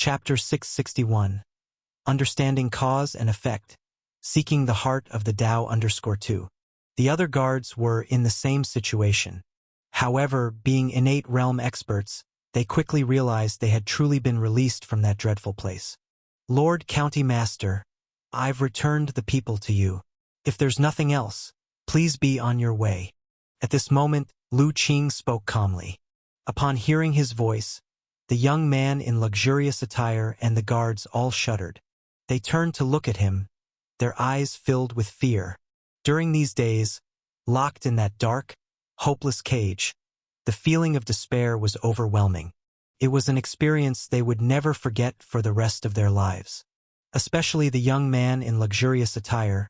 Chapter 661. Understanding Cause and Effect. Seeking the Heart of the Tao_2. The other guards were in the same situation. However, being innate realm experts, they quickly realized they had truly been released from that dreadful place. Lord County Master, I've returned the people to you. If there's nothing else, please be on your way. At this moment, Lu Qing spoke calmly. Upon hearing his voice, the young man in luxurious attire and the guards all shuddered. They turned to look at him, their eyes filled with fear. During these days, locked in that dark, hopeless cage, the feeling of despair was overwhelming. It was an experience they would never forget for the rest of their lives. Especially the young man in luxurious attire.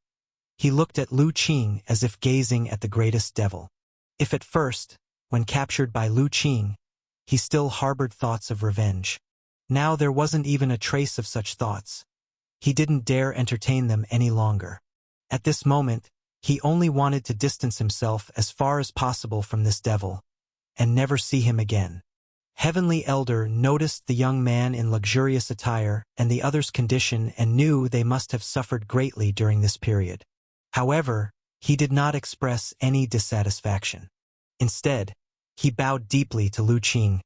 He looked at Lu Qing as if gazing at the greatest devil. If at first, when captured by Lu Qing, he still harbored thoughts of revenge, now there wasn't even a trace of such thoughts. He didn't dare entertain them any longer. At this moment, he only wanted to distance himself as far as possible from this devil, and never see him again. Heavenly Elder noticed the young man in luxurious attire and the other's condition and knew they must have suffered greatly during this period. However, he did not express any dissatisfaction. Instead, he bowed deeply to Lu Qing.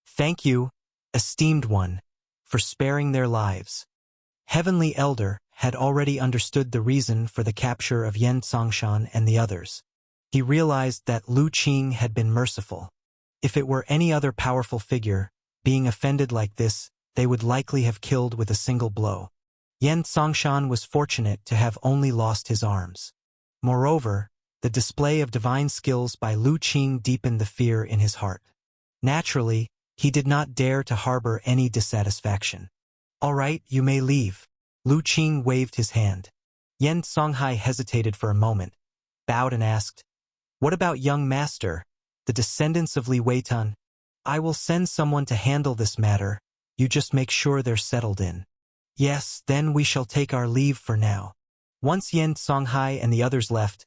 Thank you, esteemed one, for sparing their lives. Heavenly Elder had already understood the reason for the capture of Yen Songshan and the others. He realized that Lu Qing had been merciful. If it were any other powerful figure, being offended like this, they would likely have killed with a single blow. Yen Songshan was fortunate to have only lost his arms. Moreover, the display of divine skills by Lu Qing deepened the fear in his heart. Naturally, he did not dare to harbor any dissatisfaction. All right, you may leave. Lu Qing waved his hand. Yen Songhai hesitated for a moment, bowed and asked, What about young master, the descendants of Li Weitan? I will send someone to handle this matter, you just make sure they're settled in. Yes, then we shall take our leave for now. Once Yen Songhai and the others left,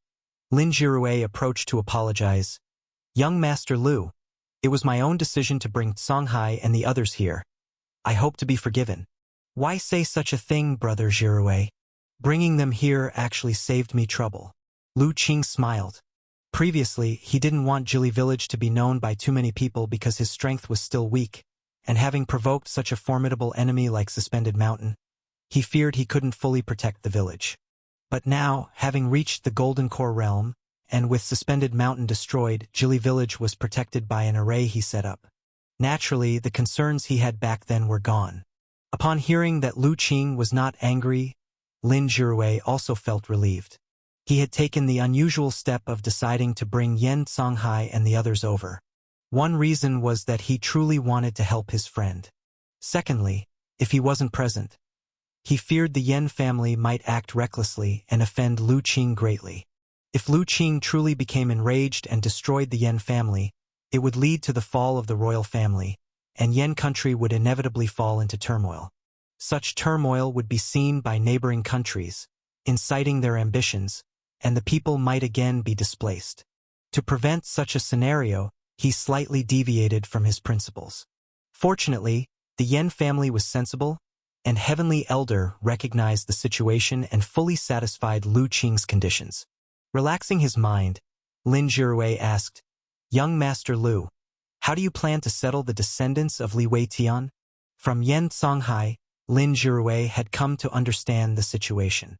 Lin Jirue approached to apologize. Young Master Lu, it was my own decision to bring Songhai and the others here. I hope to be forgiven. Why say such a thing, Brother Jirue? Bringing them here actually saved me trouble. Lu Qing smiled. Previously, he didn't want Jili Village to be known by too many people because his strength was still weak, and having provoked such a formidable enemy like Suspended Mountain, he feared he couldn't fully protect the village. But now, having reached the Golden Core realm, and with Suspended Mountain destroyed, Jili Village was protected by an array he set up. Naturally, the concerns he had back then were gone. Upon hearing that Lu Qing was not angry, Lin Jirue also felt relieved. He had taken the unusual step of deciding to bring Yen Songhai and the others over. One reason was that he truly wanted to help his friend. Secondly, if he wasn't present, he feared the Yen family might act recklessly and offend Lu Qing greatly. If Lu Qing truly became enraged and destroyed the Yen family, it would lead to the fall of the royal family, and Yen country would inevitably fall into turmoil. Such turmoil would be seen by neighboring countries, inciting their ambitions, and the people might again be displaced. To prevent such a scenario, he slightly deviated from his principles. Fortunately, the Yen family was sensible, and Heavenly Elder recognized the situation and fully satisfied Lu Qing's conditions. Relaxing his mind, Lin Jirue asked, Young Master Lu, how do you plan to settle the descendants of Li Weitan? From Yen Songhai, Lin Jirue had come to understand the situation.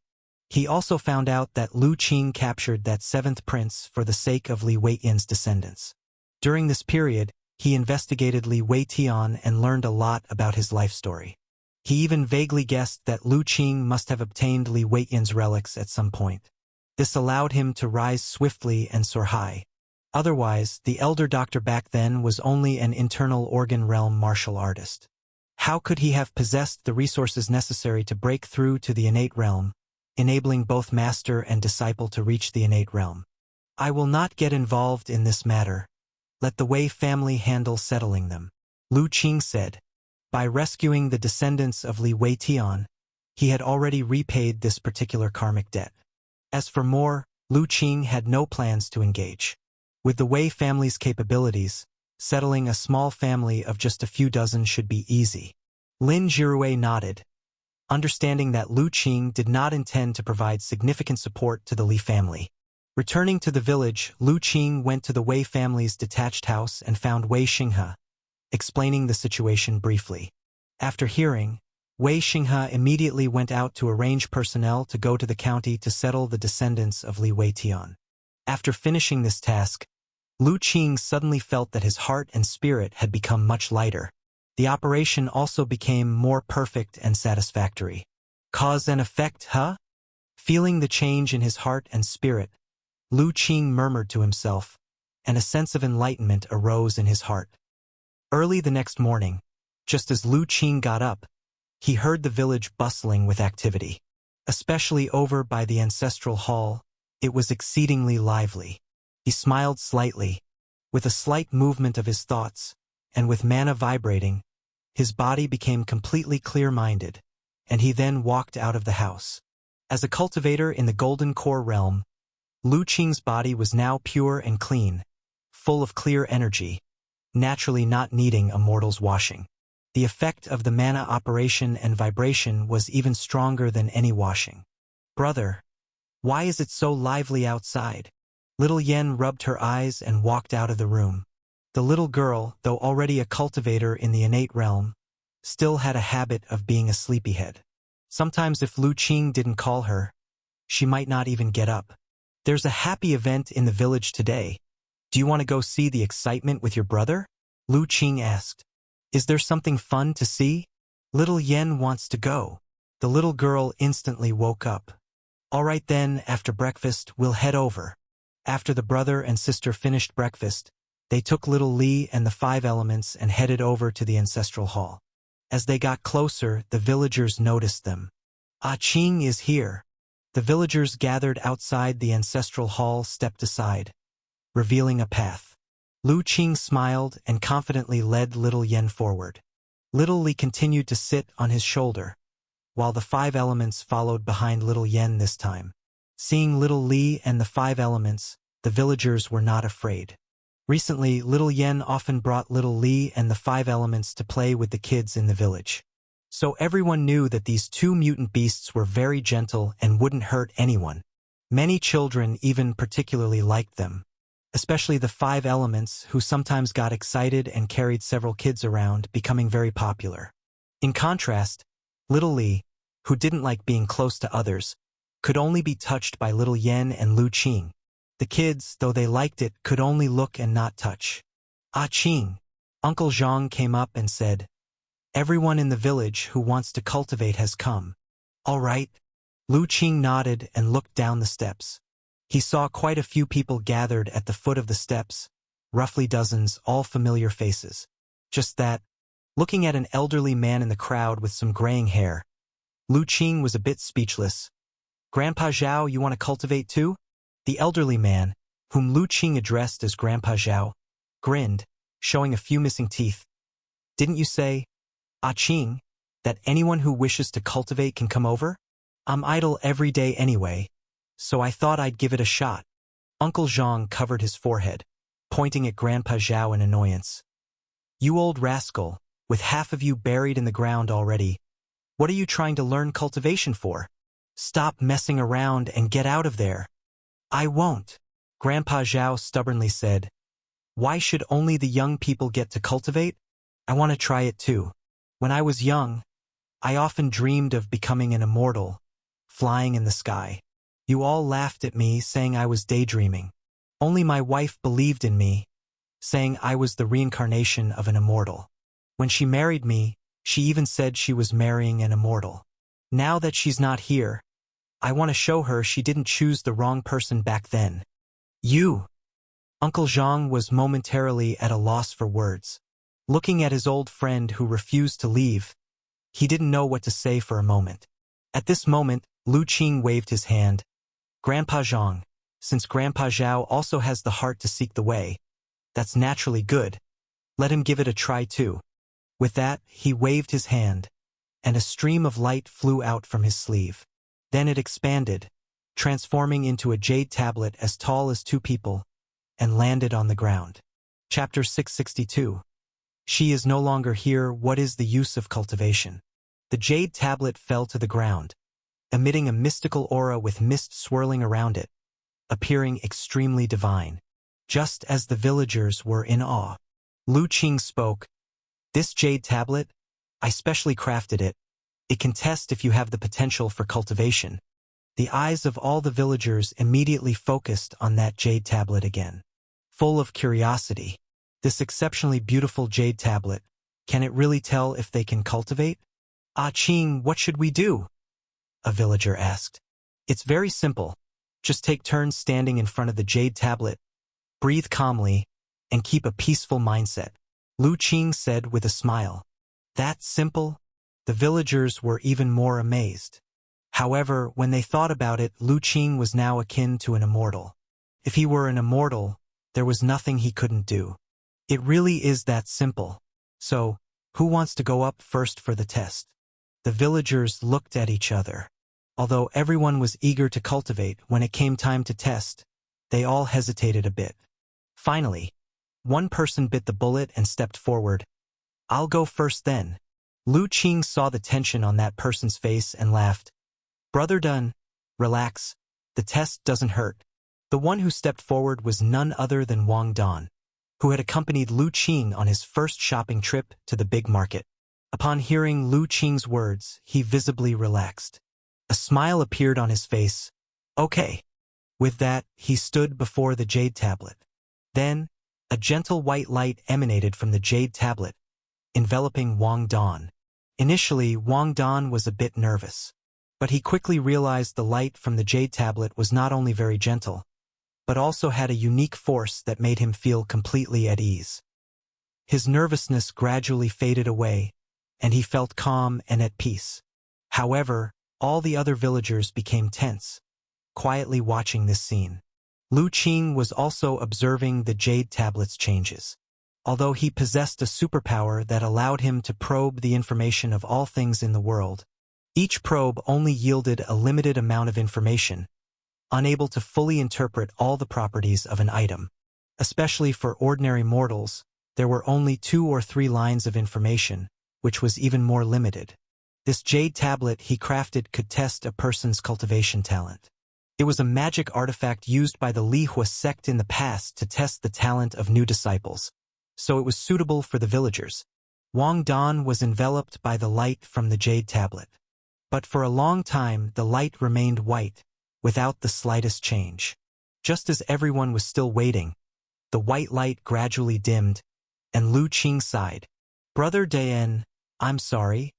He also found out that Lu Qing captured that seventh prince for the sake of Li Weitan's descendants. During this period, he investigated Li Weitan and learned a lot about his life story. He even vaguely guessed that Lu Qing must have obtained Li Weitan's relics at some point. This allowed him to rise swiftly and soar high. Otherwise, the elder doctor back then was only an internal organ realm martial artist. How could he have possessed the resources necessary to break through to the innate realm, enabling both master and disciple to reach the innate realm? I will not get involved in this matter. Let the Wei family handle settling them, Lu Qing said. By rescuing the descendants of Li Weitan, he had already repaid this particular karmic debt. As for more, Lu Qing had no plans to engage. With the Wei family's capabilities, settling a small family of just a few dozen should be easy. Lin Jirue nodded, understanding that Lu Qing did not intend to provide significant support to the Li family. Returning to the village, Lu Qing went to the Wei family's detached house and found Wei Xinghe, explaining the situation briefly. After hearing, Wei Xinghe immediately went out to arrange personnel to go to the county to settle the descendants of Li Weitian. After finishing this task, Lu Qing suddenly felt that his heart and spirit had become much lighter. The operation also became more perfect and satisfactory. Cause and effect, huh? Feeling the change in his heart and spirit, Lu Qing murmured to himself, and a sense of enlightenment arose in his heart. Early the next morning, just as Lu Qing got up, he heard the village bustling with activity. Especially over by the ancestral hall, it was exceedingly lively. He smiled slightly, with a slight movement of his thoughts, and with mana vibrating, his body became completely clear-minded, and he then walked out of the house. As a cultivator in the Golden Core realm, Lu Qing's body was now pure and clean, full of clear energy, naturally not needing a mortal's washing. The effect of the mana operation and vibration was even stronger than any washing. Brother, why is it so lively outside? Little Yen rubbed her eyes and walked out of the room. The little girl, though already a cultivator in the innate realm, still had a habit of being a sleepyhead. Sometimes if Lu Qing didn't call her, she might not even get up. There's a happy event in the village today. Do you want to go see the excitement with your brother? Lu Qing asked. Is there something fun to see? Little Yen wants to go. The little girl instantly woke up. All right then, after breakfast, we'll head over. After the brother and sister finished breakfast, they took little Li and the 5 elements and headed over to the ancestral hall. As they got closer, the villagers noticed them. Ah Qing is here. The villagers gathered outside the ancestral hall stepped aside, revealing a path. Lu Qing smiled and confidently led little Yen forward. Little Li continued to sit on his shoulder, while the 5 elements followed behind little Yen this time. Seeing little Li and the 5 elements, the villagers were not afraid. Recently, little Yen often brought little Li and the 5 elements to play with the kids in the village. So everyone knew that these 2 mutant beasts were very gentle and wouldn't hurt anyone. Many children even particularly liked them, especially the 5 elements who sometimes got excited and carried several kids around, becoming very popular. In contrast, little Li, who didn't like being close to others, could only be touched by little Yen and Lu Qing. The kids, though they liked it, could only look and not touch. Ah Qing, Uncle Zhang came up and said, everyone in the village who wants to cultivate has come. All right. Lu Qing nodded and looked down the steps. He saw quite a few people gathered at the foot of the steps, roughly dozens, all familiar faces. Just that, looking at an elderly man in the crowd with some graying hair, Lu Qing was a bit speechless. Grandpa Zhao, you want to cultivate too? The elderly man, whom Lu Qing addressed as Grandpa Zhao, grinned, showing a few missing teeth. Didn't you say, Ah Qing, that anyone who wishes to cultivate can come over? I'm idle every day anyway, so I thought I'd give it a shot. Uncle Zhang covered his forehead, pointing at Grandpa Zhao in annoyance. You old rascal, with half of you buried in the ground already. What are you trying to learn cultivation for? Stop messing around and get out of there. I won't, Grandpa Zhao stubbornly said. Why should only the young people get to cultivate? I want to try it too. When I was young, I often dreamed of becoming an immortal, flying in the sky. You all laughed at me, saying I was daydreaming. Only my wife believed in me, saying I was the reincarnation of an immortal. When she married me, she even said she was marrying an immortal. Now that she's not here, I want to show her she didn't choose the wrong person back then. You! Uncle Zhang was momentarily at a loss for words. Looking at his old friend who refused to leave, he didn't know what to say for a moment. At this moment, Lu Qing waved his hand. Grandpa Zhang, since Grandpa Zhao also has the heart to seek the way, that's naturally good. Let him give it a try too. With that, he waved his hand, and a stream of light flew out from his sleeve. Then it expanded, transforming into a jade tablet as tall as 2 people, and landed on the ground. Chapter 662. She is no longer here. What is the use of cultivation? The jade tablet fell to the ground, emitting a mystical aura with mist swirling around it, appearing extremely divine. Just as the villagers were in awe, Lu Qing spoke, "This jade tablet, I specially crafted it. It can test if you have the potential for cultivation." The eyes of all the villagers immediately focused on that jade tablet again. Full of curiosity, this exceptionally beautiful jade tablet, can it really tell if they can cultivate? "Ah Qing, what should we do?" a villager asked. "It's very simple. Just take turns standing in front of the jade tablet, breathe calmly, and keep a peaceful mindset," Lu Qing said with a smile. That simple? The villagers were even more amazed. However, when they thought about it, Lu Qing was now akin to an immortal. If he were an immortal, there was nothing he couldn't do. It really is that simple. So, who wants to go up first for the test? The villagers looked at each other. Although everyone was eager to cultivate, when it came time to test, they all hesitated a bit. Finally, one person bit the bullet and stepped forward. "I'll go first then." Lu Qing saw the tension on that person's face and laughed. "Brother Dun, relax. The test doesn't hurt." The one who stepped forward was none other than Wang Dan, who had accompanied Lu Qing on his first shopping trip to the big market. Upon hearing Lu Qing's words, he visibly relaxed. A smile appeared on his face. "Okay." With that, he stood before the jade tablet. Then, a gentle white light emanated from the jade tablet, enveloping Wang Dan. Initially, Wang Dan was a bit nervous, but he quickly realized the light from the jade tablet was not only very gentle, but also had a unique force that made him feel completely at ease. His nervousness gradually faded away, and he felt calm and at peace. However, all the other villagers became tense, quietly watching this scene. Lu Qing was also observing the jade tablet's changes. Although he possessed a superpower that allowed him to probe the information of all things in the world, each probe only yielded a limited amount of information, unable to fully interpret all the properties of an item. Especially for ordinary mortals, there were only 2 or 3 lines of information, which was even more limited. This jade tablet he crafted could test a person's cultivation talent. It was a magic artifact used by the Li Hua sect in the past to test the talent of new disciples, so it was suitable for the villagers. Wang Dan was enveloped by the light from the jade tablet. But for a long time the light remained white, without the slightest change. Just as everyone was still waiting, the white light gradually dimmed, and Lu Qing sighed. "Brother Dayan, I'm sorry,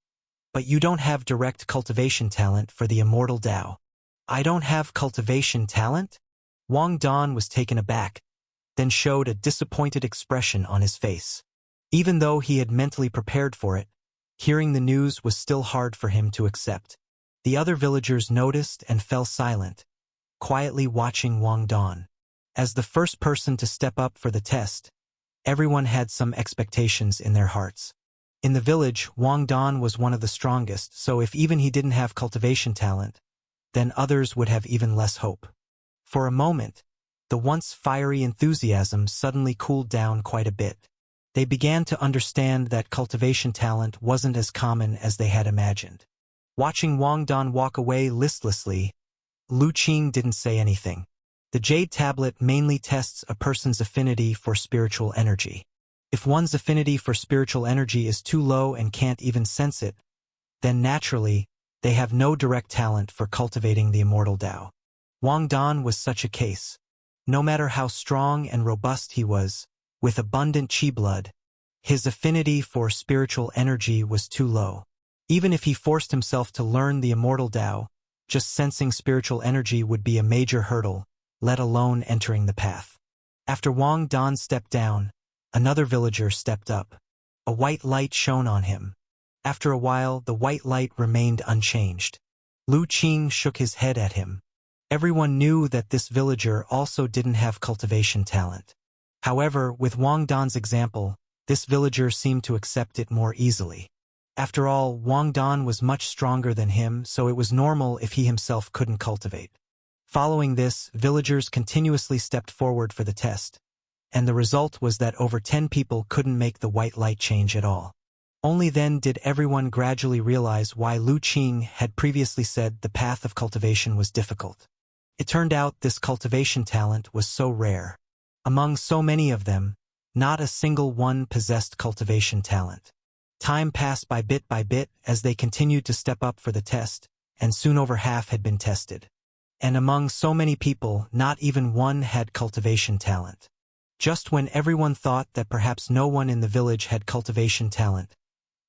but you don't have direct cultivation talent for the immortal Dao." "I don't have cultivation talent?" Wang Dan was taken aback, then showed a disappointed expression on his face. Even though he had mentally prepared for it, hearing the news was still hard for him to accept. The other villagers noticed and fell silent, quietly watching Wang Dan. As the first person to step up for the test, everyone had some expectations in their hearts. In the village, Wang Dan was one of the strongest, so if even he didn't have cultivation talent, then others would have even less hope. For a moment, the once fiery enthusiasm suddenly cooled down quite a bit. They began to understand that cultivation talent wasn't as common as they had imagined. Watching Wang Dan walk away listlessly, Lu Qing didn't say anything. The jade tablet mainly tests a person's affinity for spiritual energy. If one's affinity for spiritual energy is too low and can't even sense it, then naturally, they have no direct talent for cultivating the immortal Dao. Wang Dan was such a case. No matter how strong and robust he was, with abundant qi blood, his affinity for spiritual energy was too low. Even if he forced himself to learn the immortal Dao, just sensing spiritual energy would be a major hurdle, let alone entering the path. After Wang Dan stepped down, another villager stepped up. A white light shone on him. After a while, the white light remained unchanged. Lu Qing shook his head at him. Everyone knew that this villager also didn't have cultivation talent. However, with Wang Dan's example, this villager seemed to accept it more easily. After all, Wang Dan was much stronger than him, so it was normal if he himself couldn't cultivate. Following this, villagers continuously stepped forward for the test, and the result was that over 10 people couldn't make the white light change at all. Only then did everyone gradually realize why Lu Qing had previously said the path of cultivation was difficult. It turned out this cultivation talent was so rare. Among so many of them, not a single one possessed cultivation talent. Time passed by bit as they continued to step up for the test, and soon over half had been tested. And among so many people, not even one had cultivation talent. Just when everyone thought that perhaps no one in the village had cultivation talent,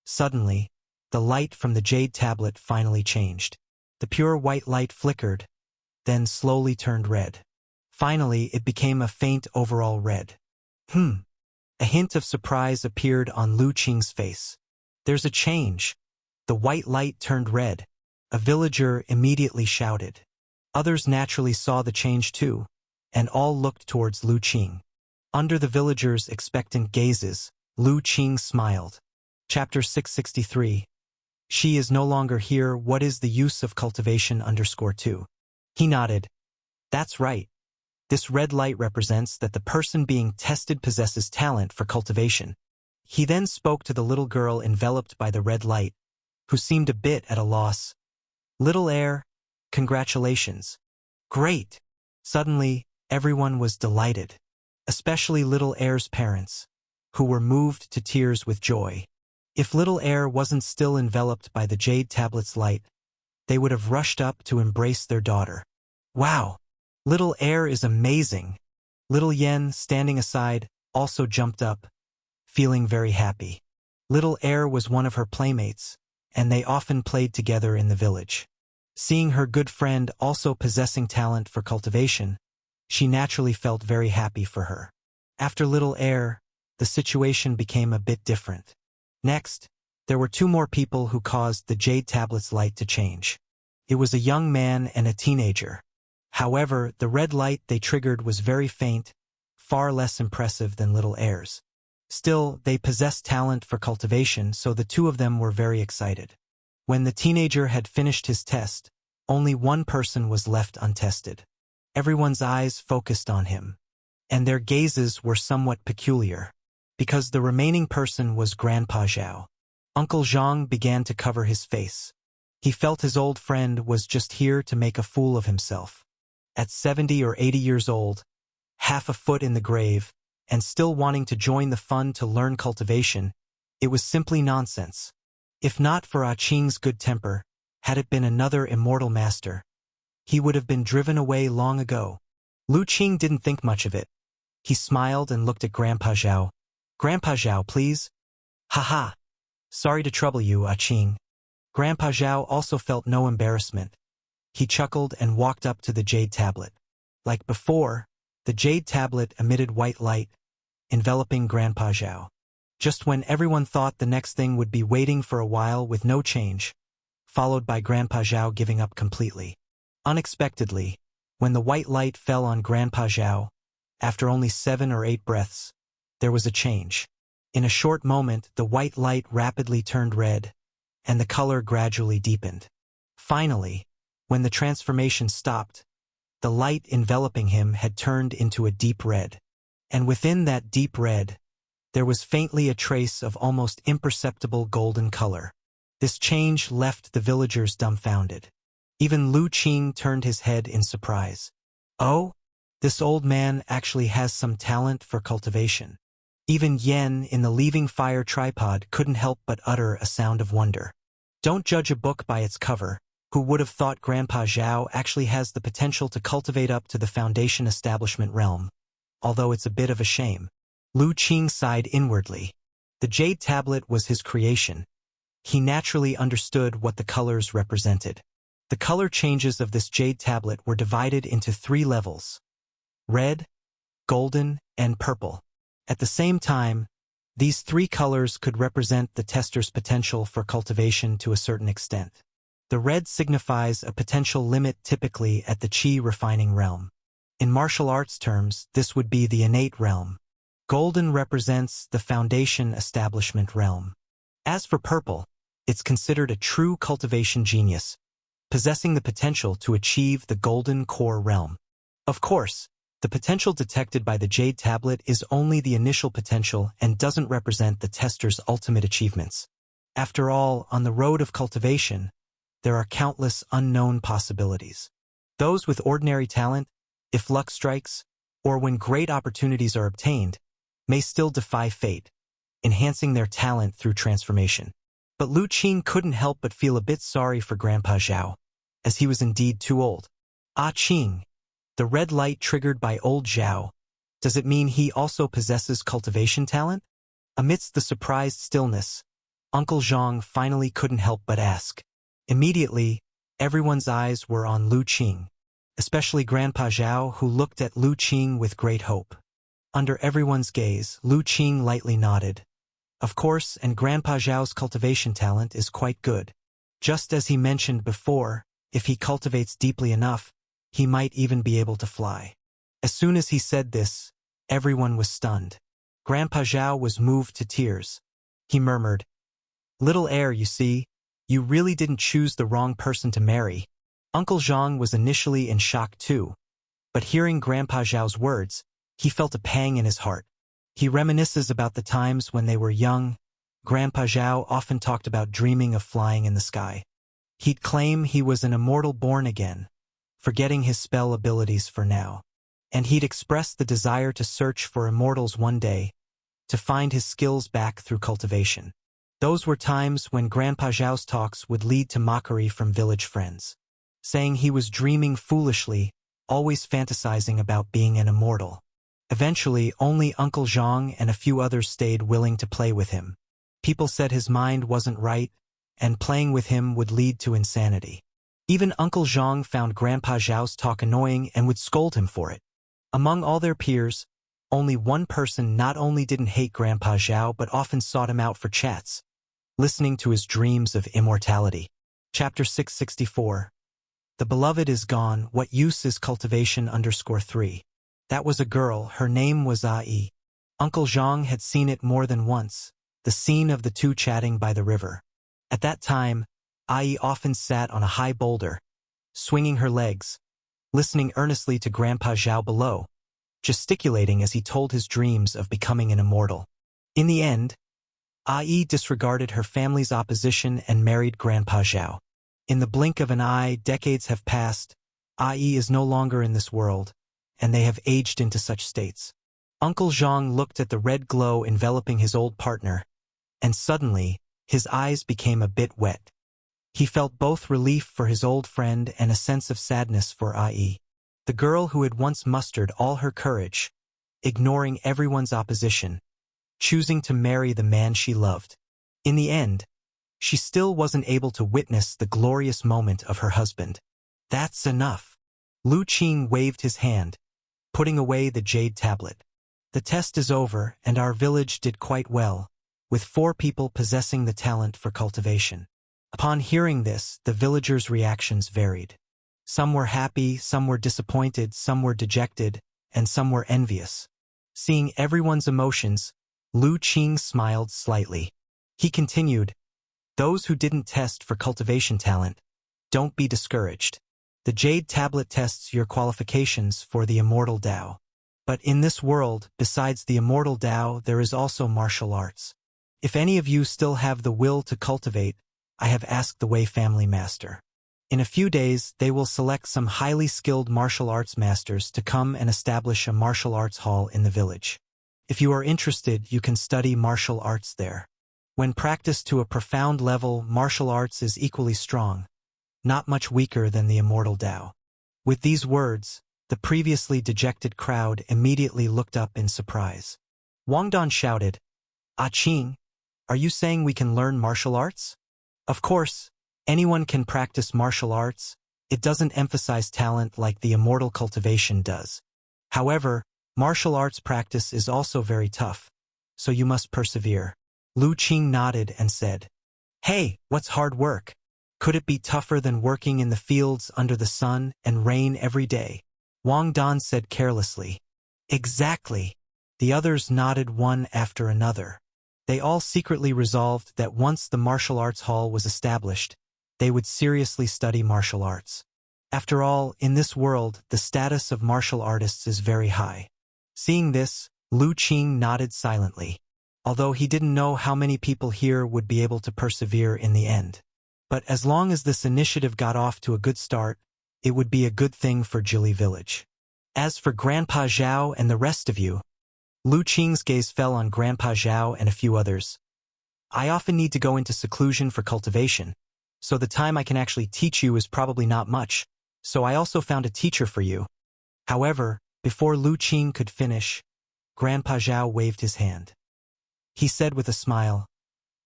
suddenly, the light from the jade tablet finally changed. The pure white light flickered, then slowly turned red. Finally, it became a faint overall red. A hint of surprise appeared on Lu Qing's face. There's a change. The white light turned red. A villager immediately shouted. Others naturally saw the change too, and all looked towards Lu Qing. Under the villagers' expectant gazes, Lu Qing smiled. Chapter 663. She is no longer here. What is the use of cultivation _2? He nodded. That's right. This red light represents that the person being tested possesses talent for cultivation. He then spoke to the little girl enveloped by the red light, who seemed a bit at a loss. Little heir, congratulations. Great. Suddenly, everyone was delighted, especially little heir's parents, who were moved to tears with joy. If little heir wasn't still enveloped by the jade tablet's light, they would have rushed up to embrace their daughter. Wow! Little heir is amazing. Little Yen, standing aside, also jumped up, feeling very happy. Little heir was one of her playmates, and they often played together in the village. Seeing her good friend also possessing talent for cultivation, she naturally felt very happy for her. After little heir, the situation became a bit different. Next, there were two more people who caused the jade tablet's light to change. It was a young man and a teenager. However, the red light they triggered was very faint, far less impressive than little heir's. Still, they possessed talent for cultivation, so the two of them were very excited. When the teenager had finished his test, only one person was left untested. Everyone's eyes focused on him, and their gazes were somewhat peculiar, because the remaining person was Grandpa Zhao. Uncle Zhang began to cover his face. He felt his old friend was just here to make a fool of himself. At 70 or 80 years old, half a foot in the grave, and still wanting to join the fun to learn cultivation, it was simply nonsense. If not for Ah Qing's good temper, had it been another immortal master, he would have been driven away long ago. Lu Qing didn't think much of it. He smiled and looked at Grandpa Zhao. Grandpa Zhao, please. Haha. Sorry to trouble you, Ah Qing. Grandpa Zhao also felt no embarrassment. He chuckled and walked up to the jade tablet. Like before, the jade tablet emitted white light, enveloping Grandpa Zhao. Just when everyone thought the next thing would be waiting for a while with no change, followed by Grandpa Zhao giving up completely. Unexpectedly, when the white light fell on Grandpa Zhao, after only 7 or 8 breaths, there was a change. In a short moment, the white light rapidly turned red, and the color gradually deepened. Finally, when the transformation stopped, the light enveloping him had turned into a deep red. And within that deep red, there was faintly a trace of almost imperceptible golden color. This change left the villagers dumbfounded. Even Lu Qing turned his head in surprise. Oh, this old man actually has some talent for cultivation. Even Yen in the leaving fire tripod couldn't help but utter a sound of wonder. Don't judge a book by its cover. Who would have thought Grandpa Zhao actually has the potential to cultivate up to the foundation establishment realm? Although it's a bit of a shame. Lu Qing sighed inwardly. The jade tablet was his creation. He naturally understood what the colors represented. The color changes of this jade tablet were divided into 3 levels: red, golden, and purple. At the same time, these 3 colors could represent the tester's potential for cultivation to a certain extent. The red signifies a potential limit typically at the Qi refining realm. In martial arts terms, this would be the innate realm. Golden represents the foundation establishment realm. As for purple, it's considered a true cultivation genius, possessing the potential to achieve the golden core realm. Of course, The potential detected by the Jade Tablet is only the initial potential and doesn't represent the tester's ultimate achievements. After all, on the road of cultivation, there are countless unknown possibilities. Those with ordinary talent, if luck strikes, or when great opportunities are obtained, may still defy fate, enhancing their talent through transformation. But Lu Qing couldn't help but feel a bit sorry for Grandpa Zhao, as he was indeed too old. Ah Qing, the red light triggered by old Zhao, does it mean he also possesses cultivation talent? Amidst the surprised stillness, Uncle Zhang finally couldn't help but ask. Immediately, everyone's eyes were on Lu Qing, especially Grandpa Zhao, who looked at Lu Qing with great hope. Under everyone's gaze, Lu Qing lightly nodded. Of course, and Grandpa Zhao's cultivation talent is quite good. Just as he mentioned before, if he cultivates deeply enough, he might even be able to fly. As soon as he said this, everyone was stunned. Grandpa Zhao was moved to tears. He murmured, "Little heir, you see, you really didn't choose the wrong person to marry." Uncle Zhang was initially in shock too, but hearing Grandpa Zhao's words, he felt a pang in his heart. He reminisces about the times when they were young. Grandpa Zhao often talked about dreaming of flying in the sky. He'd claim he was an immortal born again, forgetting his spell abilities for now. And he'd express the desire to search for immortals one day, to find his skills back through cultivation. Those were times when Grandpa Zhao's talks would lead to mockery from village friends, saying he was dreaming foolishly, always fantasizing about being an immortal. Eventually, only Uncle Zhang and a few others stayed willing to play with him. People said his mind wasn't right, and playing with him would lead to insanity. Even Uncle Zhang found Grandpa Zhao's talk annoying and would scold him for it. Among all their peers, only one person not only didn't hate Grandpa Zhao but often sought him out for chats, listening to his dreams of immortality. Chapter 664. The beloved is gone, what use is cultivation_3? That was a girl, her name was Ai. Uncle Zhang had seen it more than once, the scene of the two chatting by the river. At that time, Ai often sat on a high boulder, swinging her legs, listening earnestly to Grandpa Zhao below, gesticulating as he told his dreams of becoming an immortal. In the end, Ai disregarded her family's opposition and married Grandpa Zhao. In the blink of an eye, decades have passed. Ai is no longer in this world, and they have aged into such states. Uncle Zhang looked at the red glow enveloping his old partner, and suddenly, his eyes became a bit wet. He felt both relief for his old friend and a sense of sadness for Ai, the girl who had once mustered all her courage, ignoring everyone's opposition, choosing to marry the man she loved. In the end, she still wasn't able to witness the glorious moment of her husband. That's enough. Lu Qing waved his hand, putting away the Jade Tablet. The test is over, and our village did quite well, with 4 people possessing the talent for cultivation. Upon hearing this, the villagers' reactions varied. Some were happy, some were disappointed, some were dejected, and some were envious. Seeing everyone's emotions, Lu Qing smiled slightly. He continued, "Those who didn't test for cultivation talent, don't be discouraged. The Jade Tablet tests your qualifications for the Immortal Dao. But in this world, besides the Immortal Dao, there is also martial arts. If any of you still have the will to cultivate, I have asked the Wei family master. In a few days, they will select some highly skilled martial arts masters to come and establish a martial arts hall in the village. If you are interested, you can study martial arts there. When practiced to a profound level, martial arts is equally strong, not much weaker than the Immortal Dao." With these words, the previously dejected crowd immediately looked up in surprise. Wang Dan shouted, "Ah Qing, are you saying we can learn martial arts?" Of course, anyone can practice martial arts. It doesn't emphasize talent like the immortal cultivation does. However, martial arts practice is also very tough, so you must persevere. Lu Qing nodded and said, "Hey, what's hard work? Could it be tougher than working in the fields under the sun and rain every day?" Wang Dan said carelessly, "Exactly." The others nodded one after another. They all secretly resolved that once the martial arts hall was established, they would seriously study martial arts. After all, in this world, the status of martial artists is very high. Seeing this, Lu Qing nodded silently, although he didn't know how many people here would be able to persevere in the end. But as long as this initiative got off to a good start, it would be a good thing for Jili Village. As for Grandpa Zhao and the rest of you, Lu Qing's gaze fell on Grandpa Zhao and a few others. I often need to go into seclusion for cultivation, so the time I can actually teach you is probably not much, so I also found a teacher for you. However, before Lu Qing could finish, Grandpa Zhao waved his hand. He said with a smile,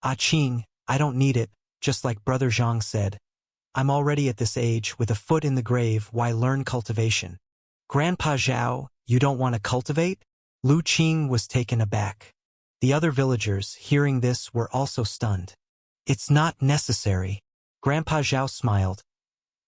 "Ah Qing, I don't need it, just like Brother Zhang said. I'm already at this age with a foot in the grave, why learn cultivation?" "Grandpa Zhao, you don't want to cultivate?" Lu Qing was taken aback. The other villagers, hearing this, were also stunned. "It's not necessary." Grandpa Zhao smiled.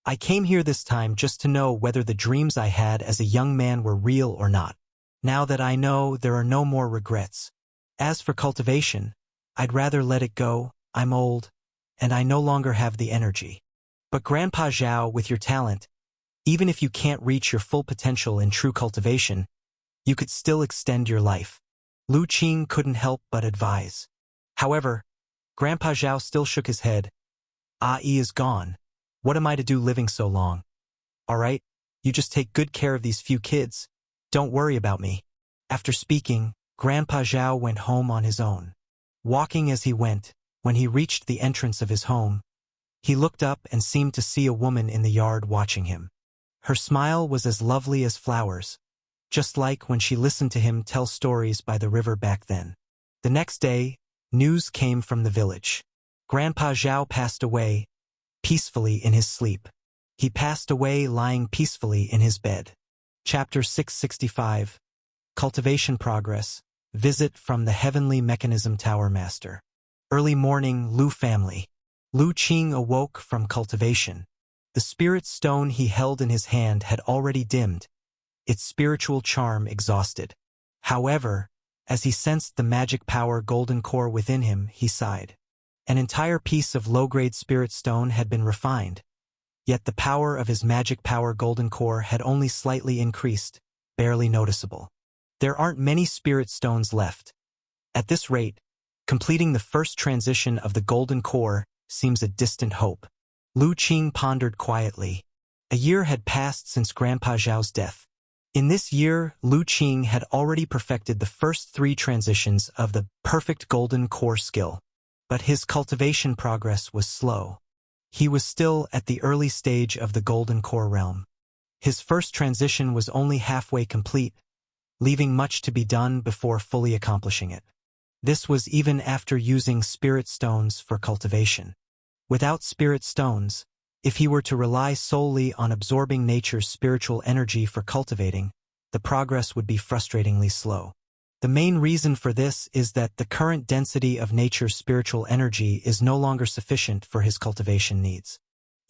"I came here this time just to know whether the dreams I had as a young man were real or not. Now that I know, there are no more regrets. As for cultivation, I'd rather let it go. I'm old, and I no longer have the energy. But Grandpa Zhao, with your talent, even if you can't reach your full potential in true cultivation, you could still extend your life." Lu Qing couldn't help but advise. However, Grandpa Zhao still shook his head. "He is gone. What am I to do living so long? All right, you just take good care of these few kids. Don't worry about me." After speaking, Grandpa Zhao went home on his own. Walking as he went, when he reached the entrance of his home, he looked up and seemed to see a woman in the yard watching him. Her smile was as lovely as flowers, just like when she listened to him tell stories by the river back then. The next day, news came from the village. Grandpa Zhao passed away peacefully in his sleep. He passed away lying peacefully in his bed. Chapter 665. Cultivation Progress. Visit from the Heavenly Mechanism Tower Master. Early morning, Lu family. Lu Qing awoke from cultivation. The spirit stone he held in his hand had already dimmed, its spiritual charm exhausted. However, as he sensed the magic power golden core within him, he sighed. An entire piece of low-grade spirit stone had been refined, yet the power of his magic power golden core had only slightly increased, barely noticeable. There aren't many spirit stones left. At this rate, completing the first transition of the golden core seems a distant hope. Lu Qing pondered quietly. A year had passed since Grandpa Zhao's death. In this year, Lu Qing had already perfected the first 3 transitions of the perfect golden core skill, but his cultivation progress was slow. He was still at the early stage of the golden core realm. His first transition was only halfway complete, leaving much to be done before fully accomplishing it. This was even after using spirit stones for cultivation. Without spirit stones, if he were to rely solely on absorbing nature's spiritual energy for cultivating, the progress would be frustratingly slow. The main reason for this is that the current density of nature's spiritual energy is no longer sufficient for his cultivation needs.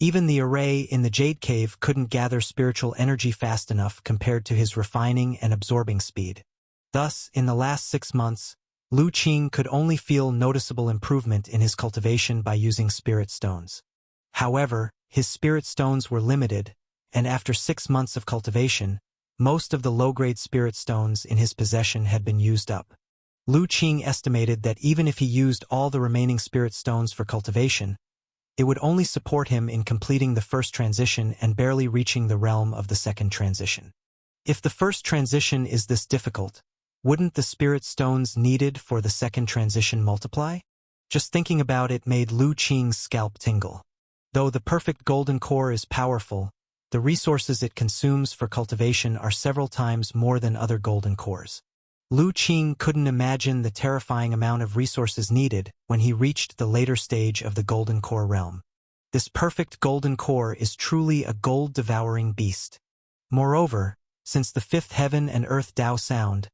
Even the array in the Jade Cave couldn't gather spiritual energy fast enough compared to his refining and absorbing speed. Thus, in the last 6 months, Lu Qing could only feel noticeable improvement in his cultivation by using spirit stones. However, his spirit stones were limited, and after 6 months of cultivation, most of the low-grade spirit stones in his possession had been used up. Lu Qing estimated that even if he used all the remaining spirit stones for cultivation, it would only support him in completing the first transition and barely reaching the realm of the second transition. If the first transition is this difficult, wouldn't the spirit stones needed for the second transition multiply? Just thinking about it made Lu Qing's scalp tingle. Though the perfect golden core is powerful, the resources it consumes for cultivation are several times more than other golden cores. Lu Qing couldn't imagine the terrifying amount of resources needed when he reached the later stage of the golden core realm. This perfect golden core is truly a gold-devouring beast. Moreover, since the 5th heaven and earth Tao sound,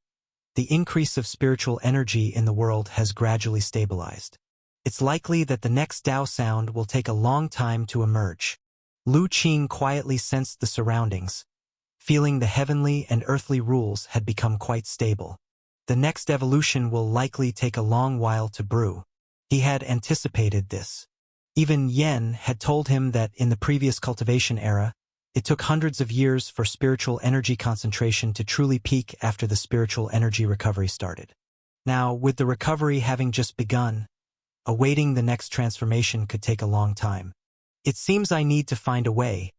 the increase of spiritual energy in the world has gradually stabilized. It's likely that the next Tao sound will take a long time to emerge. Lu Qing quietly sensed the surroundings, feeling the heavenly and earthly rules had become quite stable. The next evolution will likely take a long while to brew. He had anticipated this. Even Yen had told him that in the previous cultivation era, It took hundreds of years for spiritual energy concentration to truly peak after the spiritual energy recovery started. Now, with the recovery having just begun, awaiting the next transformation could take a long time. It seems I need to find a way.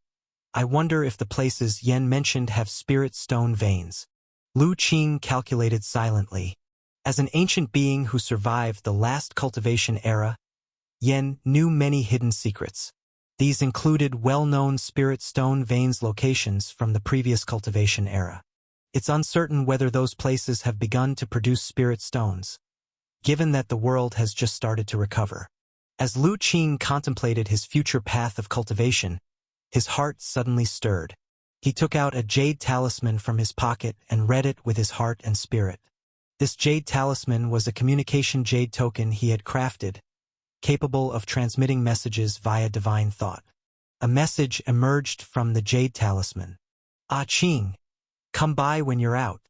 I wonder if the places Yen mentioned have spirit stone veins. Lu Qing calculated silently. As an ancient being who survived the last cultivation era, Yen knew many hidden secrets. These included well-known spirit stone veins locations from the previous cultivation era. It's uncertain whether those places have begun to produce spirit stones, given that the world has just started to recover. As Lu Qing contemplated his future path of cultivation, his heart suddenly stirred. He took out a jade talisman from his pocket and read it with his heart and spirit. This jade talisman was a communication jade token he had crafted, capable of transmitting messages via divine thought. A message emerged from the jade talisman. "Ah Qing, come by when you're out."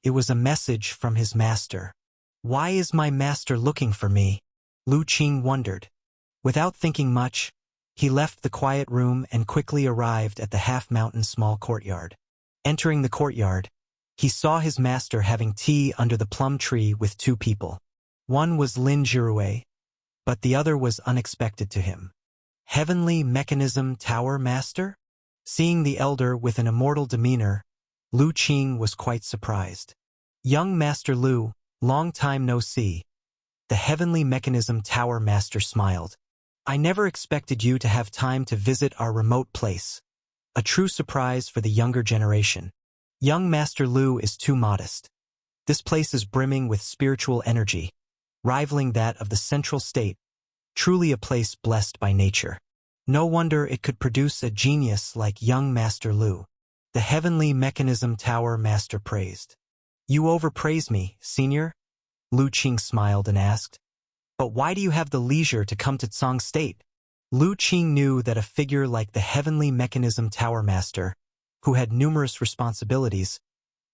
It was a message from his master. Why is my master looking for me? Lu Qing wondered. Without thinking much, he left the quiet room and quickly arrived at the half-mountain small courtyard. Entering the courtyard, he saw his master having tea under the plum tree with two people. One was Lin Jirue, but the other was unexpected to him. Heavenly Mechanism Tower Master? Seeing the elder with an immortal demeanor, Lu Qing was quite surprised. "Young Master Lu, long time no see." The Heavenly Mechanism Tower Master smiled. "I never expected you to have time to visit our remote place." A true surprise for the younger generation. Young Master Lu is too modest. This place is brimming with spiritual energy, rivaling that of the Central State, truly a place blessed by nature. No wonder it could produce a genius like young Master Lu. The Heavenly Mechanism Tower Master praised. "You overpraise me, senior?" Lu Qing smiled and asked. "But why do you have the leisure to come to Tsang State?" Lu Qing knew that a figure like the Heavenly Mechanism Tower Master, who had numerous responsibilities,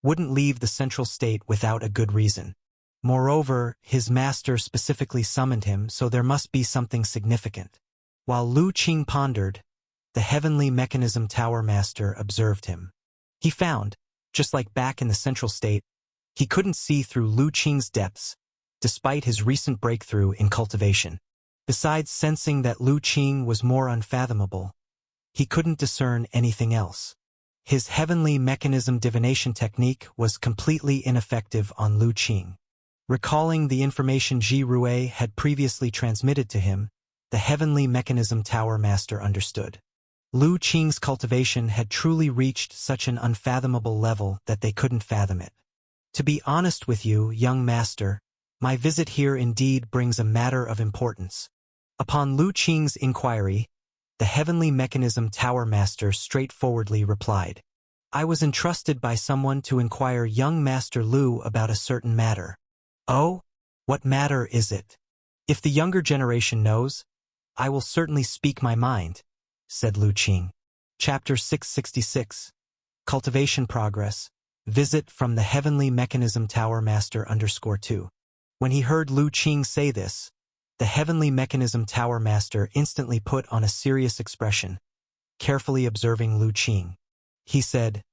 wouldn't leave the Central State without a good reason. Moreover, his master specifically summoned him, so there must be something significant. While Lu Qing pondered, the Heavenly Mechanism Tower Master observed him. He found, just like back in the Central State, he couldn't see through Lu Qing's depths, despite his recent breakthrough in cultivation. Besides sensing that Lu Qing was more unfathomable, he couldn't discern anything else. His Heavenly Mechanism divination technique was completely ineffective on Lu Qing. Recalling the information Ji Rue had previously transmitted to him, the Heavenly Mechanism Tower Master understood. Lu Qing's cultivation had truly reached such an unfathomable level that they couldn't fathom it. "To be honest with you, young master, my visit here indeed brings a matter of importance." Upon Lu Qing's inquiry, the Heavenly Mechanism Tower Master straightforwardly replied, "I was entrusted by someone to inquire young Master Lu about a certain matter." "Oh? What matter is it?" "If the younger generation knows, I will certainly speak my mind," said Lu Qing. Chapter 666. Cultivation Progress. Visit from the Heavenly Mechanism Tower Master _2. When he heard Lu Qing say this, the Heavenly Mechanism Tower Master instantly put on a serious expression, carefully observing Lu Qing. He said,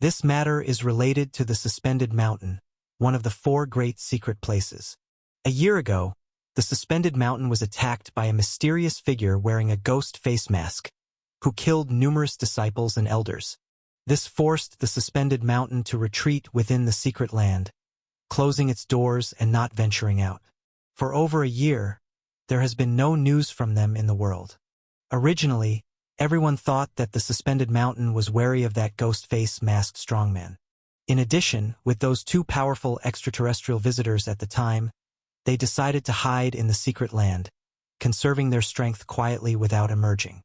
"This matter is related to the Suspended Mountain, one of the 4 great secret places. A year ago, the Suspended Mountain was attacked by a mysterious figure wearing a ghost face mask, who killed numerous disciples and elders. This forced the Suspended Mountain to retreat within the secret land, closing its doors and not venturing out. For over a year, there has been no news from them in the world. Originally, everyone thought that the Suspended Mountain was wary of that ghost face masked strongman. In addition, with those 2 powerful extraterrestrial visitors at the time, they decided to hide in the secret land, conserving their strength quietly without emerging.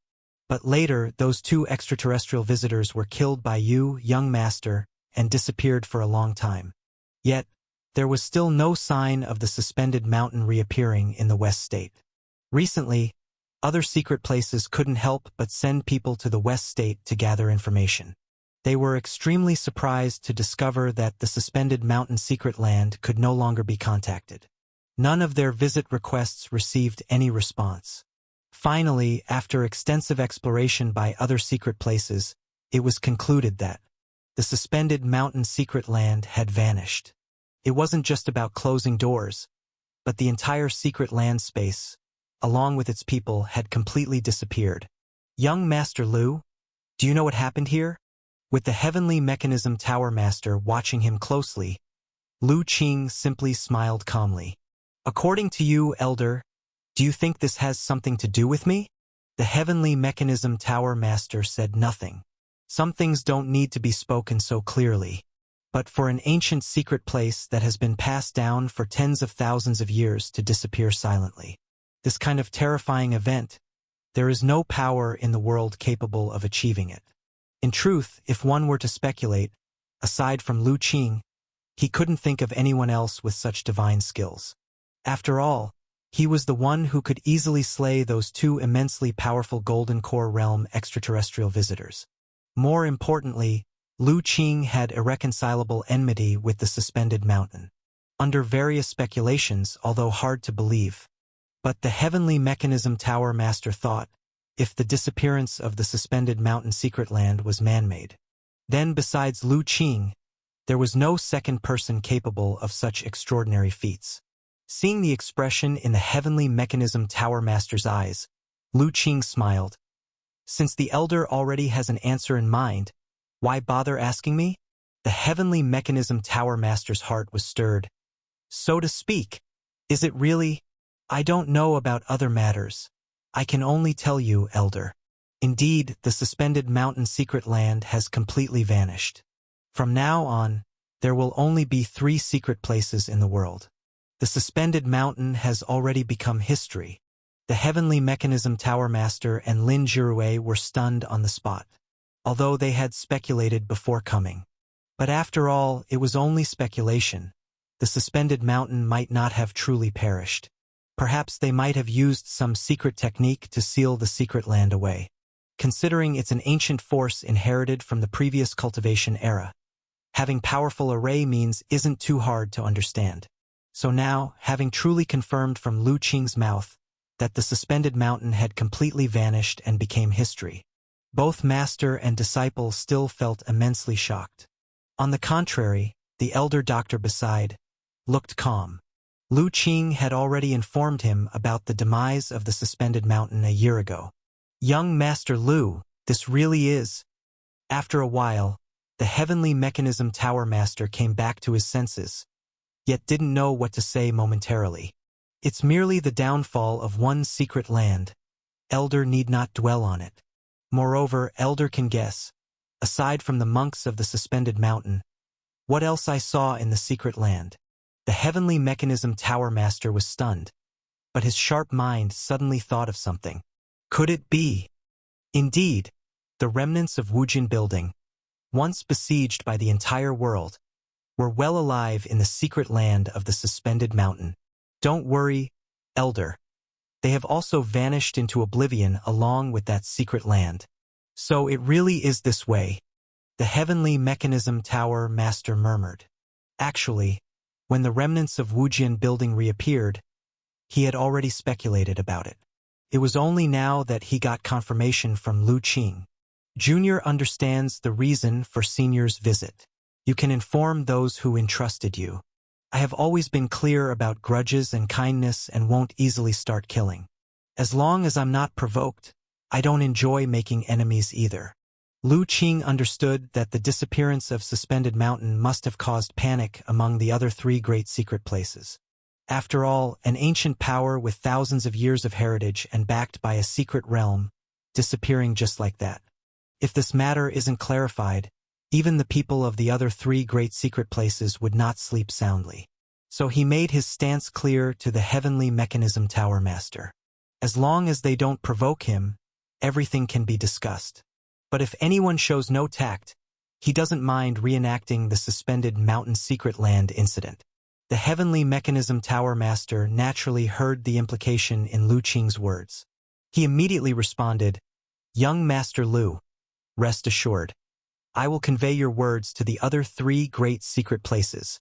But later, those 2 extraterrestrial visitors were killed by you, young master, and disappeared for a long time. Yet, there was still no sign of the Suspended Mountain reappearing in the West State. Recently, other secret places couldn't help but send people to the West State to gather information. They were extremely surprised to discover that the Suspended Mountain secret land could no longer be contacted. None of their visit requests received any response. Finally, after extensive exploration by other secret places, it was concluded that the suspended mountain secret land had vanished. It wasn't just about closing doors, but the entire secret land space, along with its people, had completely disappeared. Young Master Lu, do you know what happened here? With the Heavenly Mechanism Tower Master watching him closely, Lu Qing simply smiled calmly. According to you, Elder, do you think this has something to do with me? The Heavenly Mechanism Tower Master said nothing. Some things don't need to be spoken so clearly. But for an ancient secret place that has been passed down for tens of thousands of years to disappear silently, this kind of terrifying event, there is no power in the world capable of achieving it. In truth, if one were to speculate, aside from Lu Qing, he couldn't think of anyone else with such divine skills. After all, he was the one who could easily slay those two immensely powerful Golden Core realm extraterrestrial visitors. More importantly, Lu Qing had irreconcilable enmity with the suspended mountain. Under various speculations, although hard to believe, but the Heavenly Mechanism Tower Master thought, if the disappearance of the suspended mountain secret land was man-made, then besides Lu Qing, there was no second person capable of such extraordinary feats. Seeing the expression in the Heavenly Mechanism Tower Master's eyes, Lu Qing smiled. Since the Elder already has an answer in mind, why bother asking me? The Heavenly Mechanism Tower Master's heart was stirred. So to speak, is it really? I don't know about other matters. I can only tell you, Elder. Indeed, the suspended mountain secret land has completely vanished. From now on, there will only be 3 secret places in the world. The suspended mountain has already become history. The Heavenly Mechanism Tower Master and Lin Jirue were stunned on the spot, although they had speculated before coming. But after all, it was only speculation. The suspended mountain might not have truly perished. Perhaps they might have used some secret technique to seal the secret land away. Considering it's an ancient force inherited from the previous cultivation era, having powerful array means isn't too hard to understand. So now, having truly confirmed from Lu Qing's mouth that the suspended mountain had completely vanished and became history, both master and disciple still felt immensely shocked. On the contrary, the elder doctor beside looked calm. Lu Qing had already informed him about the demise of the suspended mountain a year ago. Young Master Lu, this really is. After a while, the Heavenly Mechanism Tower Master came back to his senses, yet didn't know what to say momentarily. It's merely the downfall of one secret land. Elder need not dwell on it. Moreover, Elder can guess, aside from the monks of the suspended mountain, what else I saw in the secret land. The Heavenly Mechanism Tower Master was stunned, but his sharp mind suddenly thought of something. Could it be? Indeed, the remnants of Wujin building, once besieged by the entire world, were well alive in the secret land of the suspended mountain. Don't worry, Elder. They have also vanished into oblivion along with that secret land. So it really is this way, the Heavenly Mechanism Tower Master murmured. Actually, when the remnants of Wujin building reappeared, he had already speculated about it. It was only now that he got confirmation from Lu Qing. Junior understands the reason for Senior's visit. You can inform those who entrusted you. I have always been clear about grudges and kindness and won't easily start killing. As long as I'm not provoked, I don't enjoy making enemies either. Lu Qing understood that the disappearance of Suspended Mountain must have caused panic among the other 3 great secret places. After all, an ancient power with thousands of years of heritage and backed by a secret realm, disappearing just like that. If this matter isn't clarified, even the people of the other 3 great secret places would not sleep soundly. So he made his stance clear to the Heavenly Mechanism Tower Master. As long as they don't provoke him, everything can be discussed. But if anyone shows no tact, he doesn't mind reenacting the suspended mountain secret land incident. The Heavenly Mechanism Tower Master naturally heard the implication in Lu Qing's words. He immediately responded, "Young Master Lu, rest assured. I will convey your words to the other 3 great secret places.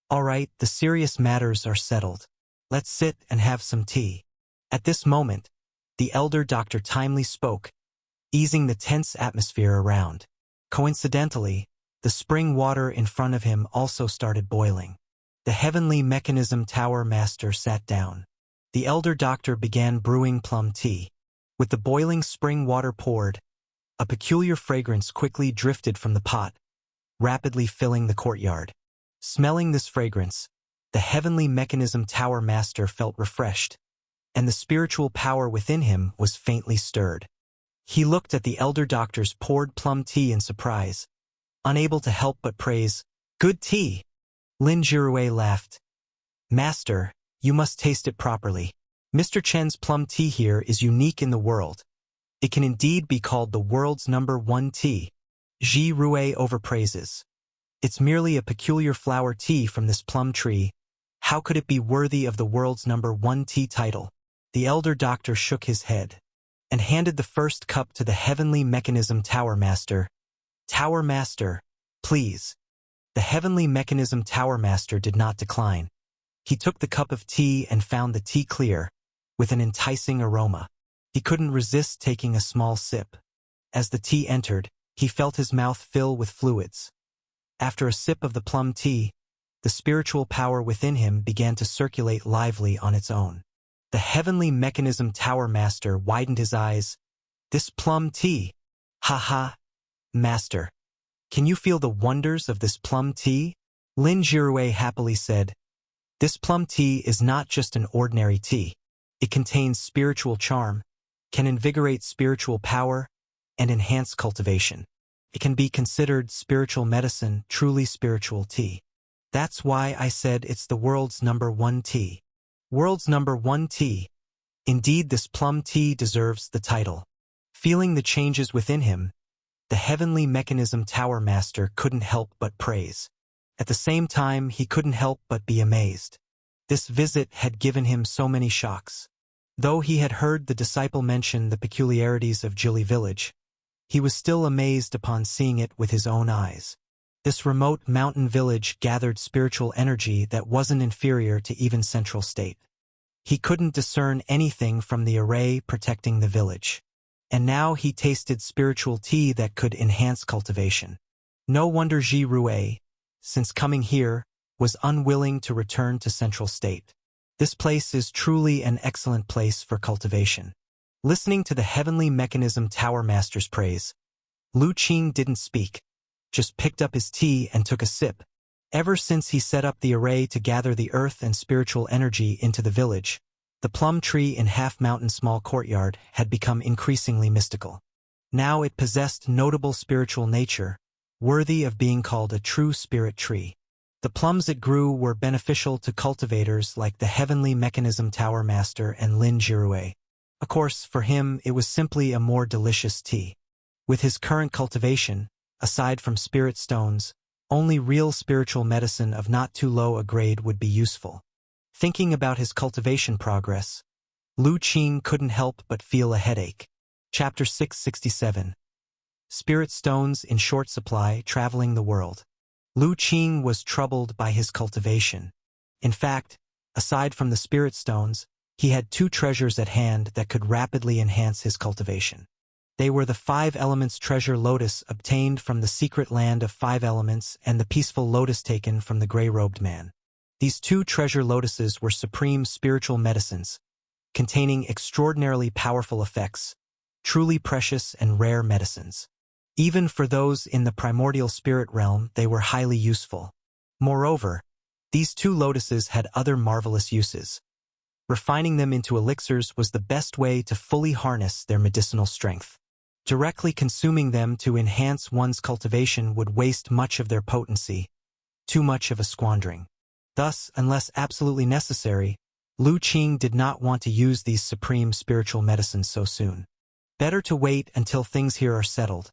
All right, the serious matters are settled. Let's sit and have some tea." At this moment, the elder doctor timely spoke, easing the tense atmosphere around. Coincidentally, the spring water in front of him also started boiling. The heavenly mechanism tower master sat down. The elder doctor began brewing plum tea. With the boiling spring water poured, a peculiar fragrance quickly drifted from the pot, rapidly filling the courtyard. Smelling this fragrance, the heavenly mechanism tower master felt refreshed, and the spiritual power within him was faintly stirred. He looked at the elder doctor's poured plum tea in surprise, unable to help but praise, "Good tea!" Lin Jirue laughed. "Master, you must taste it properly. Mr. Chen's plum tea here is unique in the world. It can indeed be called the world's #1 tea." Ji Rue overpraises. "It's merely a peculiar flower tea from this plum tree. How could it be worthy of the world's #1 tea title?" The elder doctor shook his head and handed the first cup to the heavenly mechanism tower master. "Tower master, please." The heavenly mechanism tower master did not decline. He took the cup of tea and found the tea clear, with an enticing aroma. He couldn't resist taking a small sip. As the tea entered, he felt his mouth fill with fluids. After a sip of the plum tea, the spiritual power within him began to circulate lively on its own. The heavenly mechanism tower master widened his eyes. "This plum tea? Ha ha! Master, can you feel the wonders of this plum tea?" Lin Jirue happily said, "This plum tea is not just an ordinary tea. It contains spiritual charm, can invigorate spiritual power, and enhance cultivation. It can be considered spiritual medicine, truly spiritual tea. That's why I said it's the world's #1 tea." World's #1 tea. Indeed, this plum tea deserves the title. Feeling the changes within him, the heavenly mechanism tower master couldn't help but praise. At the same time, he couldn't help but be amazed. This visit had given him so many shocks. Though he had heard the disciple mention the peculiarities of Jili village, he was still amazed upon seeing it with his own eyes. This remote mountain village gathered spiritual energy that wasn't inferior to even Central State. He couldn't discern anything from the array protecting the village. And now he tasted spiritual tea that could enhance cultivation. No wonder Ji Rue, since coming here, was unwilling to return to Central State. This place is truly an excellent place for cultivation. Listening to the heavenly mechanism tower master's praise, Lu Qing didn't speak, just picked up his tea and took a sip. Ever since he set up the array to gather the earth and spiritual energy into the village, the plum tree in Half-Mountain Small Courtyard had become increasingly mystical. Now it possessed notable spiritual nature, worthy of being called a true spirit tree. The plums it grew were beneficial to cultivators like the heavenly mechanism tower master and Lin Jirue. Of course, for him, it was simply a more delicious tea. With his current cultivation, aside from spirit stones, only real spiritual medicine of not too low a grade would be useful. Thinking about his cultivation progress, Lu Qing couldn't help but feel a headache. Chapter 667. Spirit stones in short supply traveling the world. Lu Qing was troubled by his cultivation. In fact, aside from the spirit stones, he had two treasures at hand that could rapidly enhance his cultivation. They were the 5 Elements treasure lotus obtained from the secret land of 5 Elements and the peaceful lotus taken from the gray-robed man. These 2 treasure lotuses were supreme spiritual medicines, containing extraordinarily powerful effects, truly precious and rare medicines. Even for those in the primordial spirit realm, they were highly useful. Moreover, these 2 lotuses had other marvelous uses. Refining them into elixirs was the best way to fully harness their medicinal strength. Directly consuming them to enhance one's cultivation would waste much of their potency, too much of a squandering. Thus, unless absolutely necessary, Lu Qing did not want to use these supreme spiritual medicines so soon. Better to wait until things here are settled,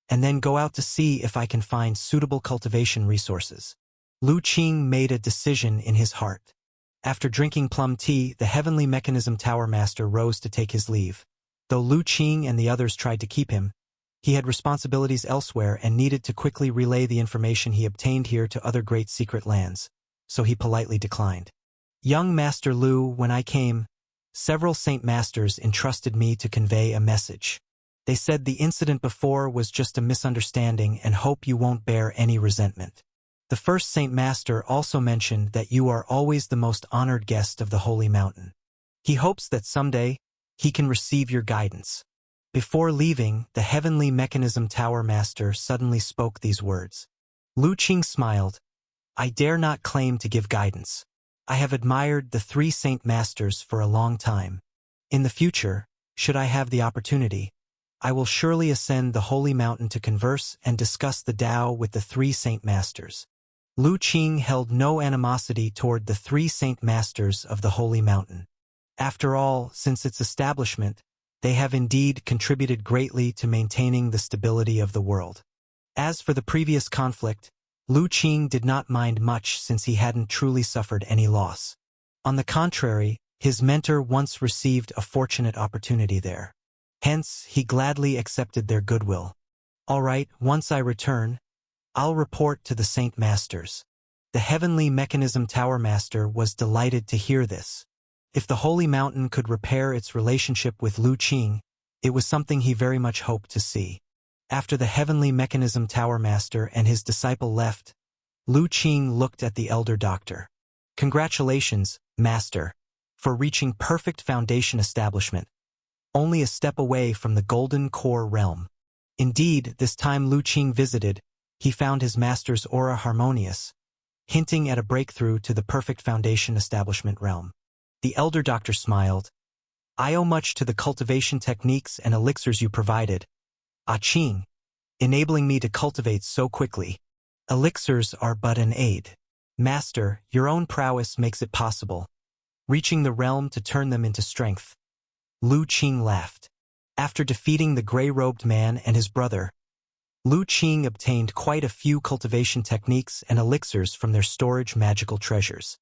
and then go out to see if I can find suitable cultivation resources. Lu Qing made a decision in his heart. After drinking plum tea, the heavenly mechanism tower master rose to take his leave. Though Lu Qing and the others tried to keep him, he had responsibilities elsewhere and needed to quickly relay the information he obtained here to other great secret lands, so he politely declined. "Young Master Lu, when I came, several Saint Masters entrusted me to convey a message. They said the incident before was just a misunderstanding and hope you won't bear any resentment. The first Saint Master also mentioned that you are always the most honored guest of the Holy Mountain. He hopes that someday he can receive your guidance. Before leaving, the Heavenly Mechanism Tower Master suddenly spoke these words. Lu Qing smiled. I dare not claim to give guidance. I have admired the 3 Saint Masters for a long time. In the future, should I have the opportunity, I will surely ascend the Holy Mountain to converse and discuss the Tao with the 3 Saint Masters. Lu Qing held no animosity toward the 3 Saint Masters of the Holy Mountain. After all, since its establishment, they have indeed contributed greatly to maintaining the stability of the world. As for the previous conflict, Lu Qing did not mind much since he hadn't truly suffered any loss. On the contrary, his mentor once received a fortunate opportunity there. Hence, he gladly accepted their goodwill. All right, once I return, I'll report to the Saint Masters. The Heavenly Mechanism Tower Master was delighted to hear this. If the Holy Mountain could repair its relationship with Lu Qing, it was something he very much hoped to see. After the Heavenly Mechanism Tower Master and his disciple left, Lu Qing looked at the Elder Doctor. Congratulations, Master, for reaching perfect foundation establishment, only a step away from the Golden Core realm. Indeed, this time Lu Qing visited, he found his master's aura harmonious, hinting at a breakthrough to the perfect foundation establishment realm. The Elder Doctor smiled. I owe much to the cultivation techniques and elixirs you provided, Qing, enabling me to cultivate so quickly. Elixirs are but an aid. Master, your own prowess makes it possible, reaching the realm to turn them into strength. Lu Qing laughed. After defeating the gray-robed man and his brother, Lu Qing obtained quite a few cultivation techniques and elixirs from their storage magical treasures.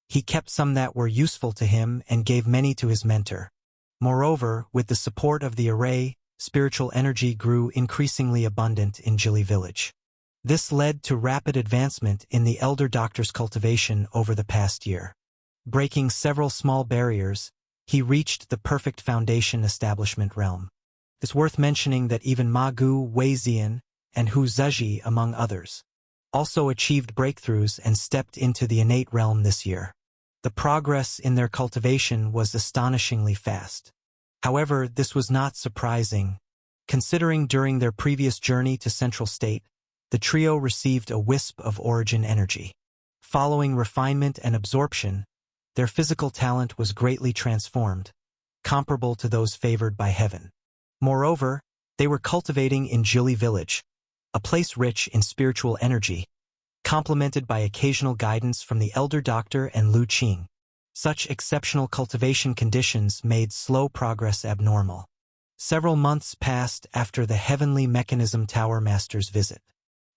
He kept some that were useful to him and gave many to his mentor. Moreover, with the support of the array, spiritual energy grew increasingly abundant in Jili village. This led to rapid advancement in the Elder Doctor's cultivation over the past year. Breaking several small barriers, he reached the perfect foundation establishment realm. It's worth mentioning that even Ma Gu, Wei Zian, and Hu Zezhi, among others, also achieved breakthroughs and stepped into the innate realm this year. The progress in their cultivation was astonishingly fast. However, this was not surprising, considering during their previous journey to Central State, the trio received a wisp of origin energy. Following refinement and absorption, their physical talent was greatly transformed, comparable to those favored by heaven. Moreover, they were cultivating in Jili village, a place rich in spiritual energy, complemented by occasional guidance from the Elder Doctor and Lu Qing. Such exceptional cultivation conditions made slow progress abnormal. Several months passed after the Heavenly Mechanism Tower Master's visit.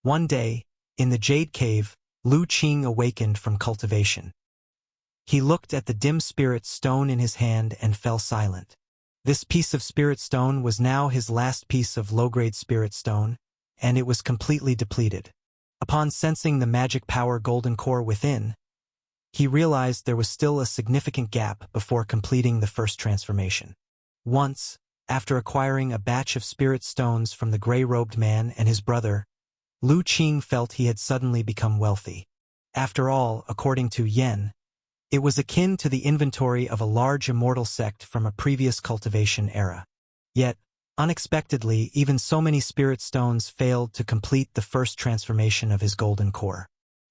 One day, in the Jade Cave, Lu Qing awakened from cultivation. He looked at the dim spirit stone in his hand and fell silent. This piece of spirit stone was now his last piece of low-grade spirit stone, and it was completely depleted. Upon sensing the magic power golden core within, he realized there was still a significant gap before completing the first transformation. Once, after acquiring a batch of spirit stones from the gray-robed man and his brother, Lu Qing felt he had suddenly become wealthy. After all, according to Yen, it was akin to the inventory of a large immortal sect from a previous cultivation era. Yet, unexpectedly, even so many spirit stones failed to complete the first transformation of his golden core.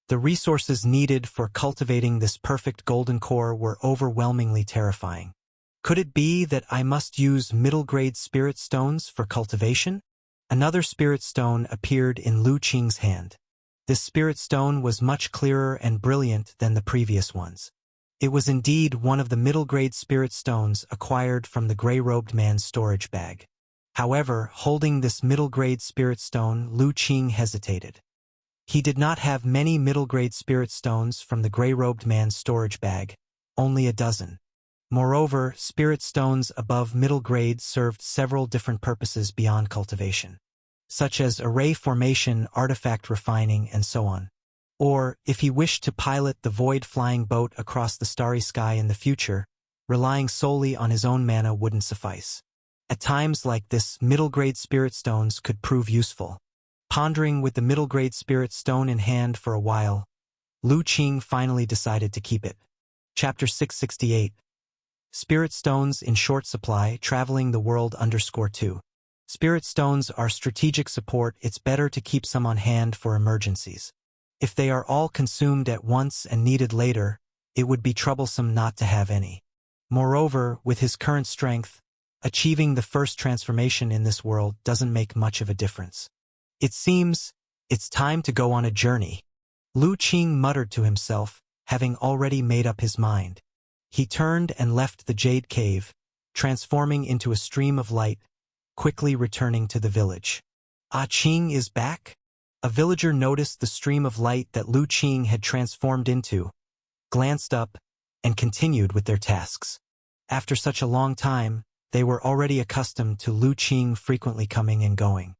The resources needed for cultivating this perfect golden core were overwhelmingly terrifying. Could it be that I must use middle-grade spirit stones for cultivation? Another spirit stone appeared in Lu Qing's hand. This spirit stone was much clearer and brilliant than the previous ones. It was indeed one of the middle-grade spirit stones acquired from the gray-robed man's storage bag. However, holding this middle-grade spirit stone, Lu Qing hesitated. He did not have many middle-grade spirit stones from the gray-robed man's storage bag, only a dozen. Moreover, spirit stones above middle grade served several different purposes beyond cultivation, such as array formation, artifact refining, and so on. Or, if he wished to pilot the void-flying boat across the starry sky in the future, relying solely on his own mana wouldn't suffice. At times like this, middle-grade spirit stones could prove useful. Pondering with the middle-grade spirit stone in hand for a while, Lu Qing finally decided to keep it. Chapter 668. Spirit stones in short supply, traveling the world _2. Spirit stones are strategic support. It's better to keep some on hand for emergencies. If they are all consumed at once and needed later, it would be troublesome not to have any. Moreover, with his current strength, achieving the first transformation in this world doesn't make much of a difference. It seems it's time to go on a journey. Lu Qing muttered to himself, having already made up his mind. He turned and left the jade cave, transforming into a stream of light, quickly returning to the village. Ah Qing is back? A villager noticed the stream of light that Lu Qing had transformed into, glanced up, and continued with their tasks. After such a long time, they were already accustomed to Lu Qing frequently coming and going.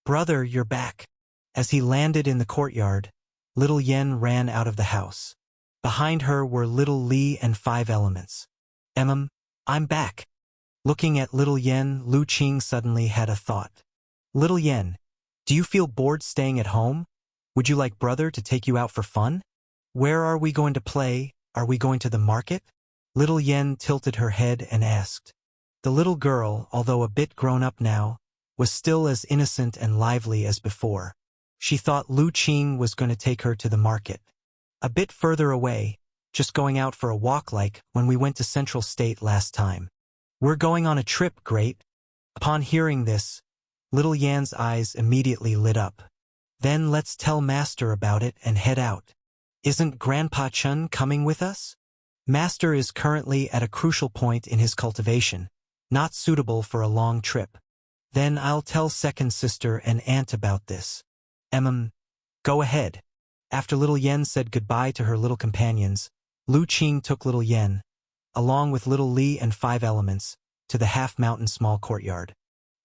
"Brother, you're back." As he landed in the courtyard, little Yen ran out of the house. Behind her were little Li and 5 elements. I'm back." Looking at little Yen, Lu Qing suddenly had a thought. "Little Yen, do you feel bored staying at home? Would you like brother to take you out for fun? Where are we going to play? Are we going to the market?" Little Yen tilted her head and asked. The little girl, although a bit grown up now, was still as innocent and lively as before. She thought Lu Qing was going to take her to the market. A bit further away, just going out for a walk like when we went to Central State last time. "We're going on a trip, great." Upon hearing this, little Yan's eyes immediately lit up. "Then let's tell Master about it and head out. Isn't Grandpa Chun coming with us? Master is currently at a crucial point in his cultivation, not suitable for a long trip. Then I'll tell second sister and aunt about this." Go ahead." After little Yen said goodbye to her little companions, Lu Qing took little Yen, along with little Li and 5 elements, to the half-mountain small courtyard.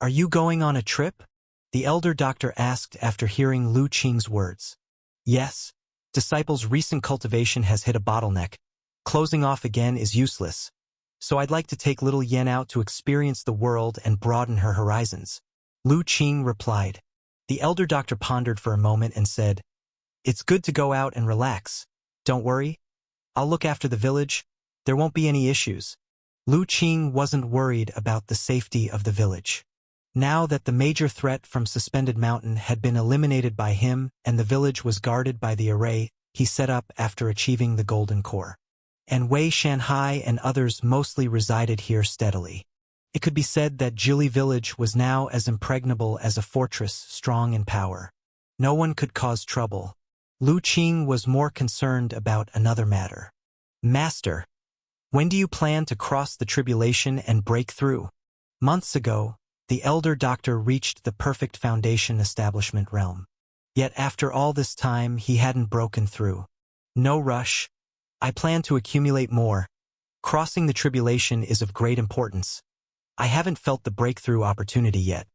"Are you going on a trip?" the elder doctor asked after hearing Lu Qing's words. "Yes. Disciple's recent cultivation has hit a bottleneck. Closing off again is useless. So I'd like to take little Yen out to experience the world and broaden her horizons," Lu Qing replied. The elder doctor pondered for a moment and said, "It's good to go out and relax. Don't worry. I'll look after the village. There won't be any issues." Lu Qing wasn't worried about the safety of the village. Now that the major threat from Suspended Mountain had been eliminated by him and the village was guarded by the array he set up after achieving the Golden Core. And Wei Shanhai and others mostly resided here steadily. It could be said that Jili village was now as impregnable as a fortress, strong in power. No one could cause trouble. Lu Qing was more concerned about another matter. "Master, when do you plan to cross the tribulation and break through?" Months ago, the elder doctor reached the perfect foundation establishment realm. Yet after all this time he hadn't broken through. "No rush. I plan to accumulate more. Crossing the tribulation is of great importance. I haven't felt the breakthrough opportunity yet."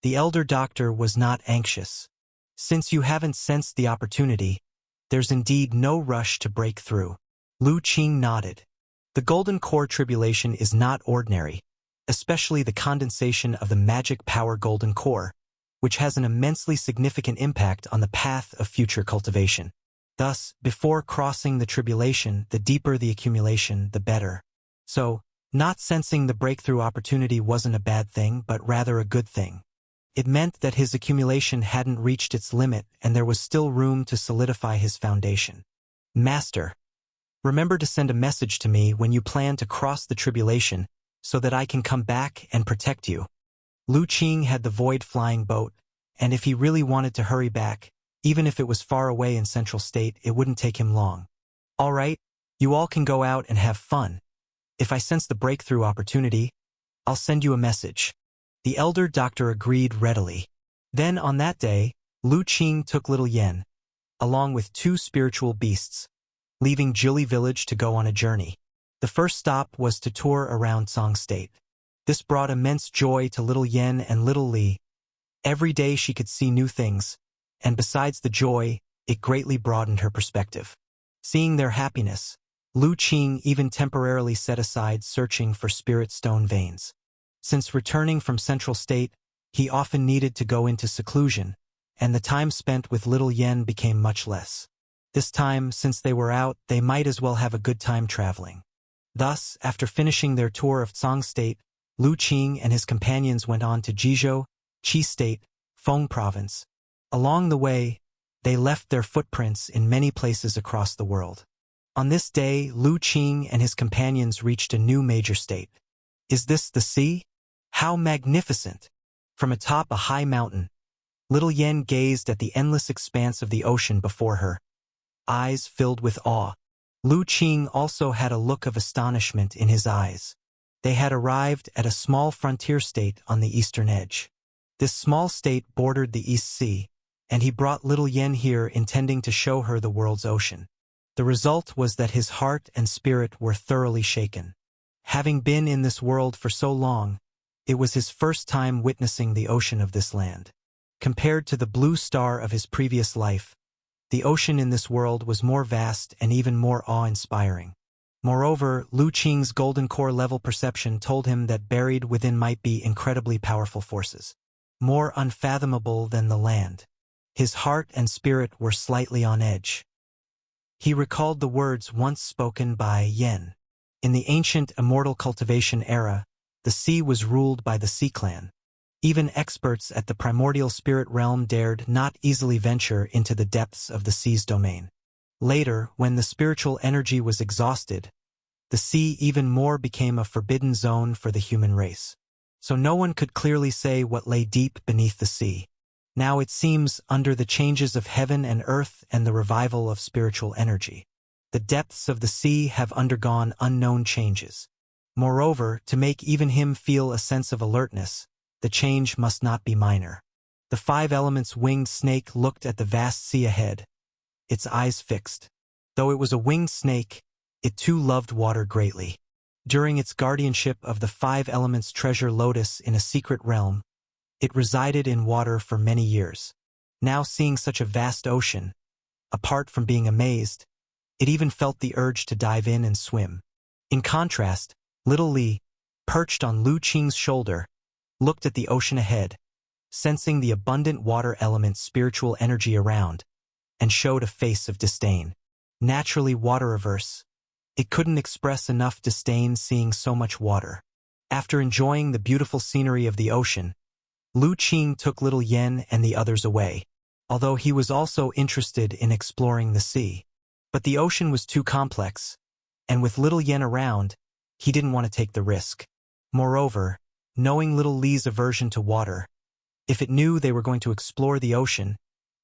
The elder doctor was not anxious. "Since you haven't sensed the opportunity, there's indeed no rush to break through." Lu Qing nodded. The Golden Core tribulation is not ordinary, especially the condensation of the magic power Golden Core, which has an immensely significant impact on the path of future cultivation. Thus, before crossing the tribulation, the deeper the accumulation, the better. So, not sensing the breakthrough opportunity wasn't a bad thing, but rather a good thing. It meant that his accumulation hadn't reached its limit and there was still room to solidify his foundation. "Master, remember to send a message to me when you plan to cross the tribulation so that I can come back and protect you." Lu Qing had the void flying boat, and if he really wanted to hurry back, even if it was far away in Central State, it wouldn't take him long. "All right, you all can go out and have fun. If I sense the breakthrough opportunity, I'll send you a message." The elder doctor agreed readily. Then on that day, Lu Qing took little Yen, along with 2 spiritual beasts, leaving Jili village to go on a journey. The first stop was to tour around Song State. This brought immense joy to little Yen and little Li. Every day she could see new things, and besides the joy, it greatly broadened her perspective. Seeing their happiness, Lu Qing even temporarily set aside searching for spirit stone veins. Since returning from Central State, he often needed to go into seclusion, and the time spent with little Yen became much less. This time, since they were out, they might as well have a good time traveling. Thus, after finishing their tour of Tsang State, Lu Qing and his companions went on to Jizhou, Qi State, Feng Province. Along the way, they left their footprints in many places across the world. On this day, Lu Qing and his companions reached a new major state. Is this the sea? How magnificent! From atop a high mountain, little Yen gazed at the endless expanse of the ocean before her, eyes filled with awe. Lu Qing also had a look of astonishment in his eyes. They had arrived at a small frontier state on the eastern edge. This small state bordered the East Sea, and he brought little Yen here intending to show her the world's ocean. The result was that his heart and spirit were thoroughly shaken. Having been in this world for so long, it was his first time witnessing the ocean of this land. Compared to the blue star of his previous life, the ocean in this world was more vast and even more awe-inspiring. Moreover, Lu Qing's golden core level perception told him that buried within might be incredibly powerful forces, more unfathomable than the land. His heart and spirit were slightly on edge. He recalled the words once spoken by Yen. In the ancient immortal cultivation era, the sea was ruled by the Sea Clan. Even experts at the primordial spirit realm dared not easily venture into the depths of the sea's domain. Later, when the spiritual energy was exhausted, the sea even more became a forbidden zone for the human race. So no one could clearly say what lay deep beneath the sea. Now it seems, under the changes of heaven and earth and the revival of spiritual energy, the depths of the sea have undergone unknown changes. Moreover, to make even him feel a sense of alertness, the change must not be minor. The five elements' winged snake looked at the vast sea ahead, its eyes fixed. Though it was a winged snake, it too loved water greatly. During its guardianship of the five elements' treasure lotus in a secret realm, it resided in water for many years. Now seeing such a vast ocean, apart from being amazed, it even felt the urge to dive in and swim. In contrast, little Li, perched on Lu Qing's shoulder, looked at the ocean ahead, sensing the abundant water element's spiritual energy around, and showed a face of disdain. Naturally water-averse, it couldn't express enough disdain seeing so much water. After enjoying the beautiful scenery of the ocean, Lu Qing took little Yen and the others away, although he was also interested in exploring the sea. But the ocean was too complex, and with little Yen around, he didn't want to take the risk. Moreover, knowing little Li's aversion to water, if it knew they were going to explore the ocean,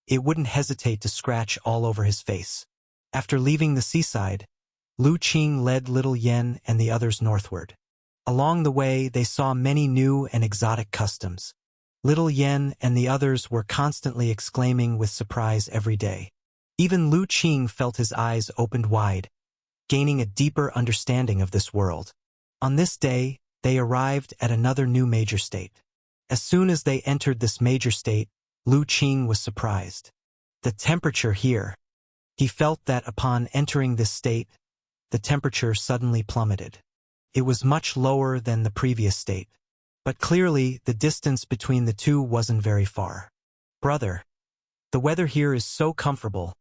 it wouldn't hesitate to scratch all over his face. After leaving the seaside, Lu Qing led little Yen and the others northward. Along the way, they saw many new and exotic customs. Little Yen and the others were constantly exclaiming with surprise every day. Even Lu Qing felt his eyes opened wide, gaining a deeper understanding of this world. On this day, they arrived at another new major state. As soon as they entered this major state, Lu Qing was surprised. The temperature here. He felt that upon entering this state, the temperature suddenly plummeted. It was much lower than the previous state. But clearly, the distance between the two wasn't very far. Brother, the weather here is so comfortable.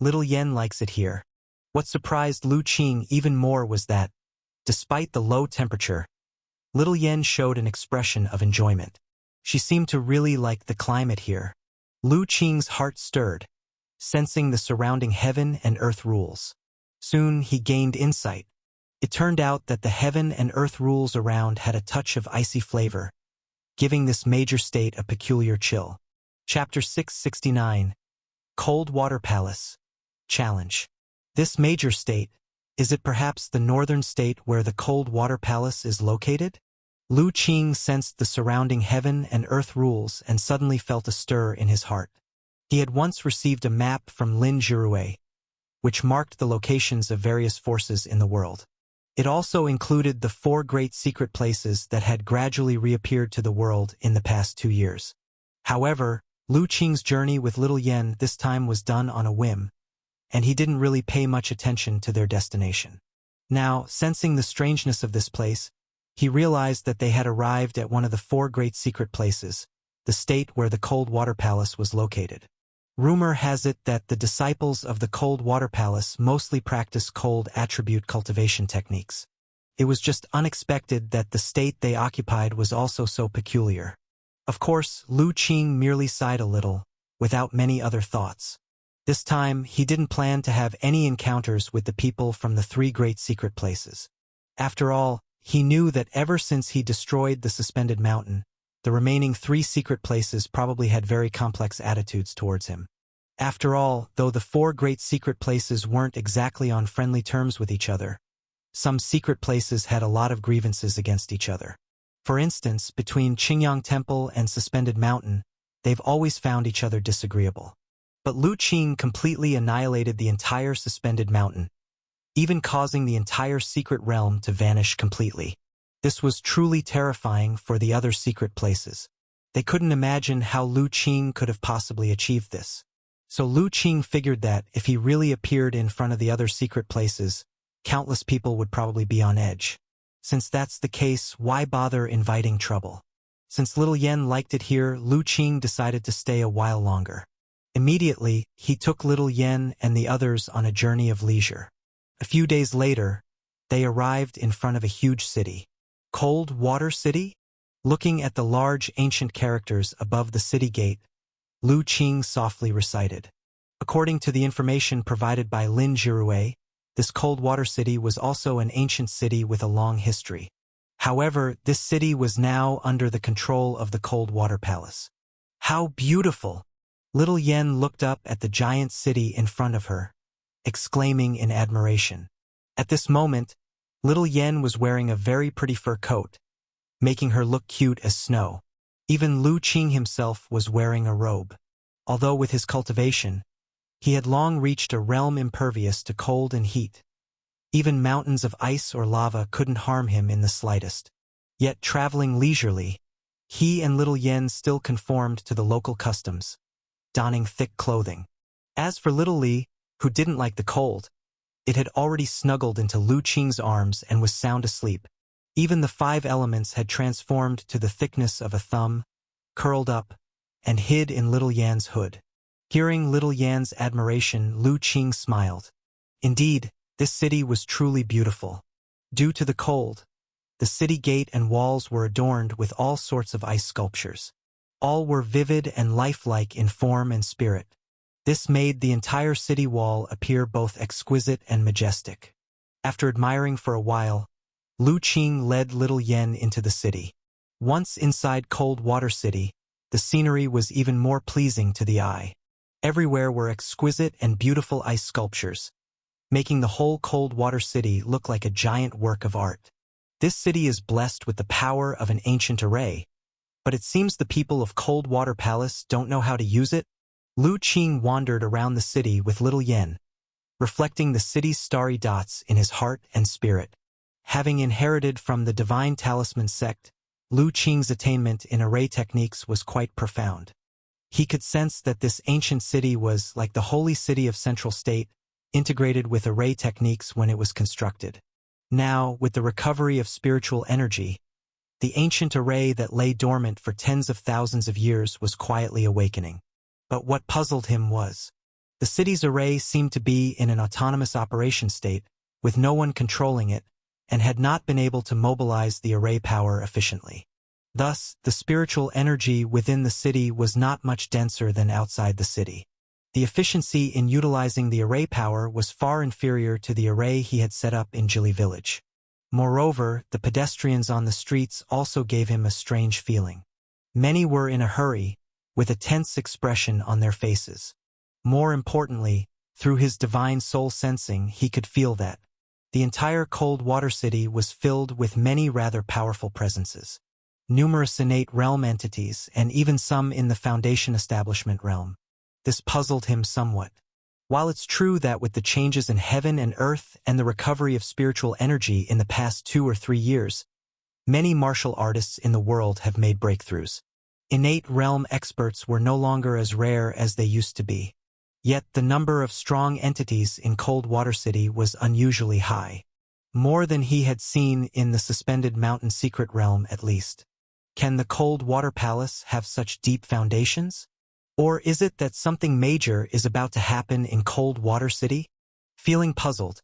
Little Yen likes it here. What surprised Lu Qing even more was that, despite the low temperature, little Yen showed an expression of enjoyment. She seemed to really like the climate here. Lu Qing's heart stirred, sensing the surrounding heaven and earth rules. Soon he gained insight. It turned out that the heaven and earth rules around had a touch of icy flavor, giving this major state a peculiar chill. Chapter 669, Cold Water Palace. Challenge. This major state, is it perhaps the northern state where the Cold Water Palace is located? Lu Qing sensed the surrounding heaven and earth rules and suddenly felt a stir in his heart. He had once received a map from Lin Jirue, which marked the locations of various forces in the world. It also included the 4 great secret places that had gradually reappeared to the world in the past 2 years. However, Lu Qing's journey with little Yen this time was done on a whim, and he didn't really pay much attention to their destination. Now, sensing the strangeness of this place, he realized that they had arrived at one of the 4 great secret places, the state where the Cold Water Palace was located. Rumor has it that the disciples of the Cold Water Palace mostly practice cold attribute cultivation techniques. It was just unexpected that the state they occupied was also so peculiar. Of course, Lu Qing merely sighed a little, without many other thoughts. This time, he didn't plan to have any encounters with the people from the 3 great secret places. After all, he knew that ever since he destroyed the suspended mountain, the remaining 3 secret places probably had very complex attitudes towards him. After all, though the 4 great secret places weren't exactly on friendly terms with each other, some secret places had a lot of grievances against each other. For instance, between Qingyang Temple and Suspended Mountain, they've always found each other disagreeable. But Lu Qing completely annihilated the entire Suspended Mountain, even causing the entire secret realm to vanish completely. This was truly terrifying for the other secret places. They couldn't imagine how Lu Qing could have possibly achieved this. So Lu Qing figured that if he really appeared in front of the other secret places, countless people would probably be on edge. Since that's the case, why bother inviting trouble? Since Little Yen liked it here, Lu Qing decided to stay a while longer. Immediately, he took Little Yen and the others on a journey of leisure. A few days later, they arrived in front of a huge city. Cold Water City? Looking at the large ancient characters above the city gate, Lu Qing softly recited. According to the information provided by Lin Jirue, this Cold Water City was also an ancient city with a long history. However, this city was now under the control of the Cold Water Palace. How beautiful! Little Yen looked up at the giant city in front of her, exclaiming in admiration. At this moment, Little Yen was wearing a very pretty fur coat, making her look cute as snow. Even Lu Qing himself was wearing a robe. Although with his cultivation, he had long reached a realm impervious to cold and heat. Even mountains of ice or lava couldn't harm him in the slightest. Yet traveling leisurely, he and Little Yen still conformed to the local customs, donning thick clothing. As for Little Li, who didn't like the cold, it had already snuggled into Lu Qing's arms and was sound asleep. Even the 5 elements had transformed to the thickness of a thumb, curled up, and hid in Little Yan's hood. Hearing Little Yan's admiration, Lu Qing smiled. Indeed, this city was truly beautiful. Due to the cold, the city gate and walls were adorned with all sorts of ice sculptures. All were vivid and lifelike in form and spirit. This made the entire city wall appear both exquisite and majestic. After admiring for a while, Lu Qing led Little Yen into the city. Once inside Cold Water City, the scenery was even more pleasing to the eye. Everywhere were exquisite and beautiful ice sculptures, making the whole Cold Water City look like a giant work of art. This city is blessed with the power of an ancient array, but it seems the people of Cold Water Palace don't know how to use it. Lu Qing wandered around the city with Little Yen, reflecting the city's starry dots in his heart and spirit. Having inherited from the Divine Talisman sect, Lu Qing's attainment in array techniques was quite profound. He could sense that this ancient city was like the holy city of Central State, integrated with array techniques when it was constructed. Now, with the recovery of spiritual energy, the ancient array that lay dormant for tens of thousands of years was quietly awakening. But what puzzled him was, the city's array seemed to be in an autonomous operation state, with no one controlling it, and had not been able to mobilize the array power efficiently. Thus, the spiritual energy within the city was not much denser than outside the city. The efficiency in utilizing the array power was far inferior to the array he had set up in Jili Village. Moreover, the pedestrians on the streets also gave him a strange feeling. Many were in a hurry, with a tense expression on their faces. More importantly, through his divine soul sensing, he could feel that the entire Cold Water City was filled with many rather powerful presences. Numerous innate realm entities, and even some in the Foundation Establishment realm. This puzzled him somewhat. While it's true that with the changes in heaven and earth and the recovery of spiritual energy in the past 2 or 3 years, many martial artists in the world have made breakthroughs. Innate realm experts were no longer as rare as they used to be. Yet the number of strong entities in Cold Water City was unusually high. More than he had seen in the suspended mountain secret realm, at least. Can the cold water palace have such deep foundations? Or is it that something major is about to happen in Cold Water City? Feeling puzzled,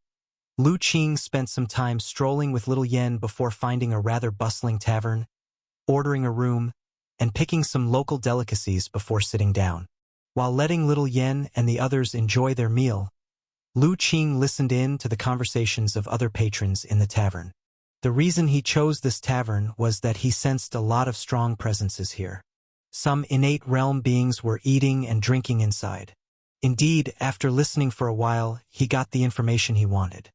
Lu Qing spent some time strolling with Little Yen before finding a rather bustling tavern, ordering a room, and picking some local delicacies before sitting down. While letting Little Yen and the others enjoy their meal, Lu Qing listened in to the conversations of other patrons in the tavern. The reason he chose this tavern was that he sensed a lot of strong presences here. Some innate realm beings were eating and drinking inside. Indeed, after listening for a while, he got the information he wanted.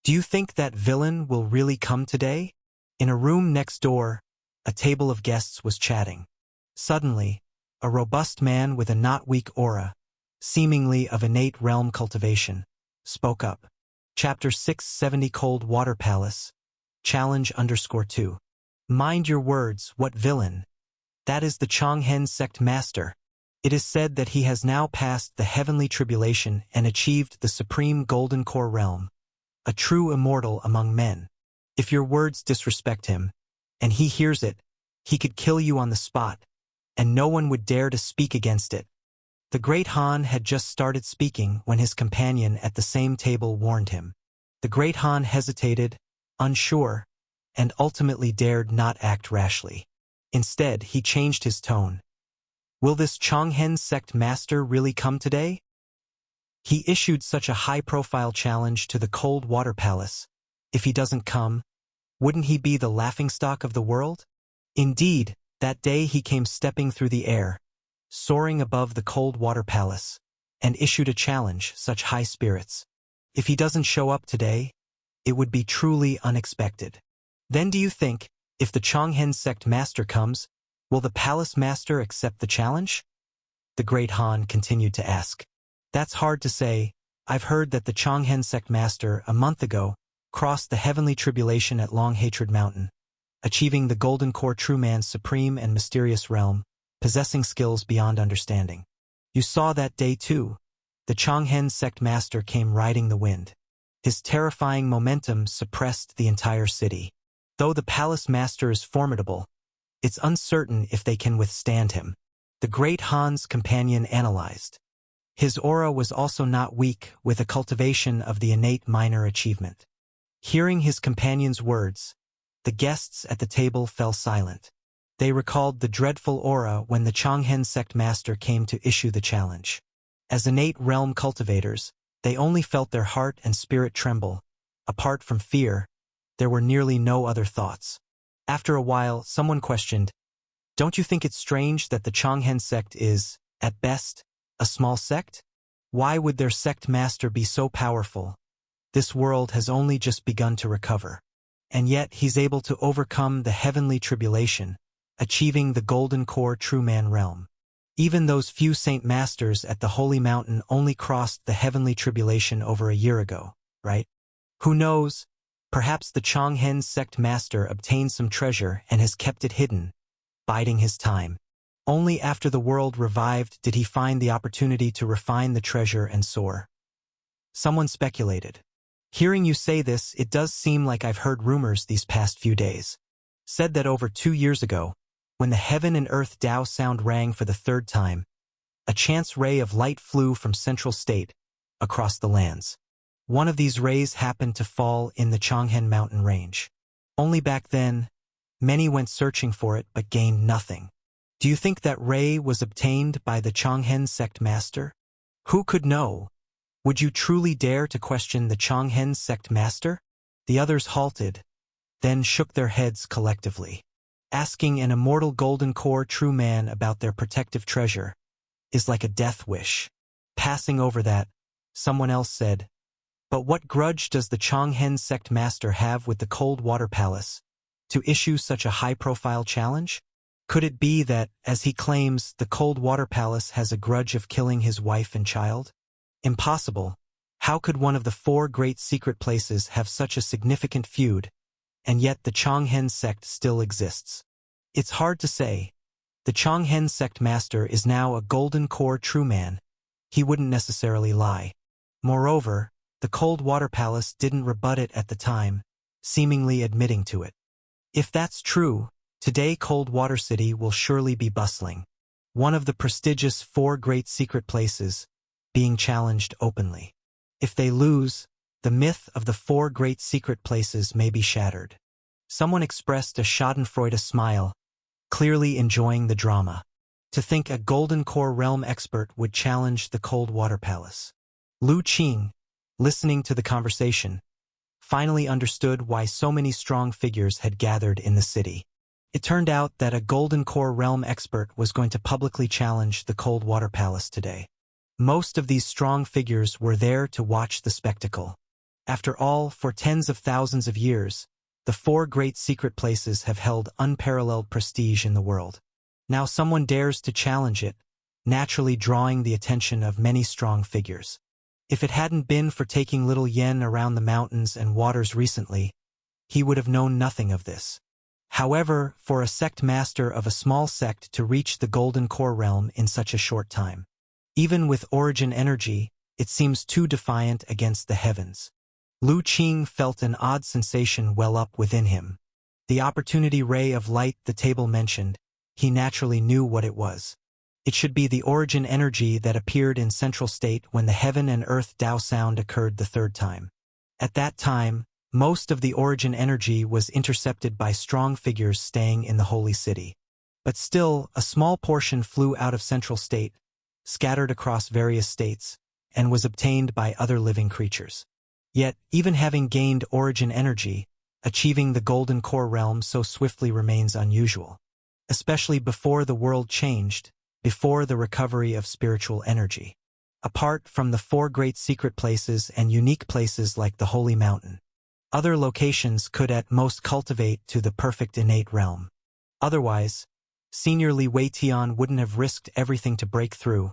Do you think that villain will really come today? In a room next door, a table of guests was chatting. Suddenly, a robust man with a not weak aura, seemingly of innate realm cultivation, spoke up. Chapter 670 Cold Water Palace. Challenge_2. Mind your words, what villain? That is the Changhen sect master. It is said that he has now passed the heavenly tribulation and achieved the supreme golden core realm, a true immortal among men. If your words disrespect him, and he hears it, he could kill you on the spot, and no one would dare to speak against it. The great Han had just started speaking when his companion at the same table warned him. The great Han hesitated, unsure, and ultimately dared not act rashly. Instead, he changed his tone. Will this Changhen sect master really come today? He issued such a high-profile challenge to the Cold Water Palace. If he doesn't come, wouldn't he be the laughingstock of the world? Indeed, that day he came stepping through the air, soaring above the Cold Water Palace, and issued a challenge, such high spirits. If he doesn't show up today, it would be truly unexpected. Then do you think, if the Changhen sect master comes, will the palace master accept the challenge? The great Han continued to ask. That's hard to say. I've heard that the Changhen sect master, a month ago, crossed the heavenly tribulation at Long Hatred Mountain, achieving the golden core true man's supreme and mysterious realm, possessing skills beyond understanding. You saw that day too. The Changhen sect master came riding the wind. His terrifying momentum suppressed the entire city. Though the palace master is formidable, it's uncertain if they can withstand him. The great Han's companion analyzed. His aura was also not weak, with a cultivation of the innate minor achievement. Hearing his companion's words, the guests at the table fell silent. They recalled the dreadful aura when the Changhen sect master came to issue the challenge. As innate realm cultivators, they only felt their heart and spirit tremble. Apart from fear, there were nearly no other thoughts. After a while, someone questioned, "Don't you think it's strange that the Changhen sect is, at best, a small sect? Why would their sect master be so powerful? This world has only just begun to recover. And yet he's able to overcome the heavenly tribulation, achieving the golden core true man realm. Even those few saint masters at the Holy Mountain only crossed the heavenly tribulation over a year ago, right? Who knows? Perhaps the Changhen sect master obtained some treasure and has kept it hidden, biding his time. Only after the world revived did he find the opportunity to refine the treasure and soar." Someone speculated. "Hearing you say this, it does seem like I've heard rumors these past few days. Said that over 2 years ago, when the heaven and earth Tao sound rang for the third time, a chance ray of light flew from Central State across the lands. One of these rays happened to fall in the Changhen mountain range. Only back then, many went searching for it but gained nothing. Do you think that ray was obtained by the Changhen sect master? Who could know? Would you truly dare to question the Changhen sect master?" The others halted, then shook their heads collectively. Asking an immortal golden core true man about their protective treasure is like a death wish. Passing over that, someone else said, "But what grudge does the Changhen sect master have with the Cold Water Palace to issue such a high-profile challenge? Could it be that, as he claims, the Cold Water Palace has a grudge of killing his wife and child? Impossible. How could one of the 4 great secret places have such a significant feud, and yet the Changhen sect still exists? It's hard to say. The Changhen sect master is now a golden core true man. He wouldn't necessarily lie. Moreover, the Cold Water Palace didn't rebut it at the time, seemingly admitting to it. If that's true, today Cold Water City will surely be bustling. One of the prestigious 4 great secret places being challenged openly. If they lose, the myth of the 4 great secret places may be shattered. Someone expressed a schadenfreude smile, clearly enjoying the drama. To think a Golden Core Realm expert would challenge the Cold Water Palace. Lu Qing, listening to the conversation, finally understood why so many strong figures had gathered in the city. It turned out that a Golden Core Realm expert was going to publicly challenge the Cold Water Palace today. Most of these strong figures were there to watch the spectacle. After all, for tens of thousands of years, the 4 great secret places have held unparalleled prestige in the world. Now someone dares to challenge it, naturally drawing the attention of many strong figures. If it hadn't been for taking little Yen around the mountains and waters recently, he would have known nothing of this. However, for a sect master of a small sect to reach the Golden Core Realm in such a short time, even with origin energy, it seems too defiant against the heavens. Lu Qing felt an odd sensation well up within him. The opportunity ray of light the table mentioned, he naturally knew what it was. It should be the origin energy that appeared in Central State when the Heaven and Earth Tao sound occurred the 3rd time. At that time, most of the origin energy was intercepted by strong figures staying in the Holy City. But still, a small portion flew out of Central State, scattered across various states, and was obtained by other living creatures. Yet, even having gained origin energy, achieving the Golden Core Realm so swiftly remains unusual. Especially before the world changed, before the recovery of spiritual energy. Apart from the 4 great secret places and unique places like the Holy Mountain, other locations could at most cultivate to the perfect innate realm. Otherwise, Senior Li Weitian wouldn't have risked everything to break through,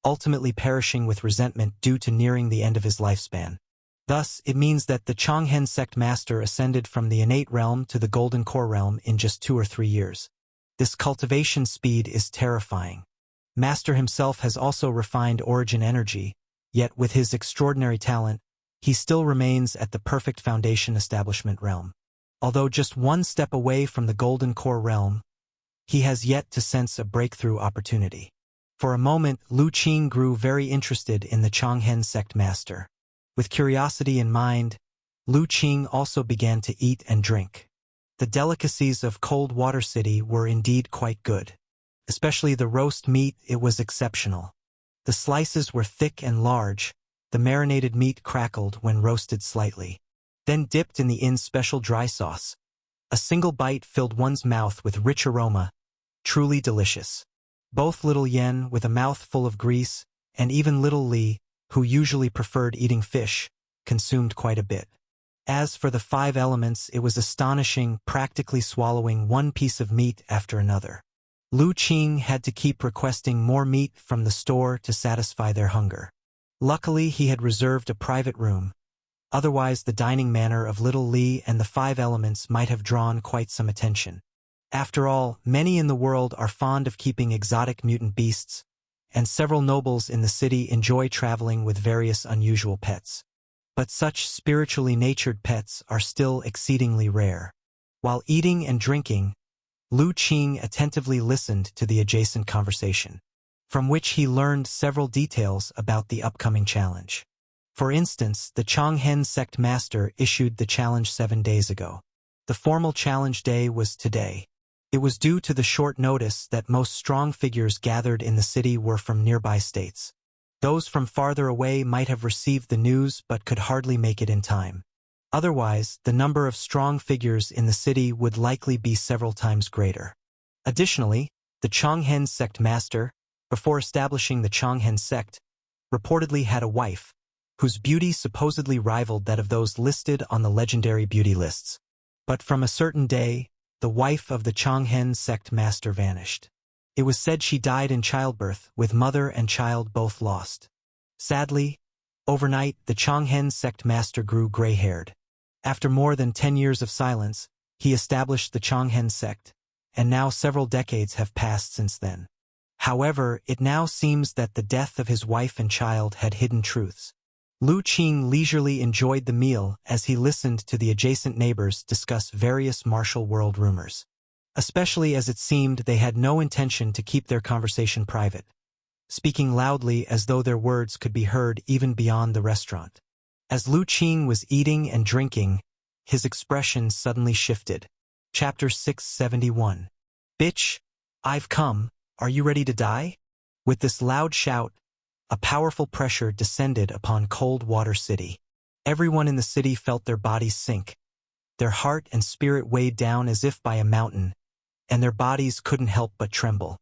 ultimately perishing with resentment due to nearing the end of his lifespan. Thus, it means that the Changhen sect master ascended from the innate realm to the Golden Core Realm in just 2 or 3 years. This cultivation speed is terrifying. Master himself has also refined origin energy, yet with his extraordinary talent, he still remains at the perfect foundation establishment realm. Although just 1 step away from the Golden Core Realm, he has yet to sense a breakthrough opportunity. For a moment, Lu Qing grew very interested in the Changhen sect master. With curiosity in mind, Lu Qing also began to eat and drink. The delicacies of Cold Water City were indeed quite good. Especially the roast meat, it was exceptional. The slices were thick and large, the marinated meat crackled when roasted slightly, then dipped in the inn's special dry sauce. A single bite filled one's mouth with rich aroma, truly delicious. Both little Yen, with a mouth full of grease, and even little Li, who usually preferred eating fish, consumed quite a bit. As for the 5 elements, it was astonishing, practically swallowing 1 piece of meat after another. Lu Qing had to keep requesting more meat from the store to satisfy their hunger. Luckily, he had reserved a private room. Otherwise, the dining manner of little Li and the 5 elements might have drawn quite some attention. After all, many in the world are fond of keeping exotic mutant beasts, and several nobles in the city enjoy traveling with various unusual pets. But such spiritually natured pets are still exceedingly rare. While eating and drinking, Lu Qing attentively listened to the adjacent conversation, from which he learned several details about the upcoming challenge. For instance, the Changhen sect master issued the challenge 7 days ago. The formal challenge day was today. It was due to the short notice that most strong figures gathered in the city were from nearby states. Those from farther away might have received the news but could hardly make it in time. Otherwise, the number of strong figures in the city would likely be several times greater. Additionally, the Changhen sect master, before establishing the Changhen sect, reportedly had a wife, whose beauty supposedly rivaled that of those listed on the legendary beauty lists. But from a certain day, the wife of the Changhen sect master vanished. It was said she died in childbirth, with mother and child both lost. Sadly, overnight the Changhen sect master grew gray-haired. After more than 10 years of silence, he established the Changhen sect, and now several decades have passed since then. However, it now seems that the death of his wife and child had hidden truths. Lu Qing leisurely enjoyed the meal as he listened to the adjacent neighbors discuss various martial world rumors, especially as it seemed they had no intention to keep their conversation private, speaking loudly as though their words could be heard even beyond the restaurant. As Lu Qing was eating and drinking, his expression suddenly shifted. Chapter 671. Bitch, I've come, are you ready to die? With this loud shout, a powerful pressure descended upon Coldwater City. Everyone in the city felt their bodies sink. Their heart and spirit weighed down as if by a mountain, and their bodies couldn't help but tremble.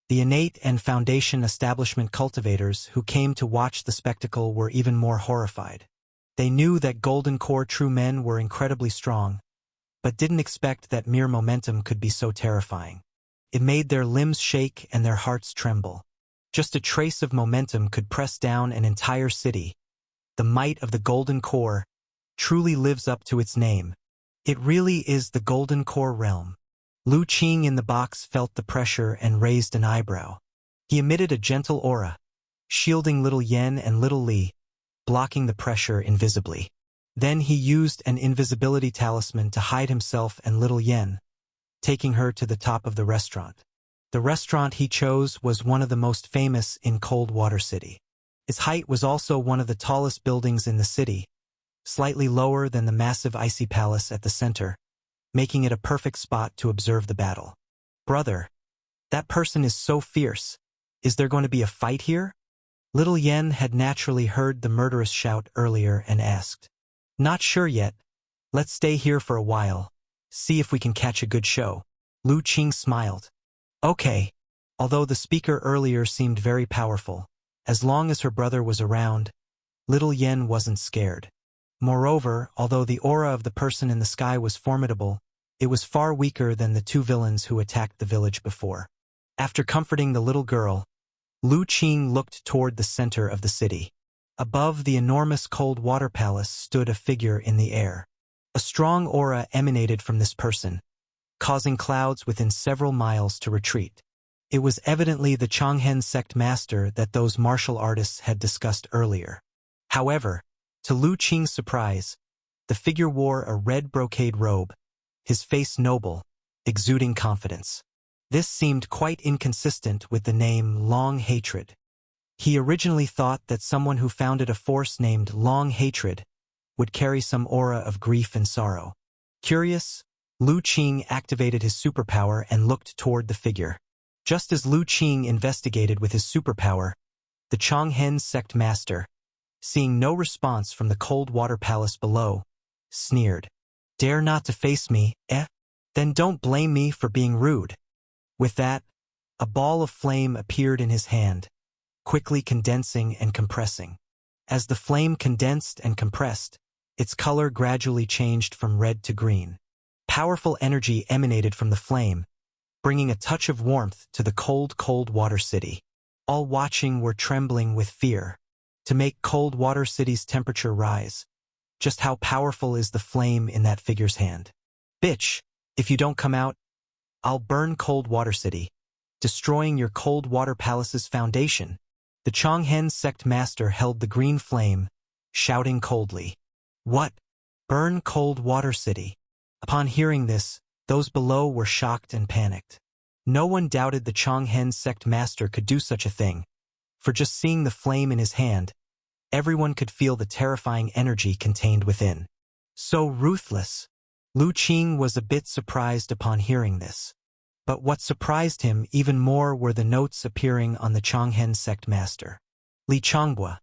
The innate and foundation establishment cultivators who came to watch the spectacle were even more horrified. They knew that Golden Core true men were incredibly strong, but didn't expect that mere momentum could be so terrifying. It made their limbs shake and their hearts tremble. Just a trace of momentum could press down an entire city. The might of the Golden Core truly lives up to its name. It really is the Golden Core realm. Lu Qing in the box felt the pressure and raised an eyebrow. He emitted a gentle aura, shielding Little Yen and Little Li, blocking the pressure invisibly. Then he used an invisibility talisman to hide himself and Little Yen, taking her to the top of the restaurant. The restaurant he chose was one of the most famous in Coldwater City. Its height was also one of the tallest buildings in the city, slightly lower than the massive icy palace at the center, making it a perfect spot to observe the battle. Brother, that person is so fierce. Is there going to be a fight here? Little Yen had naturally heard the murderous shout earlier and asked. Not sure yet. Let's stay here for a while. See if we can catch a good show. Lu Qing smiled. Okay. Although the speaker earlier seemed very powerful, as long as her brother was around, Little Yen wasn't scared. Moreover, although the aura of the person in the sky was formidable, it was far weaker than the two villains who attacked the village before. After comforting the little girl, Lu Qing looked toward the center of the city. Above the enormous Coldwater Palace stood a figure in the air. A strong aura emanated from this person, causing clouds within several miles to retreat. It was evidently the Changhen sect master that those martial artists had discussed earlier. However, to Lu Qing's surprise, the figure wore a red brocade robe, his face noble, exuding confidence. This seemed quite inconsistent with the name Long Hatred. He originally thought that someone who founded a force named Long Hatred would carry some aura of grief and sorrow. Curious, Lu Qing activated his superpower and looked toward the figure. Just as Lu Qing investigated with his superpower, the Changhen sect master, seeing no response from the Coldwater Palace below, sneered. Dare not to face me, eh? Then don't blame me for being rude. With that, a ball of flame appeared in his hand, quickly condensing and compressing. As the flame condensed and compressed, its color gradually changed from red to green. Powerful energy emanated from the flame, bringing a touch of warmth to the Coldwater City. All watching were trembling with fear. To make Coldwater City's temperature rise, just how powerful is the flame in that figure's hand? Bitch, if you don't come out, I'll burn Coldwater City, destroying your Coldwater Palace's foundation. The Changhen sect master held the green flame, shouting coldly. What? Burn Coldwater City? Upon hearing this, those below were shocked and panicked. No one doubted the Changhen sect master could do such a thing. For just seeing the flame in his hand, everyone could feel the terrifying energy contained within. So ruthless. Lu Qing was a bit surprised upon hearing this. But what surprised him even more were the notes appearing on the Changhen sect master. Li Changhua.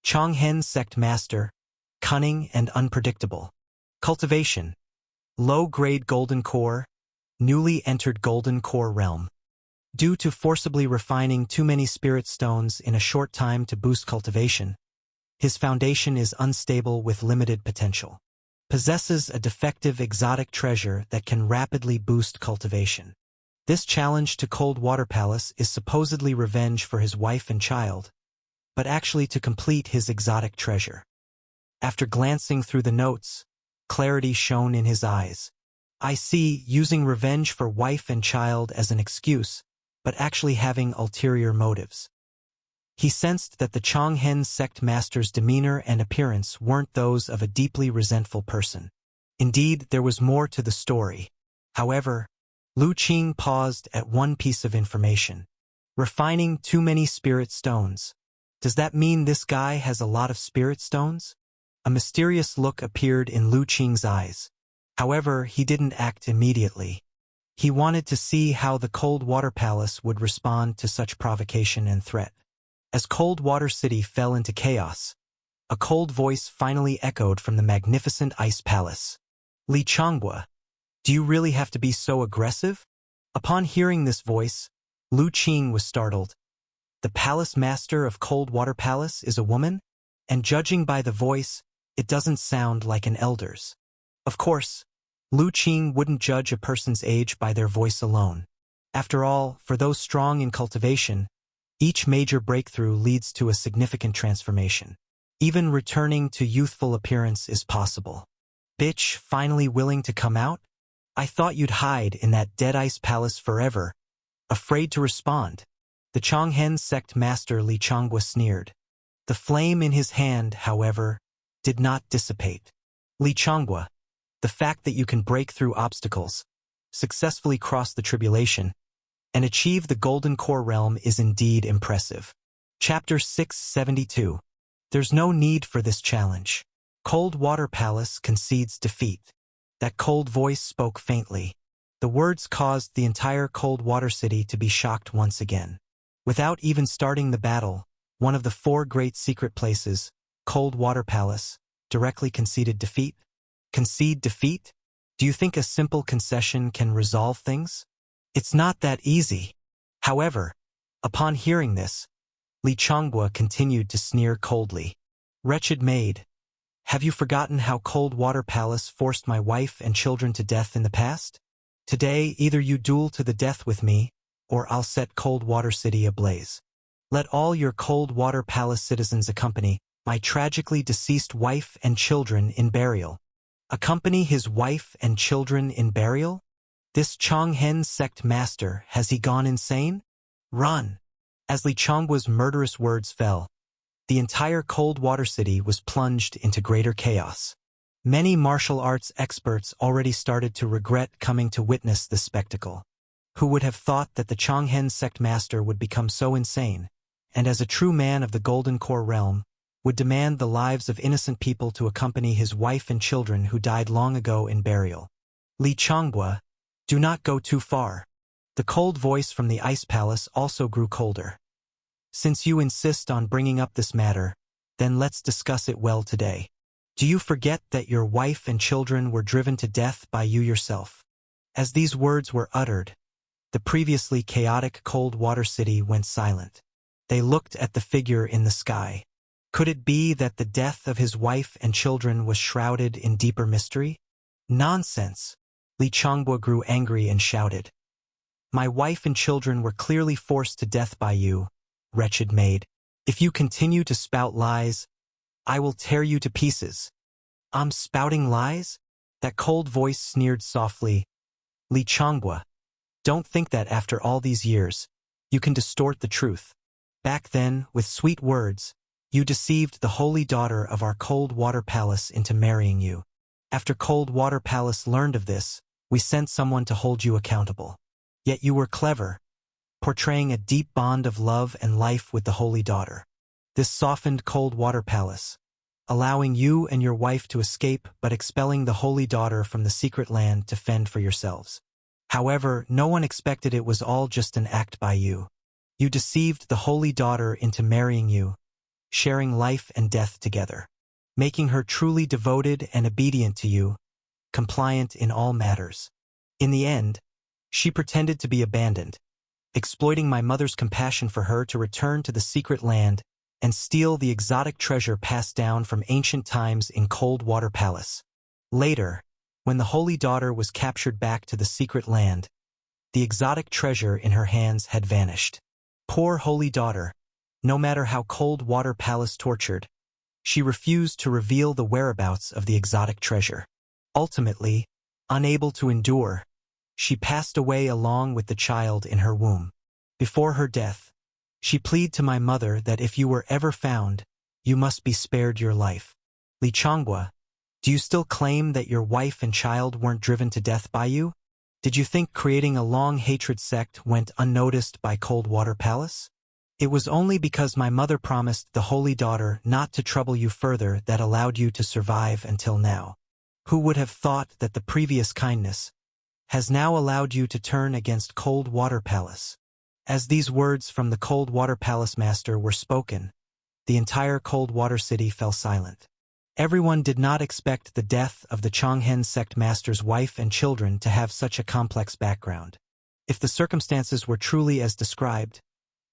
Changhen sect master, cunning and unpredictable. Cultivation. Low-grade golden core, newly entered golden core realm. Due to forcibly refining too many spirit stones in a short time to boost cultivation, his foundation is unstable with limited potential. Possesses a defective exotic treasure that can rapidly boost cultivation. This challenge to Coldwater Palace is supposedly revenge for his wife and child, but actually to complete his exotic treasure. After glancing through the notes, clarity shone in his eyes. I see, using revenge for wife and child as an excuse, but actually having ulterior motives. He sensed that the Chonghen sect master's demeanor and appearance weren't those of a deeply resentful person. Indeed, there was more to the story. However, Lu Qing paused at one piece of information. Refining too many spirit stones. Does that mean this guy has a lot of spirit stones? A mysterious look appeared in Lu Qing's eyes. However, he didn't act immediately. He wanted to see how the Cold Water Palace would respond to such provocation and threat. As Cold Water City fell into chaos, a cold voice finally echoed from the magnificent Ice Palace. Li Changhua, do you really have to be so aggressive? Upon hearing this voice, Lu Qing was startled. The palace master of Cold Water Palace is a woman, and judging by the voice, it doesn't sound like an elder's. Of course, Lu Qing wouldn't judge a person's age by their voice alone. After all, for those strong in cultivation, each major breakthrough leads to a significant transformation. Even returning to youthful appearance is possible. Bitch, finally willing to come out? I thought you'd hide in that dead ice palace forever, afraid to respond. The Chonghen sect master Li Changhua sneered. The flame in his hand, however, did not dissipate. Li Changhua, the fact that you can break through obstacles, successfully cross the tribulation, and achieve the Golden Core realm is indeed impressive. Chapter 672. There's no need for this challenge. Cold Water Palace concedes defeat. That cold voice spoke faintly. The words caused the entire Cold Water City to be shocked once again. Without even starting the battle, one of the 4 great secret places, Cold Water Palace, directly conceded defeat. Concede defeat? Do you think a simple concession can resolve things? It's not that easy. However, upon hearing this, Li Changhua continued to sneer coldly. Wretched maid, have you forgotten how Cold Water Palace forced my wife and children to death in the past? Today, either you duel to the death with me, or I'll set Cold Water City ablaze. Let all your Cold Water Palace citizens accompany my tragically deceased wife and children in burial. Accompany his wife and children in burial? This Chonghen sect master, has he gone insane? Run! As Li Changhua's murderous words fell, the entire Cold Water City was plunged into greater chaos. Many martial arts experts already started to regret coming to witness this spectacle. Who would have thought that the Chonghen sect master would become so insane, and as a true man of the Golden Core realm, would demand the lives of innocent people to accompany his wife and children who died long ago in burial? Li Changhua, do not go too far. The cold voice from the Ice Palace also grew colder. Since you insist on bringing up this matter, then let's discuss it well today. Do you forget that your wife and children were driven to death by you yourself? As these words were uttered, the previously chaotic Cold Water City went silent. They looked at the figure in the sky. Could it be that the death of his wife and children was shrouded in deeper mystery? Nonsense! Li Changhua grew angry and shouted. My wife and children were clearly forced to death by you, wretched maid. If you continue to spout lies, I will tear you to pieces. I'm spouting lies? That cold voice sneered softly. Li Changhua, don't think that after all these years, you can distort the truth. Back then, with sweet words, you deceived the holy daughter of our Cold Water Palace into marrying you. After Cold Water Palace learned of this, we sent someone to hold you accountable. Yet you were clever, portraying a deep bond of love and life with the holy daughter. This softened Cold Water Palace, allowing you and your wife to escape but expelling the holy daughter from the secret land to fend for yourselves. However, no one expected it was all just an act by you. You deceived the holy daughter into marrying you, sharing life and death together, making her truly devoted and obedient to you, compliant in all matters. In the end, she pretended to be abandoned, exploiting my mother's compassion for her to return to the secret land and steal the exotic treasure passed down from ancient times in Cold Water Palace. Later, when the holy daughter was captured back to the secret land, the exotic treasure in her hands had vanished. Poor holy daughter, no matter how Cold Water Palace tortured, she refused to reveal the whereabouts of the exotic treasure. Ultimately, unable to endure, she passed away along with the child in her womb. Before her death, She pleaded to my mother that if you were ever found, you must be spared your life. Li Changhua, do you still claim that your wife and child weren't driven to death by you? Did you think creating a long hatred sect went unnoticed by Coldwater Palace? It was only because my mother promised the Holy Daughter not to trouble you further that allowed you to survive until now. Who would have thought that the previous kindness has now allowed you to turn against Coldwater Palace? As these words from the Coldwater Palace Master were spoken, the entire Coldwater City fell silent. Everyone did not expect the death of the Changhen sect master's wife and children to have such a complex background. If the circumstances were truly as described,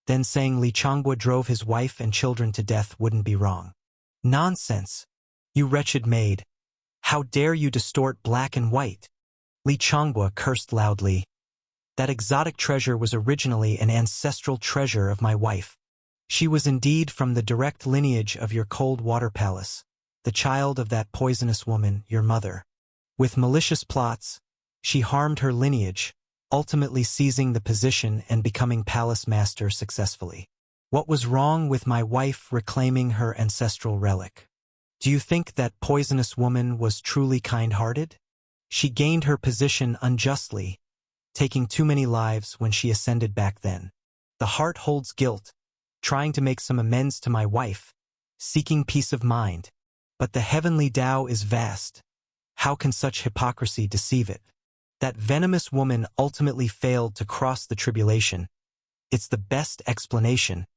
then saying Li Changhua drove his wife and children to death wouldn't be wrong. Nonsense! You wretched maid! How dare you distort black and white? Li Changhua cursed loudly. That exotic treasure was originally an ancestral treasure of my wife. She was indeed from the direct lineage of your Coldwater Palace, the child of that poisonous woman, your mother. With malicious plots, she harmed her lineage, ultimately seizing the position and becoming palace master successfully. What was wrong with my wife reclaiming her ancestral relic? Do you think that poisonous woman was truly kind-hearted? She gained her position unjustly, taking too many lives when she ascended back then. The heart holds guilt, trying to make some amends to my wife, seeking peace of mind. But the heavenly Tao is vast. How can such hypocrisy deceive it? That venomous woman ultimately failed to cross the tribulation. It's the best explanation,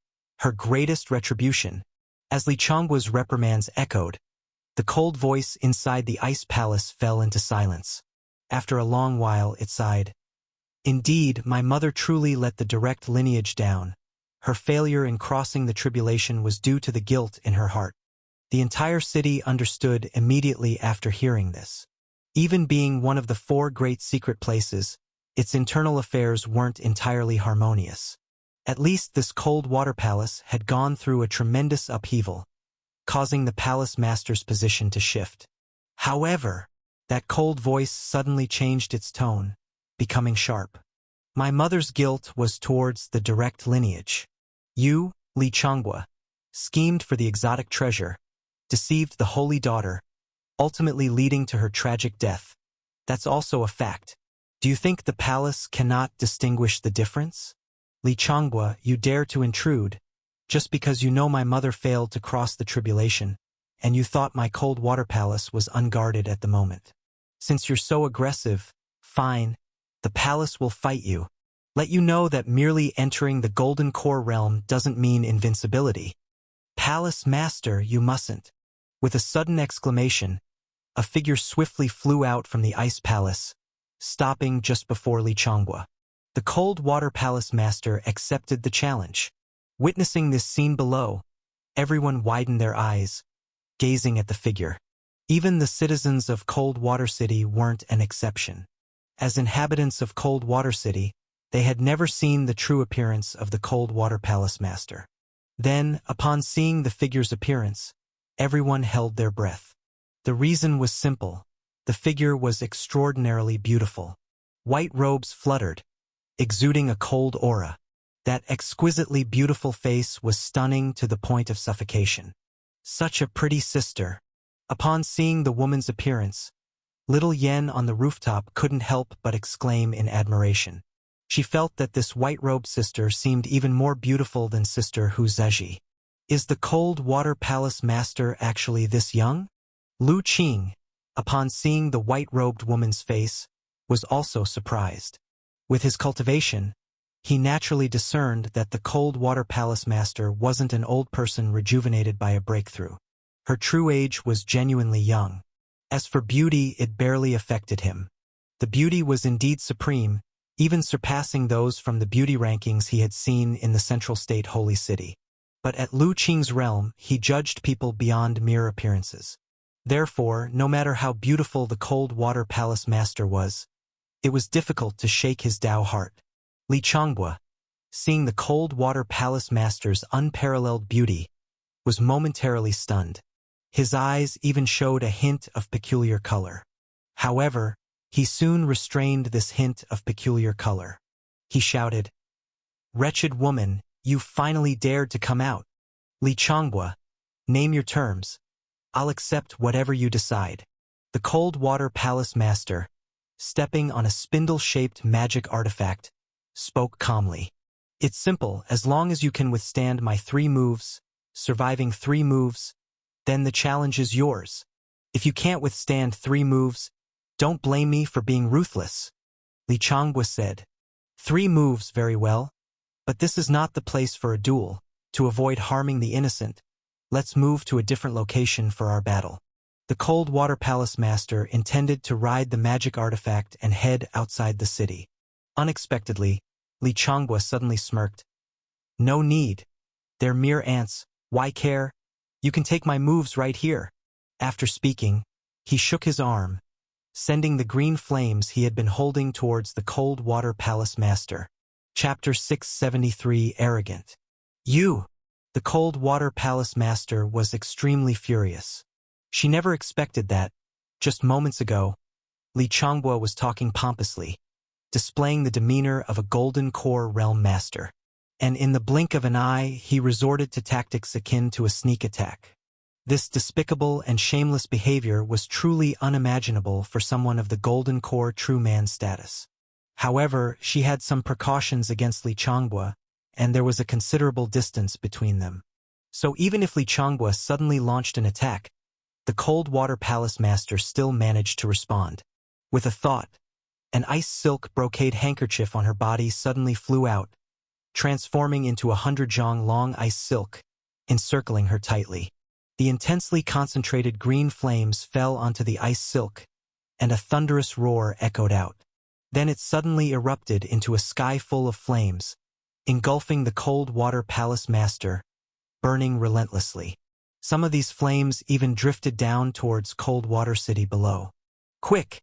her greatest retribution. As Li Changhua's reprimands echoed, the cold voice inside the ice palace fell into silence. After a long while, it sighed. Indeed, my mother truly let the direct lineage down. Her failure in crossing the tribulation was due to the guilt in her heart. The entire city understood immediately after hearing this. Even being one of the 4 great secret places, its internal affairs weren't entirely harmonious. At least this Coldwater Palace had gone through a tremendous upheaval, causing the palace master's position to shift. However, that cold voice suddenly changed its tone, becoming sharp. My mother's guilt was towards the direct lineage. You, Li Changhua, schemed for the exotic treasure, deceived the Holy Daughter, ultimately leading to her tragic death. That's also a fact. Do you think the palace cannot distinguish the difference? Li Changhua, you dare to intrude, just because you know my mother failed to cross the tribulation, and you thought my Coldwater Palace was unguarded at the moment. Since you're so aggressive, fine, the palace will fight you. Let you know that merely entering the Golden Core realm doesn't mean invincibility. Palace Master, you mustn't. With a sudden exclamation, a figure swiftly flew out from the ice palace, stopping just before Li Changhua. The Coldwater Palace Master accepted the challenge. Witnessing this scene below, everyone widened their eyes, gazing at the figure. Even the citizens of Coldwater City weren't an exception. As inhabitants of Coldwater City, they had never seen the true appearance of the Coldwater Palace Master. Then, upon seeing the figure's appearance, everyone held their breath. The reason was simple. The figure was extraordinarily beautiful. White robes fluttered, exuding a cold aura. That exquisitely beautiful face was stunning to the point of suffocation. Such a pretty sister. Upon seeing the woman's appearance, little Yen on the rooftop couldn't help but exclaim in admiration. She felt that this white-robed sister seemed even more beautiful than Sister Hu Zezhi. Is the Coldwater Palace Master actually this young? Lu Qing, upon seeing the white-robed woman's face, was also surprised. With his cultivation, he naturally discerned that the Coldwater Palace Master wasn't an old person rejuvenated by a breakthrough. Her true age was genuinely young. As for beauty, it barely affected him. The beauty was indeed supreme, even surpassing those from the beauty rankings he had seen in the Central State Holy City. But at Lu Qing's realm, he judged people beyond mere appearances. Therefore, no matter how beautiful the Coldwater Palace Master was, it was difficult to shake his Tao heart. Li Changhua, seeing the Coldwater Palace Master's unparalleled beauty, was momentarily stunned. His eyes even showed a hint of peculiar color. However, he soon restrained this hint of peculiar color. He shouted, "Wretched woman, You finally dared to come out. Li Changbua, name your terms. I'll accept whatever you decide. The Cold Water Palace Master, stepping on a spindle-shaped magic artifact, spoke calmly. It's simple, as long as you can withstand my 3 moves, surviving 3 moves, then the challenge is yours. If you can't withstand 3 moves, don't blame me for being ruthless. Li Changbua said. 3 moves, very well. But this is not the place for a duel. To avoid harming the innocent, let's move to a different location for our battle. The Cold Water Palace Master intended to ride the magic artifact and head outside the city. Unexpectedly, Li Changbua suddenly smirked. No need. They're mere ants. Why care? You can take my moves right here. After speaking, he shook his arm, sending the green flames he had been holding towards the Cold Water Palace Master. Chapter 673 Arrogant. You! The Cold Water Palace Master was extremely furious. She never expected that, just moments ago, Li Changbua was talking pompously, displaying the demeanor of a Golden Core Realm Master. And in the blink of an eye, he resorted to tactics akin to a sneak attack. This despicable and shameless behavior was truly unimaginable for someone of the Golden Core True Man status. However, she had some precautions against Li Changbua, and there was a considerable distance between them. So even if Li Changbua suddenly launched an attack, the Cold Water Palace Master still managed to respond. With a thought, an ice silk brocade handkerchief on her body suddenly flew out, transforming into 100 zhang long ice silk, encircling her tightly. The intensely concentrated green flames fell onto the ice silk, and a thunderous roar echoed out. Then it suddenly erupted into a sky full of flames, engulfing the Cold Water Palace Master, burning relentlessly. Some of these flames even drifted down towards Cold Water City below. Quick!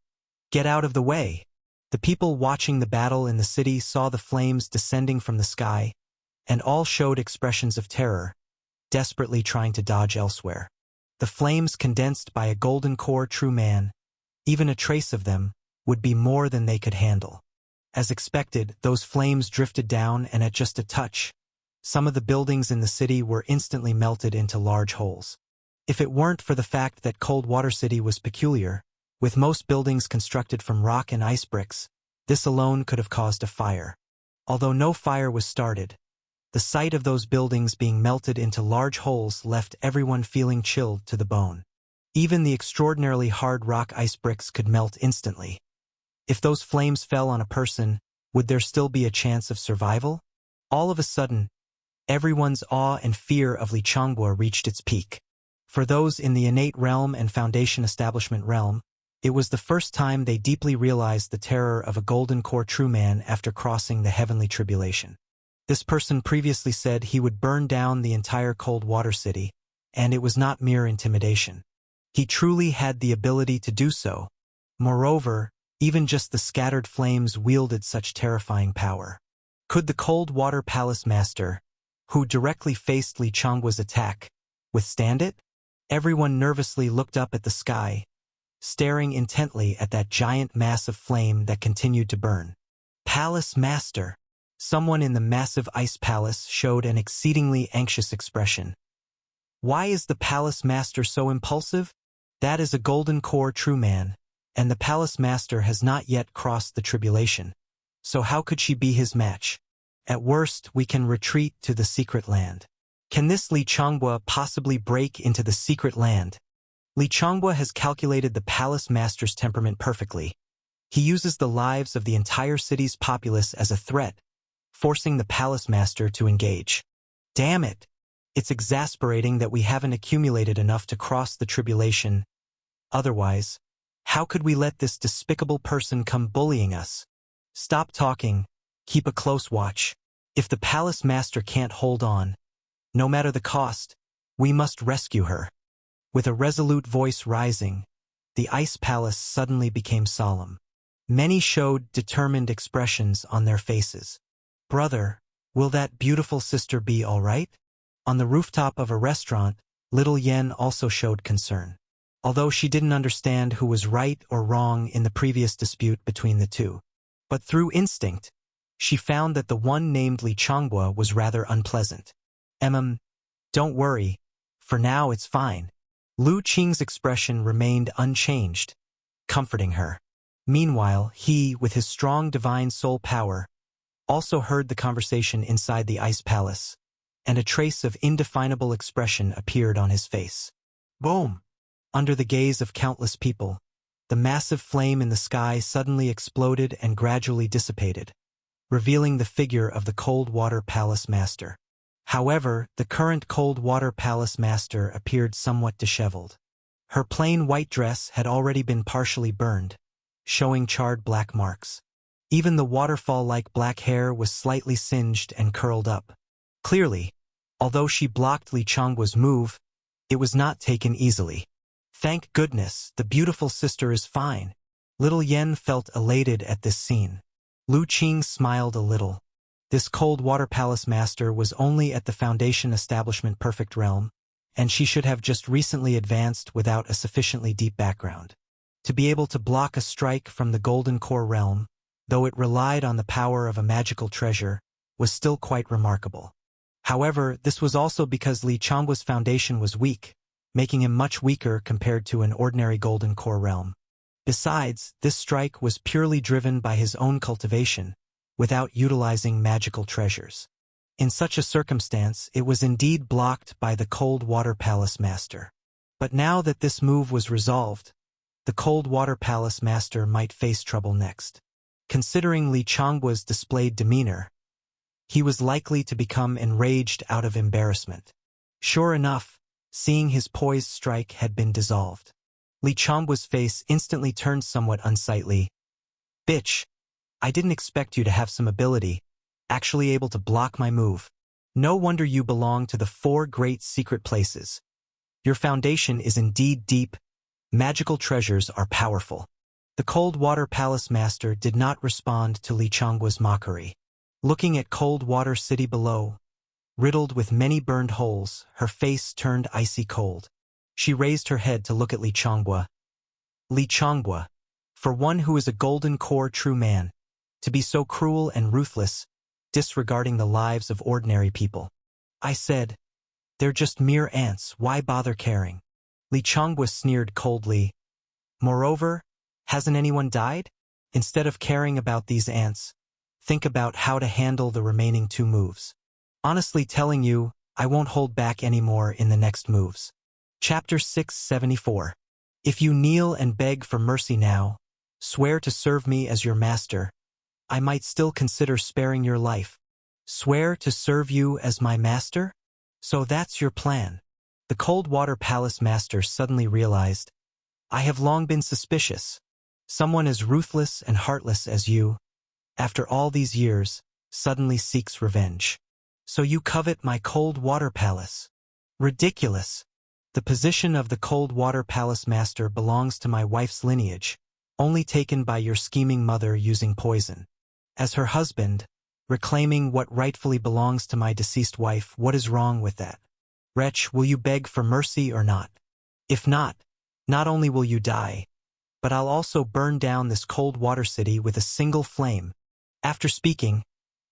Get out of the way! The people watching the battle in the city saw the flames descending from the sky, and all showed expressions of terror, desperately trying to dodge elsewhere. The flames condensed by a Golden Core True Man, even a trace of them, would be more than they could handle. As expected, those flames drifted down, and at just a touch, some of the buildings in the city were instantly melted into large holes. If it weren't for the fact that Cold Water City was peculiar, with most buildings constructed from rock and ice bricks, this alone could have caused a fire. Although no fire was started, the sight of those buildings being melted into large holes left everyone feeling chilled to the bone. Even the extraordinarily hard rock ice bricks could melt instantly. If those flames fell on a person, would there still be a chance of survival? All of a sudden, everyone's awe and fear of Li Changbua reached its peak. For those in the Innate Realm and Foundation Establishment Realm, it was the first time they deeply realized the terror of a Golden Core True Man after crossing the Heavenly Tribulation. This person previously said he would burn down the entire Cold Water City, and it was not mere intimidation. He truly had the ability to do so. Moreover, even just the scattered flames wielded such terrifying power. Could the Cold Water Palace Master, who directly faced Li Changbua's attack, withstand it? Everyone nervously looked up at the sky, staring intently at that giant mass of flame that continued to burn. Palace Master! Someone in the massive ice palace showed an exceedingly anxious expression. Why is the Palace Master so impulsive? That is a Golden Core True Man, and the Palace Master has not yet crossed the tribulation. So how could she be his match? At worst, we can retreat to the secret land. Can this Li Changbua possibly break into the secret land? Li Changbua has calculated the Palace Master's temperament perfectly. He uses the lives of the entire city's populace as a threat, forcing the Palace Master to engage. Damn it! It's exasperating that we haven't accumulated enough to cross the tribulation. Otherwise, how could we let this despicable person come bullying us? Stop talking. Keep a close watch. If the Palace Master can't hold on, no matter the cost, we must rescue her. With a resolute voice rising, the Ice Palace suddenly became solemn. Many showed determined expressions on their faces. Brother, will that beautiful sister be all right? On the rooftop of a restaurant, little Yen also showed concern. Although she didn't understand who was right or wrong in the previous dispute between the two. But through instinct, she found that the one named Li Changhua was rather unpleasant. Don't worry. For now it's fine. Lu Qing's expression remained unchanged, comforting her. Meanwhile, he, with his strong divine soul power, also heard the conversation inside the ice palace, and a trace of indefinable expression appeared on his face. Boom! Under the gaze of countless people, the massive flame in the sky suddenly exploded and gradually dissipated, revealing the figure of the Cold Water Palace Master. However, the current Cold Water Palace Master appeared somewhat disheveled. Her plain white dress had already been partially burned, showing charred black marks. Even the waterfall-like black hair was slightly singed and curled up. Clearly, although she blocked Li Changhua's move, it was not taken easily. Thank goodness, the beautiful sister is fine. Little Yen felt elated at this scene. Lu Qing smiled a little. This Cold Water Palace Master was only at the Foundation Establishment Perfect Realm, and she should have just recently advanced without a sufficiently deep background. To be able to block a strike from the Golden Core Realm, though it relied on the power of a magical treasure, was still quite remarkable. However, this was also because Li Changhua's foundation was weak, making him much weaker compared to an ordinary Golden Core Realm. Besides, this strike was purely driven by his own cultivation, without utilizing magical treasures. In such a circumstance, it was indeed blocked by the Cold Water Palace Master. But now that this move was resolved, the Cold Water Palace Master might face trouble next. Considering Li Changhua's displayed demeanor, he was likely to become enraged out of embarrassment. Sure enough, seeing his poised strike had been dissolved. Li Changhua's face instantly turned somewhat unsightly. Bitch! I didn't expect you to have some ability, actually able to block my move. No wonder you belong to the 4 great secret places. Your foundation is indeed deep. Magical treasures are powerful. The Cold Water Palace Master did not respond to Li Changhua's mockery. Looking at Cold Water City below, riddled with many burned holes, her face turned icy cold. She raised her head to look at Li Changhua. Li Changhua, for one who is a Golden Core true man, to be so cruel and ruthless, disregarding the lives of ordinary people. I said, they're just mere ants, why bother caring? Li Changhua sneered coldly. Moreover, hasn't anyone died? Instead of caring about these ants, think about how to handle the remaining 2 moves. Honestly telling you, I won't hold back anymore in the next moves. Chapter 674. If you kneel and beg for mercy now, swear to serve me as your master, I might still consider sparing your life. Swear to serve you as my master? So that's your plan. The Cold Water Palace Master suddenly realized, I have long been suspicious. Someone as ruthless and heartless as you, after all these years, suddenly seeks revenge. So you covet my Cold Water Palace? Ridiculous. The position of the Cold Water Palace Master belongs to my wife's lineage, only taken by your scheming mother using poison. As her husband, reclaiming what rightfully belongs to my deceased wife, what is wrong with that? Wretch, will you beg for mercy or not? If not, not only will you die, but I'll also burn down this Cold Water City with a single flame. After speaking,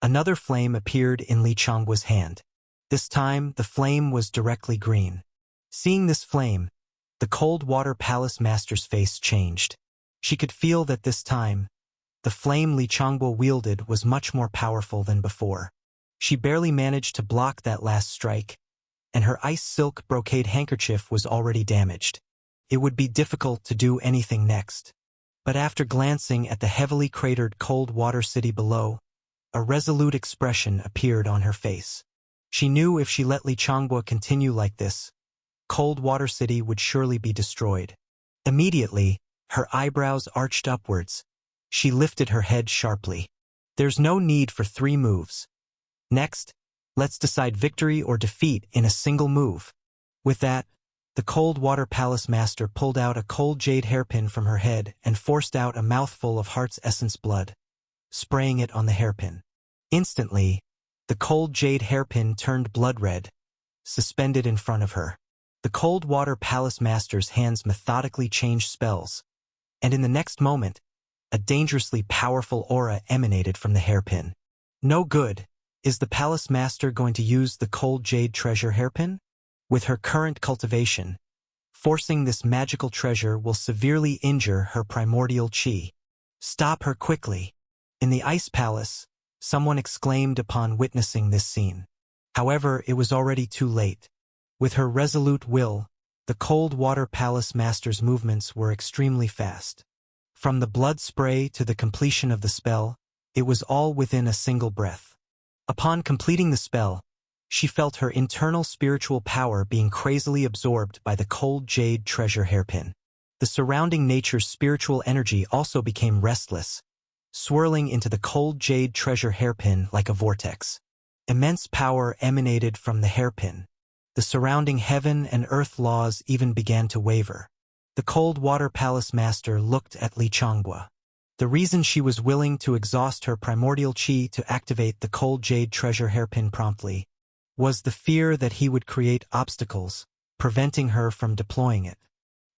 another flame appeared in Li Changhua's hand. This time, the flame was directly green. Seeing this flame, the Cold Water Palace Master's face changed. She could feel that this time, the flame Li Changhua wielded was much more powerful than before. She barely managed to block that last strike, and her ice silk brocade handkerchief was already damaged. It would be difficult to do anything next. But after glancing at the heavily cratered Cold Water City below, a resolute expression appeared on her face. She knew if she let Li Changhua continue like this, Cold Water City would surely be destroyed. Immediately, her eyebrows arched upwards. She lifted her head sharply. There's no need for 3 moves. Next, let's decide victory or defeat in a single move. With that, the Cold Water Palace Master pulled out a cold jade hairpin from her head and forced out a mouthful of Heart's Essence blood, spraying it on the hairpin. Instantly, the cold jade hairpin turned blood red, suspended in front of her. The Cold Water Palace Master's hands methodically changed spells, and in the next moment, a dangerously powerful aura emanated from the hairpin. No good. Is the palace master going to use the cold jade treasure hairpin? With her current cultivation, forcing this magical treasure will severely injure her primordial chi. Stop her quickly. In the ice palace, someone exclaimed upon witnessing this scene. However, it was already too late. With her resolute will, the cold water palace master's movements were extremely fast. From the blood spray to the completion of the spell, it was all within a single breath. Upon completing the spell, she felt her internal spiritual power being crazily absorbed by the cold jade treasure hairpin. The surrounding nature's spiritual energy also became restless, swirling into the cold jade treasure hairpin like a vortex. Immense power emanated from the hairpin. The surrounding heaven and earth laws even began to waver. The cold water palace master looked at Li Changhua. The reason she was willing to exhaust her primordial chi to activate the cold jade treasure hairpin promptly was the fear that he would create obstacles, preventing her from deploying it.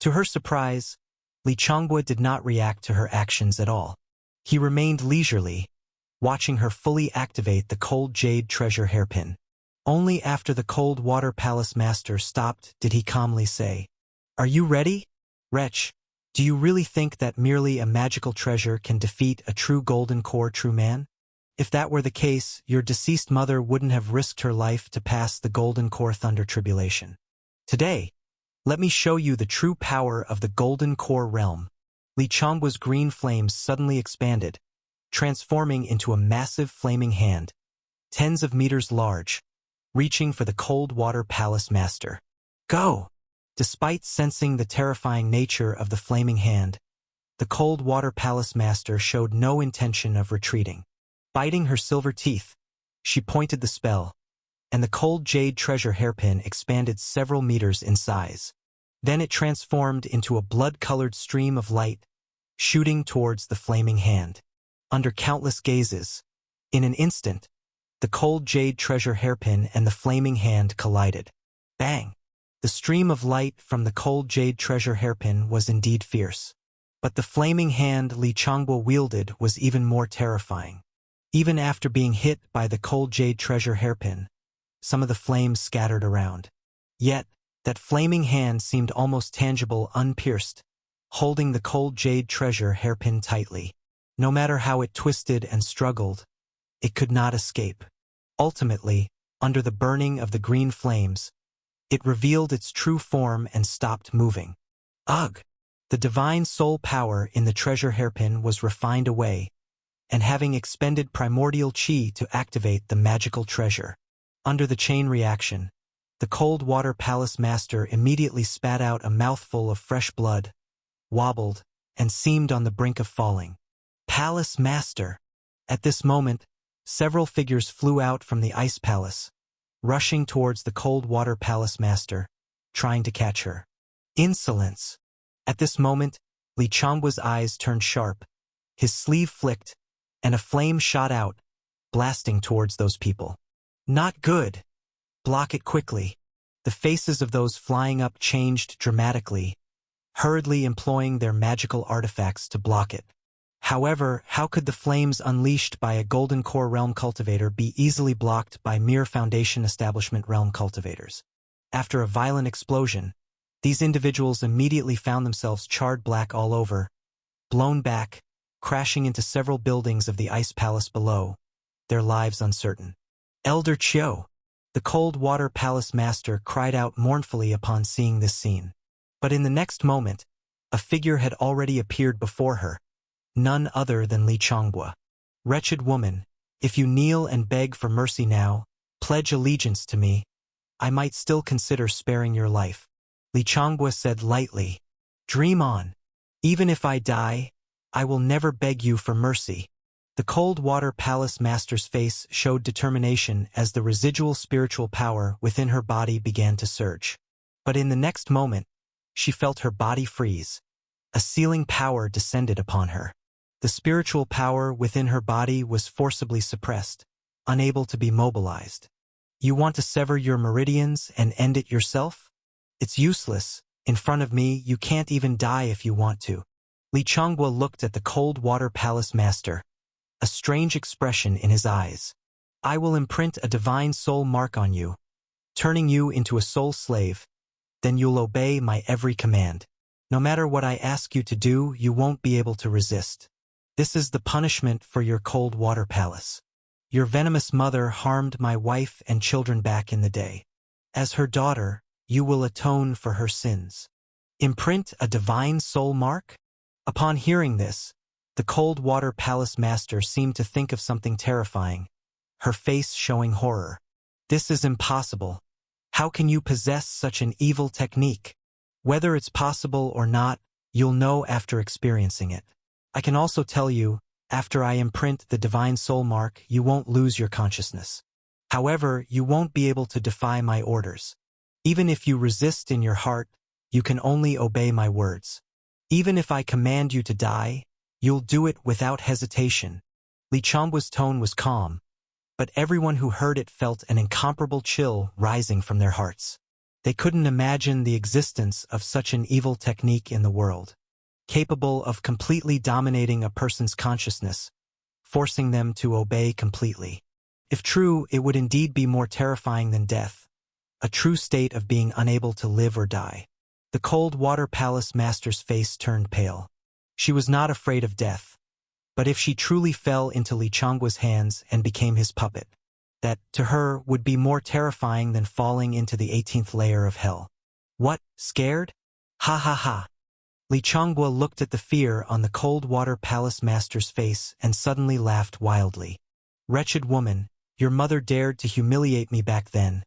To her surprise, Li Changhua did not react to her actions at all. He remained leisurely, watching her fully activate the cold jade treasure hairpin. Only after the cold water palace master stopped did he calmly say, "Are you ready? Wretch, do you really think that merely a magical treasure can defeat a true golden core true man? If that were the case, your deceased mother wouldn't have risked her life to pass the golden core thunder tribulation. Today, let me show you the true power of the golden core realm." Li Changhua's green flames suddenly expanded, transforming into a massive flaming hand, tens of meters large, reaching for the cold water palace master. Go! Despite sensing the terrifying nature of the flaming hand, the cold water palace master showed no intention of retreating. Biting her silver teeth, she pointed the spell, and the cold jade treasure hairpin expanded several meters in size. Then it transformed into a blood-colored stream of light, shooting towards the flaming hand. Under countless gazes, in an instant, the cold jade treasure hairpin and the flaming hand collided. Bang! The stream of light from the cold jade treasure hairpin was indeed fierce. But the flaming hand Li Changhua wielded was even more terrifying. Even after being hit by the cold jade treasure hairpin, some of the flames scattered around. Yet, that flaming hand seemed almost tangible, unpierced, holding the cold jade treasure hairpin tightly. No matter how it twisted and struggled, it could not escape. Ultimately, under the burning of the green flames, it revealed its true form and stopped moving. Ugh! The divine soul power in the treasure hairpin was refined away, and having expended primordial chi to activate the magical treasure. Under the chain reaction, the cold water palace master immediately spat out a mouthful of fresh blood, wobbled, and seemed on the brink of falling. Palace master! At this moment, several figures flew out from the ice palace, rushing towards the cold water palace master, trying to catch her. Insolence! At this moment, Li Changhua's eyes turned sharp, his sleeve flicked, and a flame shot out, blasting towards those people. Not good! Block it quickly. The faces of those flying up changed dramatically, hurriedly employing their magical artifacts to block it. However, how could the flames unleashed by a Golden Core Realm cultivator be easily blocked by mere Foundation Establishment Realm cultivators? After a violent explosion, these individuals immediately found themselves charred black all over, blown back, crashing into several buildings of the ice palace below, their lives uncertain. Elder Chiu, the cold water palace master, cried out mournfully upon seeing this scene. But in the next moment, a figure had already appeared before her, none other than Li Changhua. Wretched woman, if you kneel and beg for mercy now, pledge allegiance to me, I might still consider sparing your life. Li Changhua said lightly, Dream on. Even if I die, I will never beg you for mercy. The cold water palace master's face showed determination as the residual spiritual power within her body began to surge. But in the next moment, she felt her body freeze. A sealing power descended upon her. The spiritual power within her body was forcibly suppressed, unable to be mobilized. You want to sever your meridians and end it yourself? It's useless. In front of me, you can't even die if you want to. Li Changhua looked at the cold water palace master, a strange expression in his eyes. I will imprint a divine soul mark on you, turning you into a soul slave. Then you'll obey my every command. No matter what I ask you to do, you won't be able to resist. This is the punishment for your cold water palace. Your venomous mother harmed my wife and children back in the day. As her daughter, you will atone for her sins. Imprint a divine soul mark? Upon hearing this, the cold water palace master seemed to think of something terrifying, her face showing horror. This is impossible. How can you possess such an evil technique? Whether it's possible or not, you'll know after experiencing it. I can also tell you, after I imprint the divine soul mark, you won't lose your consciousness. However, you won't be able to defy my orders. Even if you resist in your heart, you can only obey my words. Even if I command you to die, you'll do it without hesitation. Li Changguo's tone was calm, but everyone who heard it felt an incomparable chill rising from their hearts. They couldn't imagine the existence of such an evil technique in the world, capable of completely dominating a person's consciousness, forcing them to obey completely. If true, it would indeed be more terrifying than death, a true state of being unable to live or die. The cold water palace master's face turned pale. She was not afraid of death, but if she truly fell into Li Changguo's hands and became his puppet, that, to her, would be more terrifying than falling into the 18th layer of hell. What, scared? Ha ha ha. Li Changguo looked at the fear on the cold water palace master's face and suddenly laughed wildly. Wretched woman, your mother dared to humiliate me back then.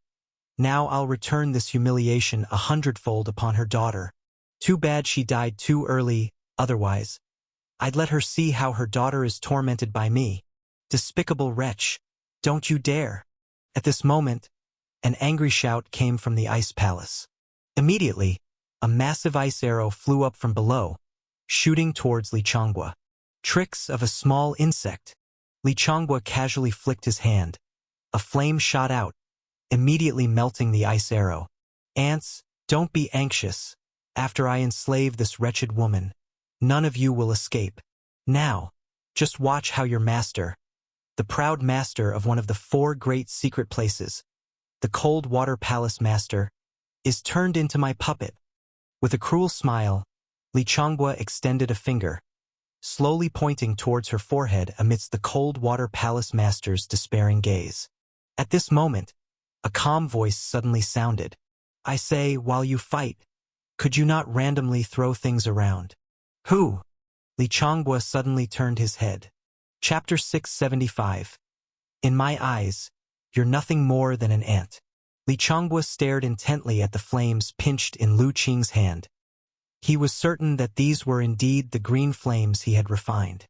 Now I'll return this humiliation 100-fold upon her daughter. Too bad she died too early, otherwise I'd let her see how her daughter is tormented by me. Despicable wretch, don't you dare. At this moment, an angry shout came from the ice palace. Immediately, a massive ice arrow flew up from below, shooting towards Li Changguo. Tricks of a small insect. Li Changguo casually flicked his hand. A flame shot out, immediately melting the ice arrow. Ants, don't be anxious. After I enslave this wretched woman, none of you will escape. Now, just watch how your master, the proud master of one of the 4 great secret places, the cold water palace master, is turned into my puppet. With a cruel smile, Li Changguo extended a finger, slowly pointing towards her forehead amidst the cold water palace master's despairing gaze. At this moment, a calm voice suddenly sounded. I say, while you fight, could you not randomly throw things around? Who? Li Changguo suddenly turned his head. Chapter 675. In my eyes, you're nothing more than an ant. Li Changguo stared intently at the flames pinched in Lu Qing's hand. He was certain that these were indeed the green flames he had refined.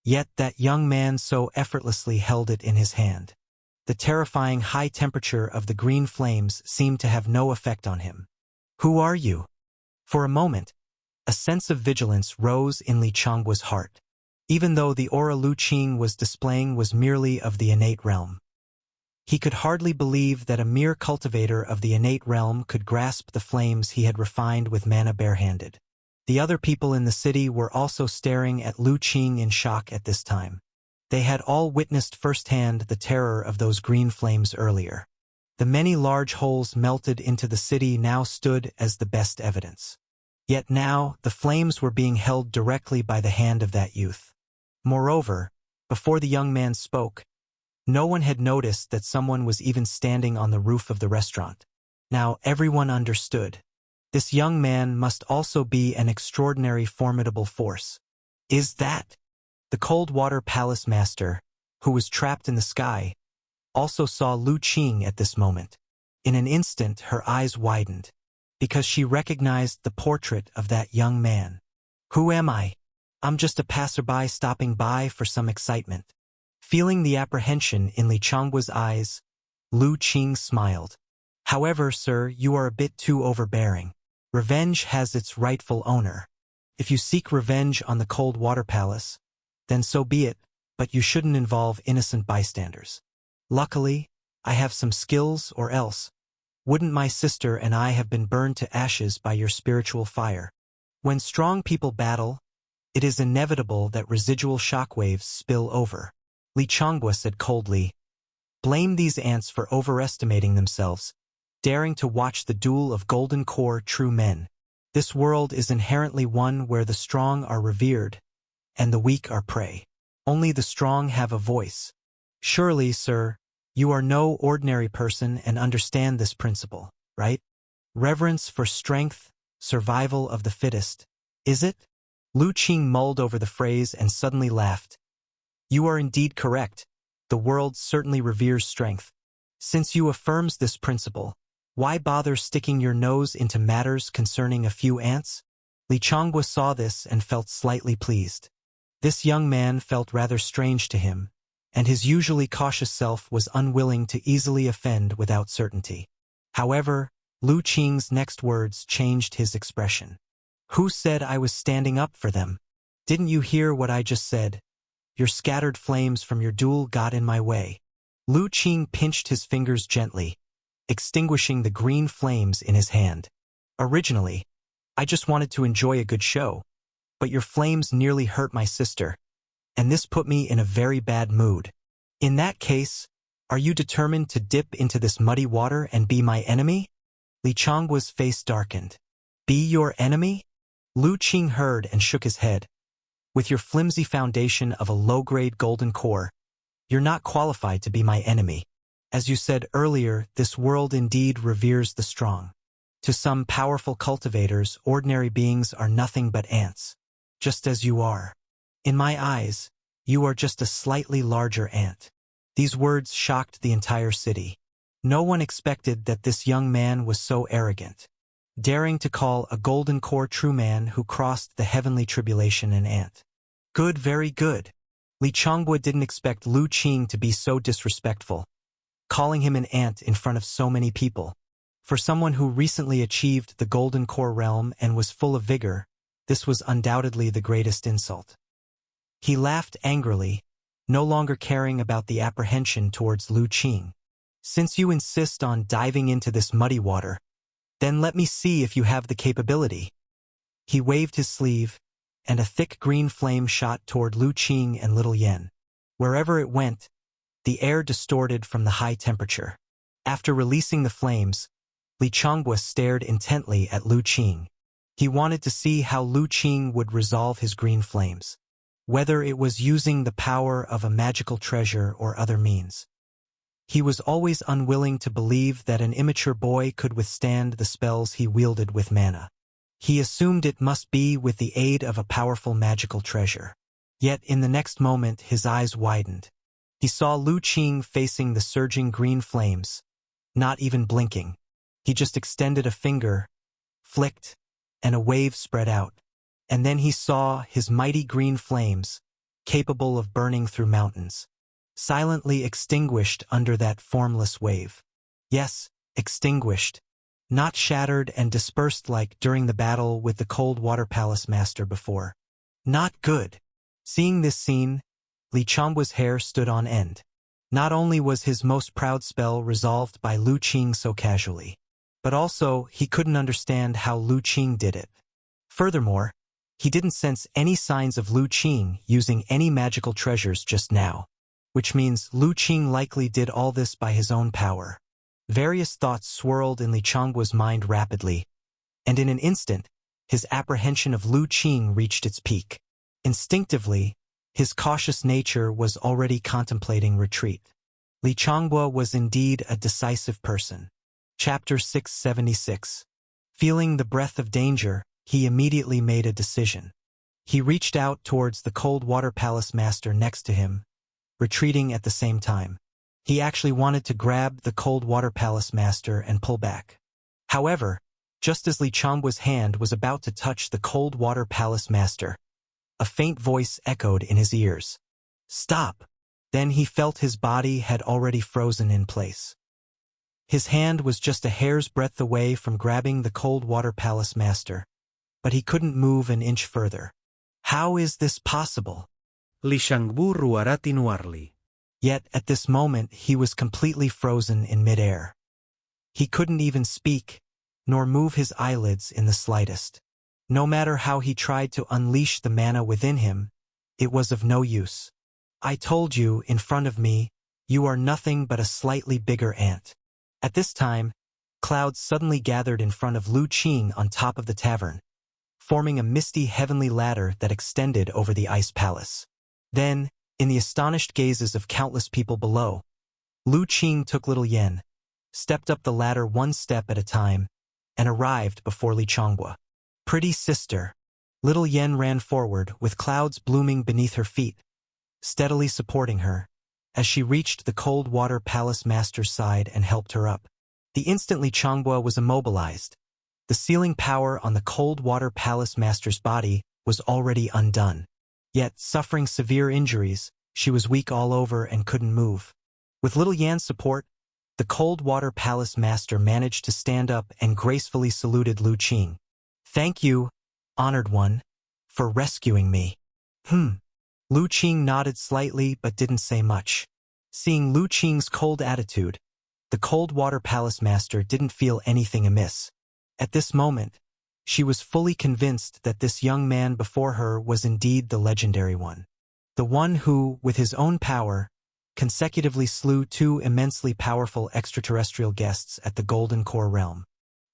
Yet that young man so effortlessly held it in his hand. The terrifying high temperature of the green flames seemed to have no effect on him. Who are you? For a moment, a sense of vigilance rose in Li Changguo's heart, even though the aura Lu Qing was displaying was merely of the innate realm. He could hardly believe that a mere cultivator of the innate realm could grasp the flames he had refined with mana barehanded. The other people in the city were also staring at Lu Qing in shock at this time. They had all witnessed firsthand the terror of those green flames earlier. The many large holes melted into the city now stood as the best evidence. Yet now, the flames were being held directly by the hand of that youth. Moreover, before the young man spoke, no one had noticed that someone was even standing on the roof of the restaurant. Now everyone understood. This young man must also be an extraordinary formidable force. Is that? The cold water palace master, who was trapped in the sky, also saw Lu Qing at this moment. In an instant her eyes widened, because she recognized the portrait of that young man. Who am I? I'm just a passerby stopping by for some excitement. Feeling the apprehension in Li Changguo's eyes, Lu Qing smiled. However, sir, you are a bit too overbearing. Revenge has its rightful owner. If you seek revenge on the cold water palace, then so be it, but you shouldn't involve innocent bystanders. Luckily, I have some skills, or else wouldn't my sister and I have been burned to ashes by your spiritual fire. When strong people battle, it is inevitable that residual shockwaves spill over. Li Changbua said coldly. Blame these ants for overestimating themselves, daring to watch the duel of golden core true men. This world is inherently one where the strong are revered, and the weak are prey. Only the strong have a voice. Surely, sir, you are no ordinary person and understand this principle, right? Reverence for strength, survival of the fittest. Is it? Lu Qing mulled over the phrase and suddenly laughed. You are indeed correct. The world certainly reveres strength. Since you affirms this principle, why bother sticking your nose into matters concerning a few ants? Li Changbua saw this and felt slightly pleased. This young man felt rather strange to him, and his usually cautious self was unwilling to easily offend without certainty. However, Lu Qing's next words changed his expression. Who said I was standing up for them? Didn't you hear what I just said? Your scattered flames from your duel got in my way. Lu Qing pinched his fingers gently, extinguishing the green flames in his hand. Originally, I just wanted to enjoy a good show, but your flames nearly hurt my sister, and this put me in a very bad mood. In that case, are you determined to dip into this muddy water and be my enemy? Li Changbua's face darkened. Be your enemy? Lu Qing heard and shook his head. With your flimsy foundation of a low-grade golden core, you're not qualified to be my enemy. As you said earlier, this world indeed reveres the strong. To some powerful cultivators, ordinary beings are nothing but ants. Just as you are. In my eyes, you are just a slightly larger ant. These words shocked the entire city. No one expected that this young man was so arrogant, daring to call a golden core true man who crossed the heavenly tribulation an ant. Good, very good. Li Changbua didn't expect Lu Qing to be so disrespectful, calling him an ant in front of so many people. For someone who recently achieved the golden core realm and was full of vigor, this was undoubtedly the greatest insult. He laughed angrily, no longer caring about the apprehension towards Lu Qing. Since you insist on diving into this muddy water, then let me see if you have the capability. He waved his sleeve, and a thick green flame shot toward Lu Qing and Little Yen. Wherever it went, the air distorted from the high temperature. After releasing the flames, Li Changbua stared intently at Lu Qing. He wanted to see how Lu Qing would resolve his green flames, whether it was using the power of a magical treasure or other means. He was always unwilling to believe that an immature boy could withstand the spells he wielded with mana. He assumed it must be with the aid of a powerful magical treasure. Yet in the next moment his eyes widened. He saw Lu Qing facing the surging green flames, not even blinking. He just extended a finger, flicked, and a wave spread out. And then he saw his mighty green flames, capable of burning through mountains, silently extinguished under that formless wave. Yes, extinguished, not shattered and dispersed like during the battle with the Cold Water Palace Master before. Not good. Seeing this scene, Li Changbua's hair stood on end. Not only was his most proud spell resolved by Lu Qing so casually, but also he couldn't understand how Lu Qing did it. Furthermore, he didn't sense any signs of Lu Qing using any magical treasures just now, which means Lu Qing likely did all this by his own power. Various thoughts swirled in Li Changbua's mind rapidly, and in an instant, his apprehension of Lu Qing reached its peak. Instinctively, his cautious nature was already contemplating retreat. Li Changbua was indeed a decisive person. Chapter 676. Feeling the breath of danger, he immediately made a decision. He reached out towards the Cold Water Palace Master next to him, retreating at the same time. He actually wanted to grab the Cold Water Palace Master and pull back. However, just as Li Changbua's hand was about to touch the Cold Water Palace Master, a faint voice echoed in his ears. Stop! Then he felt his body had already frozen in place. His hand was just a hair's breadth away from grabbing the Cold Water Palace Master, but he couldn't move an inch further. How is this possible? Li Changbua ruara tinuarli. Yet at this moment he was completely frozen in midair. He couldn't even speak, nor move his eyelids in the slightest. No matter how he tried to unleash the mana within him, it was of no use. I told you, in front of me, you are nothing but a slightly bigger ant. At this time, clouds suddenly gathered in front of Lu Qing on top of the tavern, forming a misty heavenly ladder that extended over the ice palace. Then, in the astonished gazes of countless people below, Lu Qing took little Yen, stepped up the ladder one step at a time, and arrived before Li Changhua. Pretty sister. Little Yen ran forward, with clouds blooming beneath her feet, steadily supporting her, as she reached the cold water palace master's side and helped her up. The instant Li Changhua was immobilized, the sealing power on the cold water palace master's body was already undone. Yet, suffering severe injuries, she was weak all over and couldn't move. With little Yan's support, the cold water palace master managed to stand up and gracefully saluted Lu Qing. Thank you, honored one, for rescuing me. Lu Qing nodded slightly but didn't say much. Seeing Lu Qing's cold attitude, the cold water palace master didn't feel anything amiss. At this moment, she was fully convinced that this young man before her was indeed the legendary one. The one who, with his own power, consecutively slew two immensely powerful extraterrestrial guests at the Golden Core realm.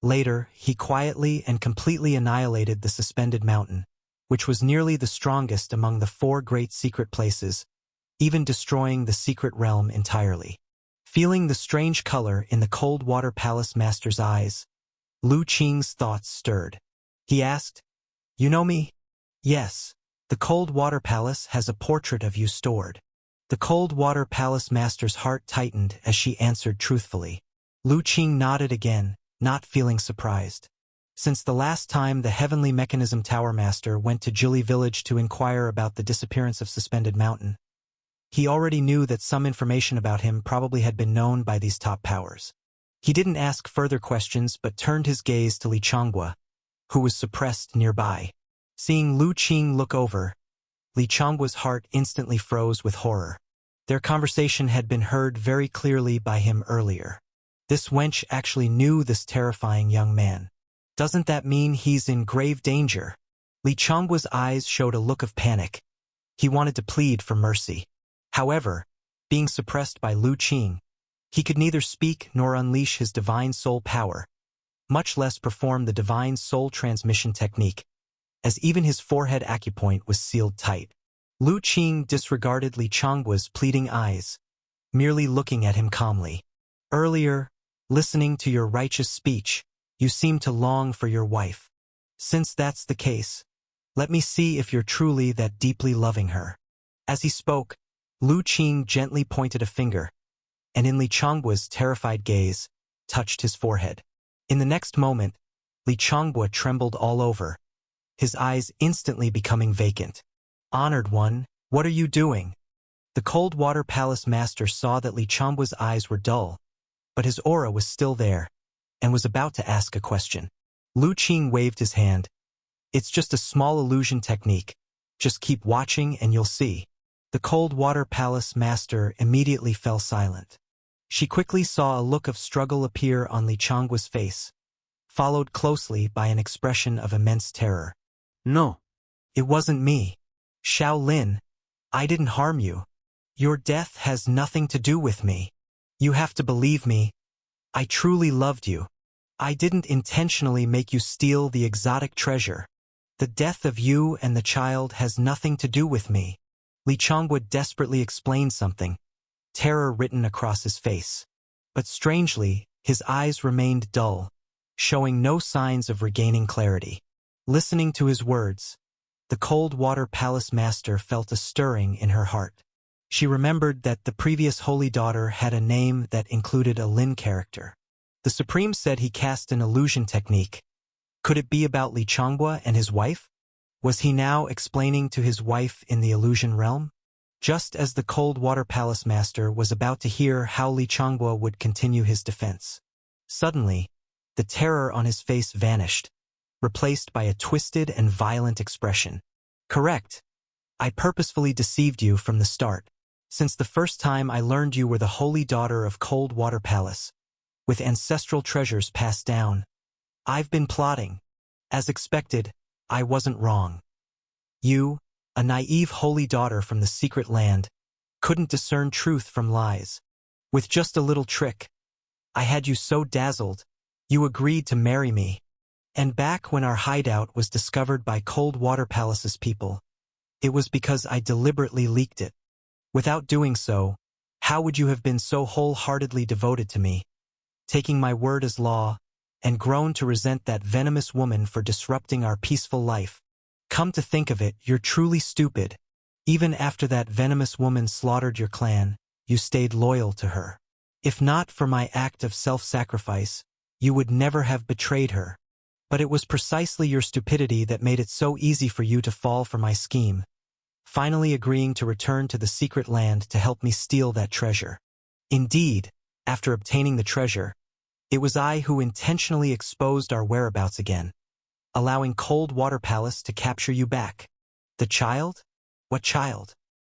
Later, he quietly and completely annihilated the Suspended Mountain, which was nearly the strongest among the four great secret places, even destroying the secret realm entirely. Feeling the strange color in the cold water palace master's eyes, Lu Qing's thoughts stirred. He asked, "You know me?" "Yes. The cold water palace has a portrait of you stored." The cold water palace master's heart tightened as she answered truthfully. Lu Qing nodded again, not feeling surprised. Since the last time the Heavenly Mechanism Tower Master went to Jili Village to inquire about the disappearance of Suspended Mountain, he already knew that some information about him probably had been known by these top powers. He didn't ask further questions but turned his gaze to Li Changhua, who was suppressed nearby. Seeing Lu Qing look over, Li Changhua's heart instantly froze with horror. Their conversation had been heard very clearly by him earlier. This wench actually knew this terrifying young man. Doesn't that mean he's in grave danger? Li Changhua's eyes showed a look of panic. He wanted to plead for mercy. However, being suppressed by Lu Qing, he could neither speak nor unleash his divine soul power, much less perform the divine soul transmission technique, as even his forehead acupoint was sealed tight. Lu Qing disregarded Li Changhua's pleading eyes, merely looking at him calmly. Earlier, listening to your righteous speech, you seemed to long for your wife. Since that's the case, let me see if you're truly that deeply loving her. As he spoke, Lu Qing gently pointed a finger, and in Li Changhua's terrified gaze, touched his forehead. In the next moment, Li Changhua trembled all over, his eyes instantly becoming vacant. Honored one, what are you doing? The cold water palace master saw that Li Changhua's eyes were dull, but his aura was still there, and was about to ask a question. Lu Qing waved his hand. It's just a small illusion technique. Just keep watching and you'll see. The cold water palace master immediately fell silent. She quickly saw a look of struggle appear on Li Changhua's face, followed closely by an expression of immense terror. No. It wasn't me. Shaolin, I didn't harm you. Your death has nothing to do with me. You have to believe me. I truly loved you. I didn't intentionally make you steal the exotic treasure. The death of you and the child has nothing to do with me. Li Changhua desperately explained something, terror written across his face. But strangely, his eyes remained dull, showing no signs of regaining clarity. Listening to his words, the cold water palace master felt a stirring in her heart. She remembered that the previous holy daughter had a name that included a Lin character. The Supreme said he cast an illusion technique. Could it be about Li Changhua and his wife? Was he now explaining to his wife in the illusion realm? Just as the cold water palace master was about to hear how Li Changhua would continue his defense, suddenly, the terror on his face vanished, replaced by a twisted and violent expression. Correct. I purposefully deceived you from the start. Since the first time I learned you were the holy daughter of Cold Water Palace, with ancestral treasures passed down, I've been plotting. As expected, I wasn't wrong. You, a naive holy daughter from the secret land, couldn't discern truth from lies. With just a little trick, I had you so dazzled, you agreed to marry me. And back when our hideout was discovered by Cold Water Palace's people, it was because I deliberately leaked it. Without doing so, how would you have been so wholeheartedly devoted to me, taking my word as law, and grown to resent that venomous woman for disrupting our peaceful life? Come to think of it, you're truly stupid. Even after that venomous woman slaughtered your clan, you stayed loyal to her. If not for my act of self-sacrifice, you would never have betrayed her. But it was precisely your stupidity that made it so easy for you to fall for my scheme, finally agreeing to return to the secret land to help me steal that treasure. Indeed, after obtaining the treasure, it was I who intentionally exposed our whereabouts again, allowing Cold Water Palace to capture you back. The child? What child?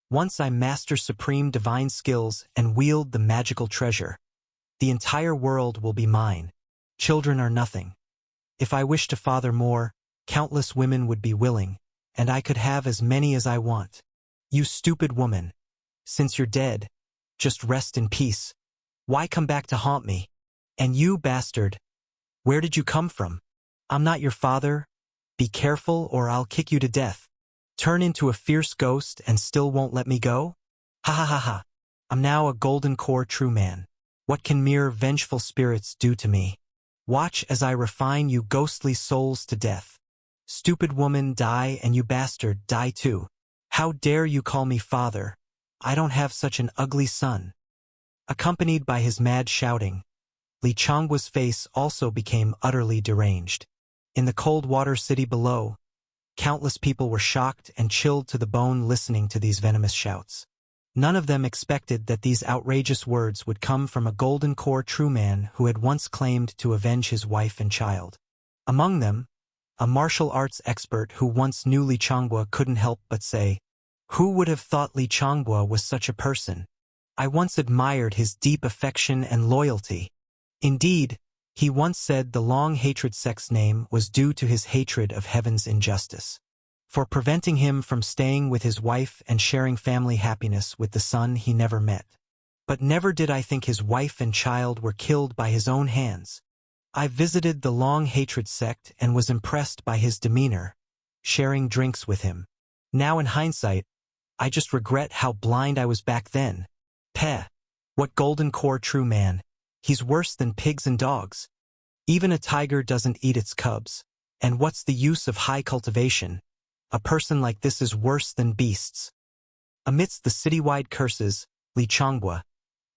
Once I master supreme divine skills and wield the magical treasure, the entire world will be mine. Children are nothing. If I wish to father more, countless women would be willing, and I could have as many as I want. You stupid woman. Since you're dead, just rest in peace. Why come back to haunt me? And you, bastard, where did you come from? I'm not your father. Be careful or I'll kick you to death. Turn into a fierce ghost and still won't let me go? Ha ha ha ha. I'm now a golden core true man. What can mere vengeful spirits do to me? Watch as I refine you ghostly souls to death. Stupid woman, die, and you bastard, die too. How dare you call me father? I don't have such an ugly son. Accompanied by his mad shouting, Li Changgua's face also became utterly deranged. In the cold water city below, countless people were shocked and chilled to the bone listening to these venomous shouts. None of them expected that these outrageous words would come from a golden core true man who had once claimed to avenge his wife and child. Among them, a martial arts expert who once knew Li Changgua couldn't help but say, "Who would have thought Li Changgua was such a person? I once admired his deep affection and loyalty." Indeed, he once said the long hatred sect's name was due to his hatred of heaven's injustice, for preventing him from staying with his wife and sharing family happiness with the son he never met. But never did I think his wife and child were killed by his own hands. I visited the long hatred sect and was impressed by his demeanor, sharing drinks with him. Now in hindsight, I just regret how blind I was back then. Peh! What golden core true man. He's worse than pigs and dogs. Even a tiger doesn't eat its cubs. And what's the use of high cultivation? A person like this is worse than beasts. Amidst the citywide curses, Li Changgua,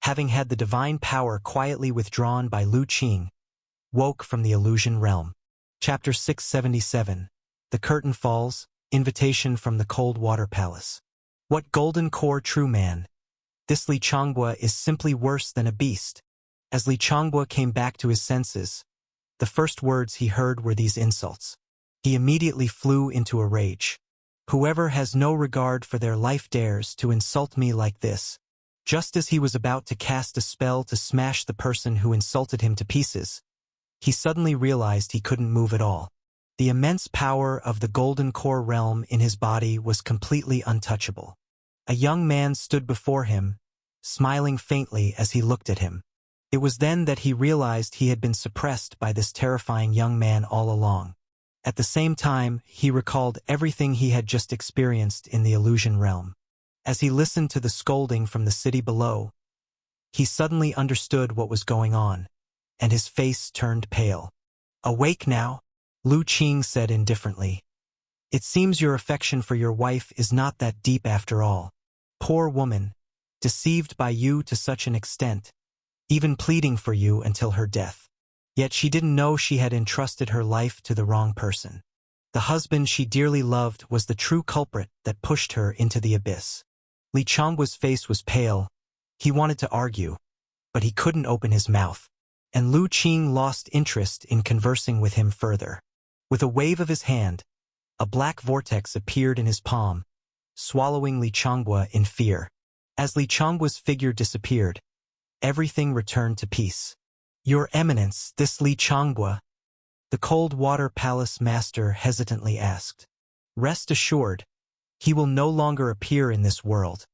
having had the divine power quietly withdrawn by Lu Qing, woke from the illusion realm. Chapter 677. The Curtain Falls, Invitation from the Cold Water Palace. What golden core true man? This Li Changgua is simply worse than a beast. As Li Changgua came back to his senses, the first words he heard were these insults. He immediately flew into a rage. Whoever has no regard for their life dares to insult me like this. Just as he was about to cast a spell to smash the person who insulted him to pieces, he suddenly realized he couldn't move at all. The immense power of the golden core realm in his body was completely untouchable. A young man stood before him, smiling faintly as he looked at him. It was then that he realized he had been suppressed by this terrifying young man all along. At the same time, he recalled everything he had just experienced in the illusion realm. As he listened to the scolding from the city below, he suddenly understood what was going on, and his face turned pale. "Awake now," Lu Qing said indifferently. "It seems your affection for your wife is not that deep after all. Poor woman, deceived by you to such an extent, even pleading for you until her death. Yet she didn't know she had entrusted her life to the wrong person. The husband she dearly loved was the true culprit that pushed her into the abyss." Li Changgua's face was pale. He wanted to argue, but he couldn't open his mouth, and Lu Qing lost interest in conversing with him further. With a wave of his hand, a black vortex appeared in his palm, swallowing Li Changgua in fear. As Li Changgua's figure disappeared, everything returned to peace. "Your Eminence, this Li Changgua?" the Cold Water Palace master hesitantly asked. "Rest assured, he will no longer appear in this world."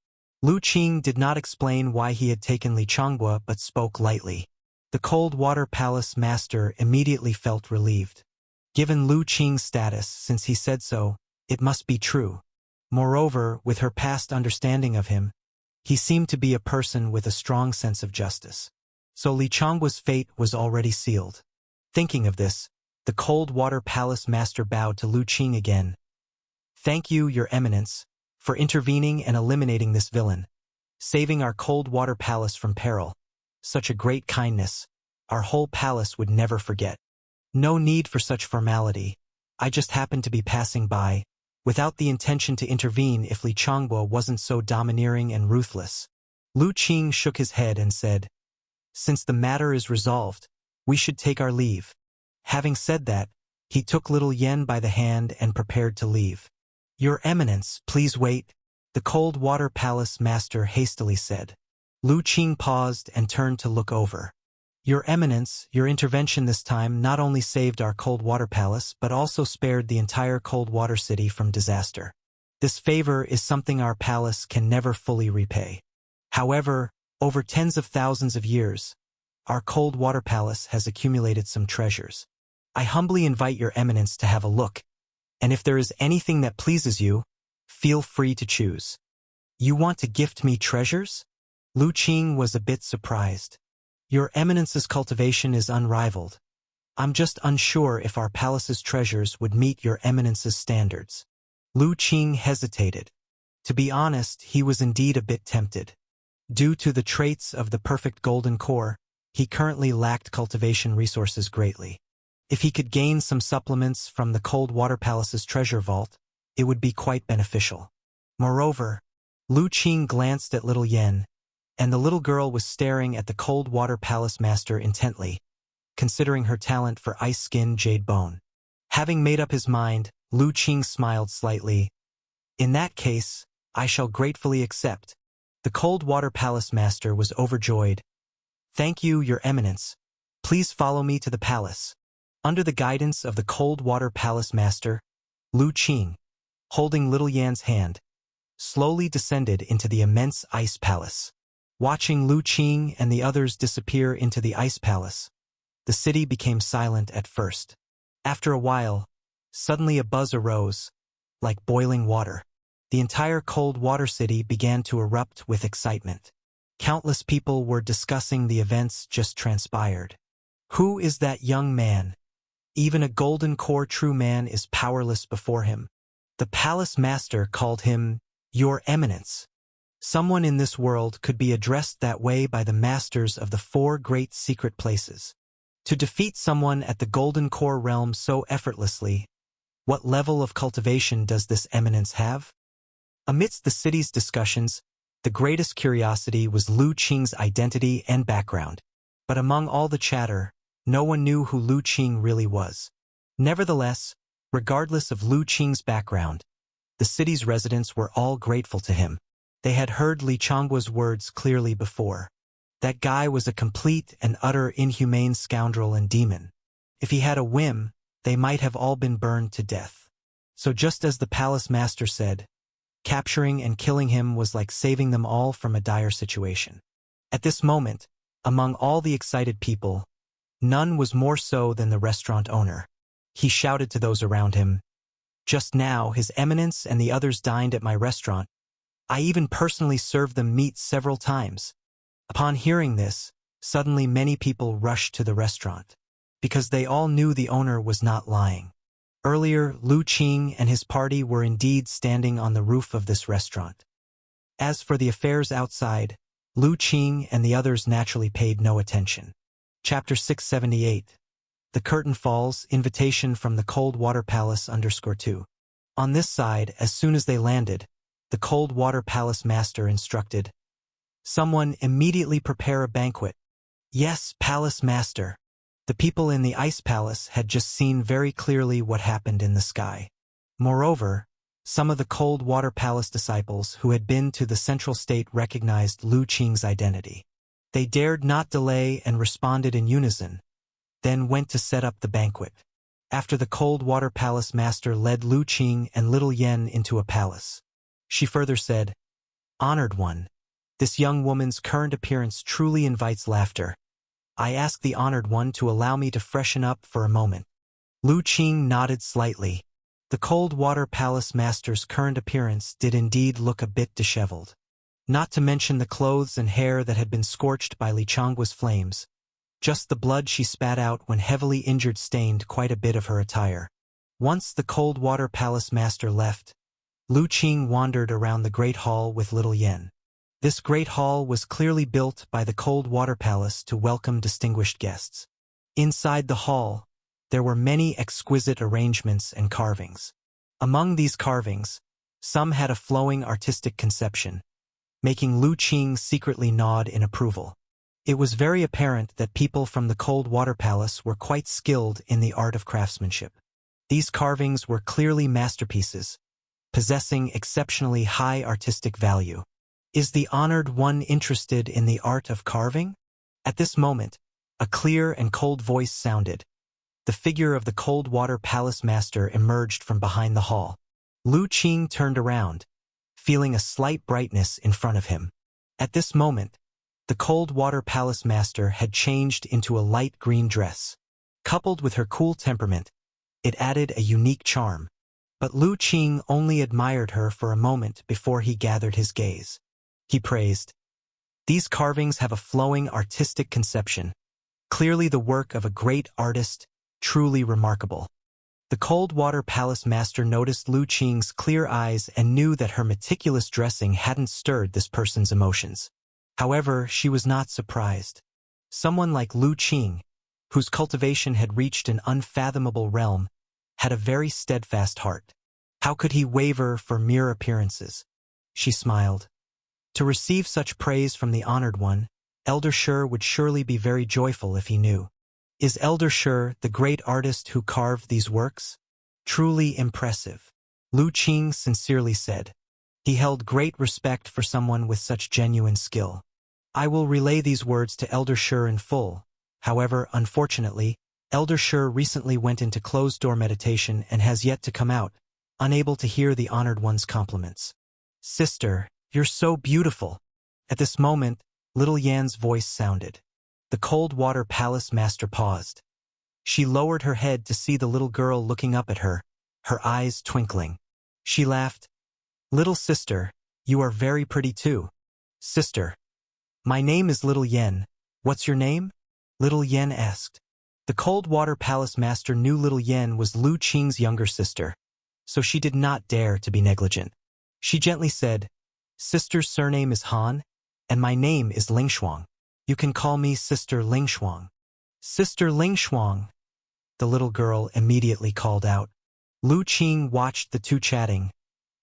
Lu Qing did not explain why he had taken Li Changhua but spoke lightly. The Cold Water Palace master immediately felt relieved. Given Lu Qing's status, since he said so, it must be true. Moreover, with her past understanding of him, he seemed to be a person with a strong sense of justice. So Li Changhua's fate was already sealed. Thinking of this, the Cold Water Palace master bowed to Lu Qing again. "Thank you, Your Eminence, for intervening and eliminating this villain, saving our Cold Water Palace from peril. Such a great kindness, our whole palace would never forget. No need for such formality. I just happened to be passing by, without the intention to intervene if Li Changhua wasn't so domineering and ruthless." Lu Qing shook his head and said, "Since the matter is resolved, we should take our leave." Having said that, he took little Yen by the hand and prepared to leave. "Your Eminence, please wait," the Cold Water Palace master hastily said. Lu Qing paused and turned to look over. "Your Eminence, your intervention this time not only saved our Cold Water Palace but also spared the entire Cold Water City from disaster. This favor is something our palace can never fully repay. However, over tens of thousands of years, our Cold Water Palace has accumulated some treasures. I humbly invite Your Eminence to have a look, and if there is anything that pleases you, feel free to choose." "You want to gift me treasures?" Lu Qing was a bit surprised. "Your Eminence's cultivation is unrivaled. I'm just unsure if our palace's treasures would meet Your Eminence's standards." Lu Qing hesitated. To be honest, he was indeed a bit tempted. Due to the traits of the perfect golden core, he currently lacked cultivation resources greatly. If he could gain some supplements from the Cold Water Palace's treasure vault, it would be quite beneficial. Moreover, Lu Qing glanced at little Yen, and the little girl was staring at the Cold Water Palace master intently, considering her talent for ice skin jade bone. Having made up his mind, Lu Qing smiled slightly. "In that case, I shall gratefully accept." The Cold Water Palace master was overjoyed. "Thank you, Your Eminence. Please follow me to the palace." Under the guidance of the Cold Water Palace master, Lu Qing, holding little Yan's hand, slowly descended into the immense ice palace. Watching Lu Qing and the others disappear into the ice palace, the city became silent at first. After a while, suddenly a buzz arose, like boiling water. The entire Cold Water City began to erupt with excitement. Countless people were discussing the events just transpired. "Who is that young man? Even a golden core true man is powerless before him." The palace master called him Your Eminence. Someone in this world could be addressed that way by the masters of the 4 great secret places. To defeat someone at the golden core realm so effortlessly, what level of cultivation does this eminence have? Amidst the city's discussions, the greatest curiosity was Lu Qing's identity and background. But among all the chatter, no one knew who Lu Qing really was. Nevertheless, regardless of Lu Qing's background, the city's residents were all grateful to him. They had heard Li Changhua's words clearly before. That guy was a complete and utter inhumane scoundrel and demon. If he had a whim, they might have all been burned to death. So just as the palace master said, capturing and killing him was like saving them all from a dire situation. At this moment, among all the excited people, none was more so than the restaurant owner. He shouted to those around him, "Just now, His Eminence and the others dined at my restaurant. I even personally served them meat several times." Upon hearing this, suddenly many people rushed to the restaurant, because they all knew the owner was not lying. Earlier, Lu Qing and his party were indeed standing on the roof of this restaurant. As for the affairs outside, Lu Qing and the others naturally paid no attention. Chapter 678. The Curtain Falls, Invitation from the Cold Water Palace _2. On this side, as soon as they landed, the Cold Water Palace master instructed, "Someone immediately prepare a banquet." "Yes, Palace Master." The people in the Ice Palace had just seen very clearly what happened in the sky. Moreover, some of the Cold Water Palace disciples who had been to the Central State recognized Lu Qing's identity. They dared not delay and responded in unison, then went to set up the banquet. After the Cold Water Palace master led Lu Qing and little Yen into a palace. She further said, "Honored one, This young woman's current appearance truly invites laughter. I ask the honored one to allow me to freshen up for a moment. Lu Qing nodded slightly. The Cold Water Palace master's current appearance did indeed look a bit disheveled. Not to mention the clothes and hair that had been scorched by Li Changgua's flames. Just the blood she spat out when heavily injured stained quite a bit of her attire. Once the Cold Water Palace master left, Lu Qing wandered around the Great Hall with Little Yen. This Great Hall was clearly built by the Cold Water Palace to welcome distinguished guests. Inside the hall, there were many exquisite arrangements and carvings. Among these carvings, some had a flowing artistic conception, making Lu Qing secretly nod in approval. It was very apparent that people from the Cold Water Palace were quite skilled in the art of craftsmanship. These carvings were clearly masterpieces, possessing exceptionally high artistic value. Is the honored one interested in the art of carving? At this moment, a clear and cold voice sounded. The figure of the Cold Water Palace master emerged from behind the hall. Lu Qing turned around, feeling a slight brightness in front of him. At this moment, the Cold Water Palace master had changed into a light green dress. Coupled with her cool temperament, it added a unique charm. But Lu Qing only admired her for a moment before he gathered his gaze. He praised, "These carvings have a flowing artistic conception, clearly the work of a great artist, truly remarkable." The Cold Water Palace master noticed Lu Qing's clear eyes and knew that her meticulous dressing hadn't stirred this person's emotions. However, she was not surprised. Someone like Lu Qing, whose cultivation had reached an unfathomable realm, had a very steadfast heart. How could he waver for mere appearances? She smiled. To receive such praise from the honored one, Elder Shi would surely be very joyful if he knew. Is Elder Shi the great artist who carved these works? Truly impressive, Lu Qing sincerely said. He held great respect for someone with such genuine skill. I will relay these words to Elder Shi in full. However, unfortunately, Elder Shi recently went into closed-door meditation and has yet to come out, unable to hear the honored one's compliments. Sister, you're so beautiful. At this moment, Little Yan's voice sounded. The Cold Water Palace master paused. She lowered her head to see the little girl looking up at her, her eyes twinkling. She laughed. Little sister, you are very pretty too. Sister. My name is Little Yen. What's your name? Little Yen asked. The Cold Water Palace master knew Little Yen was Lu Qing's younger sister, so she did not dare to be negligent. She gently said, Sister's surname is Han, and my name is Lingshuang. You can call me Sister Lingshuang. Sister Lingshuang, the little girl immediately called out. Lu Qing watched the two chatting,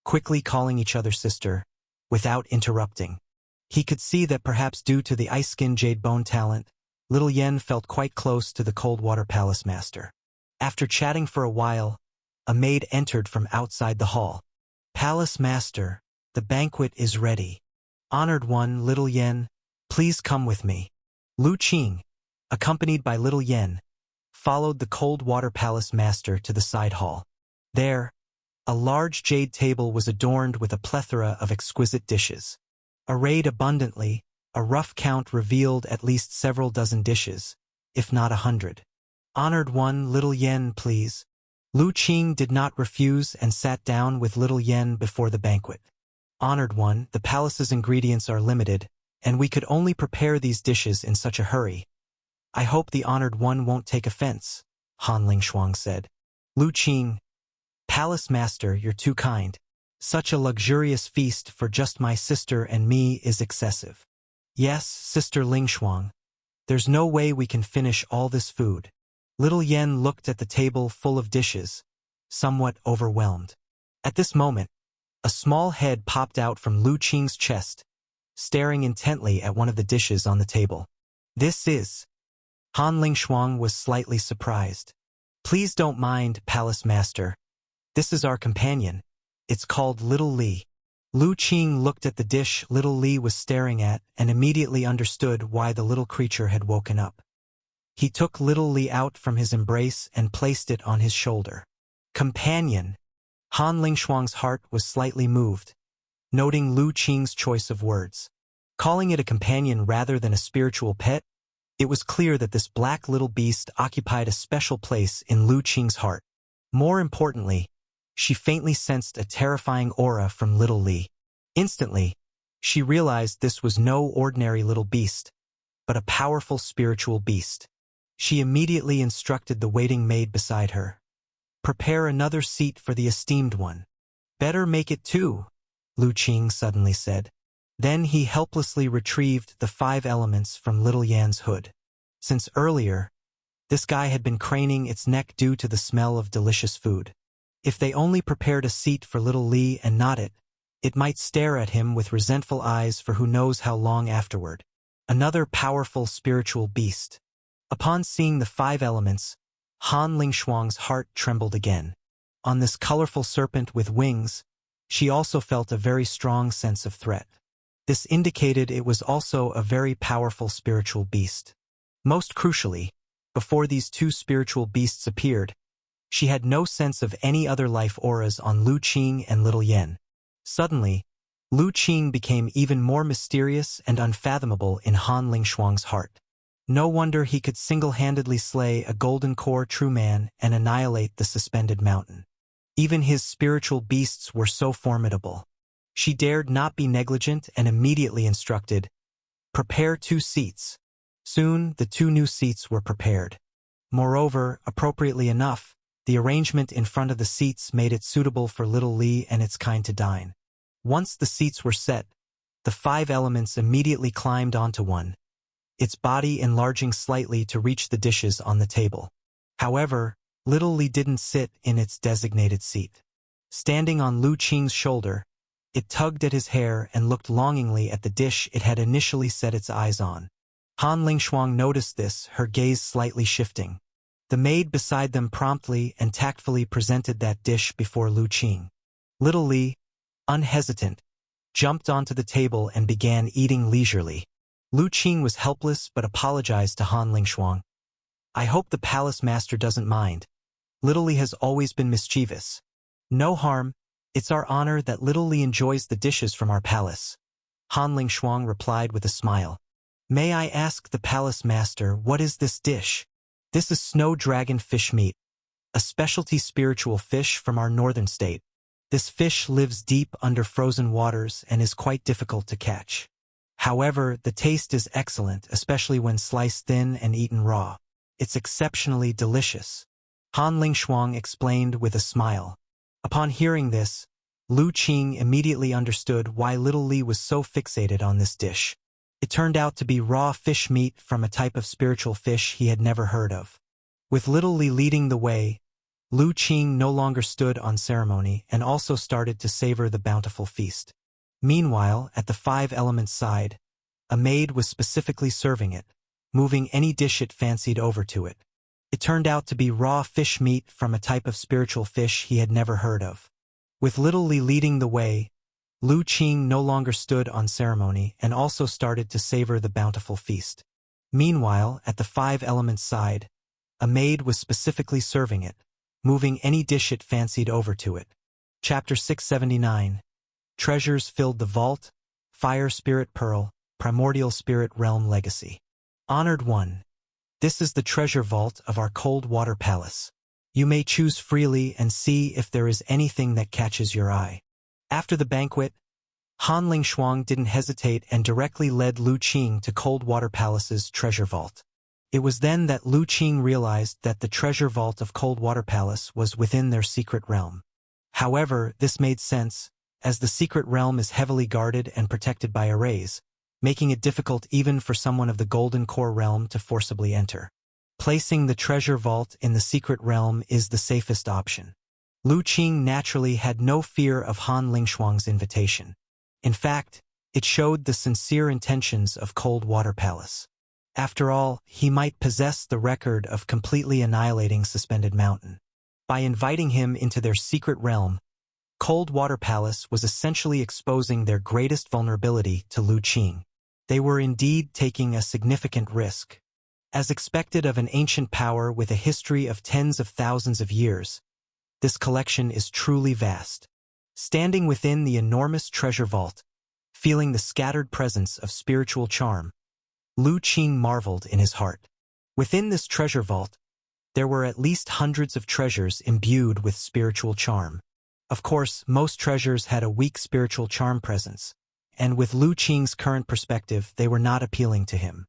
quickly calling each other sister, without interrupting. He could see that perhaps due to the ice skin jade bone talent, Little Yen felt quite close to the Cold Water Palace master. After chatting for a while, a maid entered from outside the hall. Palace master, the banquet is ready. Honored one, Little Yen, please come with me. Lu Qing, accompanied by Little Yen, followed the Cold Water Palace master to the side hall. There, a large jade table was adorned with a plethora of exquisite dishes. Arrayed abundantly, a rough count revealed at least several dozen dishes, if not 100. Honored one, Little Yen, please. Lu Qing did not refuse and sat down with Little Yen before the banquet. Honored one, the palace's ingredients are limited, and we could only prepare these dishes in such a hurry. I hope the honored one won't take offense, Han Lingshuang said. Lu Qing, Palace master, you're too kind. Such a luxurious feast for just my sister and me is excessive. Yes, Sister Lingshuang. There's no way we can finish all this food. Little Yen looked at the table full of dishes, somewhat overwhelmed. At this moment, a small head popped out from Lu Qing's chest, staring intently at one of the dishes on the table. This is... Han Lingshuang was slightly surprised. Please don't mind, Palace Master. This is our companion. It's called Little Li. Lu Qing looked at the dish Little Li was staring at and immediately understood why the little creature had woken up. He took Little Li out from his embrace and placed it on his shoulder. Companion. Han Lingshuang's heart was slightly moved, noting Lu Qing's choice of words. Calling it a companion rather than a spiritual pet, it was clear that this black little beast occupied a special place in Lu Qing's heart. More importantly, she faintly sensed a terrifying aura from little Li. Instantly, she realized this was no ordinary little beast, but a powerful spiritual beast. She immediately instructed the waiting maid beside her. "Prepare another seat for the esteemed one." "Better make it two," Lu Qing suddenly said. Then he helplessly retrieved the 5 elements from little Yan's hood. Since earlier, this guy had been craning its neck due to the smell of delicious food. If they only prepared a seat for little Li and not it, it might stare at him with resentful eyes for who knows how long afterward. Another powerful spiritual beast. Upon seeing the 5 elements, Han Lingshuang's heart trembled again. On this colorful serpent with wings, she also felt a very strong sense of threat. This indicated it was also a very powerful spiritual beast. Most crucially, before these 2 spiritual beasts appeared, she had no sense of any other life auras on Lu Qing and little Yan. Suddenly, Lu Qing became even more mysterious and unfathomable in Han Lingshuang's heart. No wonder he could single-handedly slay a golden core true man and annihilate the suspended mountain. Even his spiritual beasts were so formidable. She dared not be negligent and immediately instructed, "Prepare 2 seats." Soon, the 2 new seats were prepared. Moreover, appropriately enough, the arrangement in front of the seats made it suitable for little Li and its kind to dine. Once the seats were set, the 5 elements immediately climbed onto one, its body enlarging slightly to reach the dishes on the table. However, little Li didn't sit in its designated seat. Standing on Lu Qing's shoulder, it tugged at his hair and looked longingly at the dish it had initially set its eyes on. Han Lingshuang noticed this, her gaze slightly shifting. The maid beside them promptly and tactfully presented that dish before Lu Qing. Little Li, unhesitant, jumped onto the table and began eating leisurely. Lu Qing was helpless but apologized to Han Lingshuang. "I hope the palace master doesn't mind. Little Li has always been mischievous." "No harm. It's our honor that little Li enjoys the dishes from our palace," Han Lingshuang replied with a smile. "May I ask the palace master, what is this dish?" "This is snow dragon fish meat, a specialty spiritual fish from our northern state. This fish lives deep under frozen waters and is quite difficult to catch. However, the taste is excellent, especially when sliced thin and eaten raw. It's exceptionally delicious," Han Lingshuang explained with a smile. Upon hearing this, Lu Qing immediately understood why little Li was so fixated on this dish. It turned out to be raw fish meat from a type of spiritual fish he had never heard of. With little Li leading the way, Lu Qing no longer stood on ceremony and also started to savor the bountiful feast. Meanwhile, at the 5 elements side, a maid was specifically serving it, moving any dish it fancied over to it. It turned out to be raw fish meat from a type of spiritual fish he had never heard of. With little Li leading the way, Lu Qing no longer stood on ceremony and also started to savor the bountiful feast. Meanwhile, at the 5 elements side, a maid was specifically serving it, moving any dish it fancied over to it. Chapter 679. Treasures filled the vault, Fire Spirit Pearl, Primordial Spirit Realm Legacy. Honored One. This is the treasure vault of our cold water palace. You may choose freely and see if there is anything that catches your eye. After the banquet, Han Lingshuang didn't hesitate and directly led Lu Qing to Cold Water Palace's treasure vault. It was then that Lu Qing realized that the treasure vault of Cold Water Palace was within their secret realm. However, this made sense, as the secret realm is heavily guarded and protected by arrays, making it difficult even for someone of the Golden Core realm to forcibly enter. Placing the treasure vault in the secret realm is the safest option. Lu Qing naturally had no fear of Han Lingshuang's invitation. In fact, it showed the sincere intentions of Cold Water Palace. After all, he might possess the record of completely annihilating Suspended Mountain. By inviting him into their secret realm, Cold Water Palace was essentially exposing their greatest vulnerability to Lu Qing. They were indeed taking a significant risk. As expected of an ancient power with a history of tens of thousands of years, this collection is truly vast. Standing within the enormous treasure vault, Feeling the scattered presence of spiritual charm, Lu Qing marveled in his heart. Within this treasure vault, there were at least hundreds of treasures imbued with spiritual charm. Of course, most treasures had a weak spiritual charm presence, and with Lu Qing's current perspective, they were not appealing to him.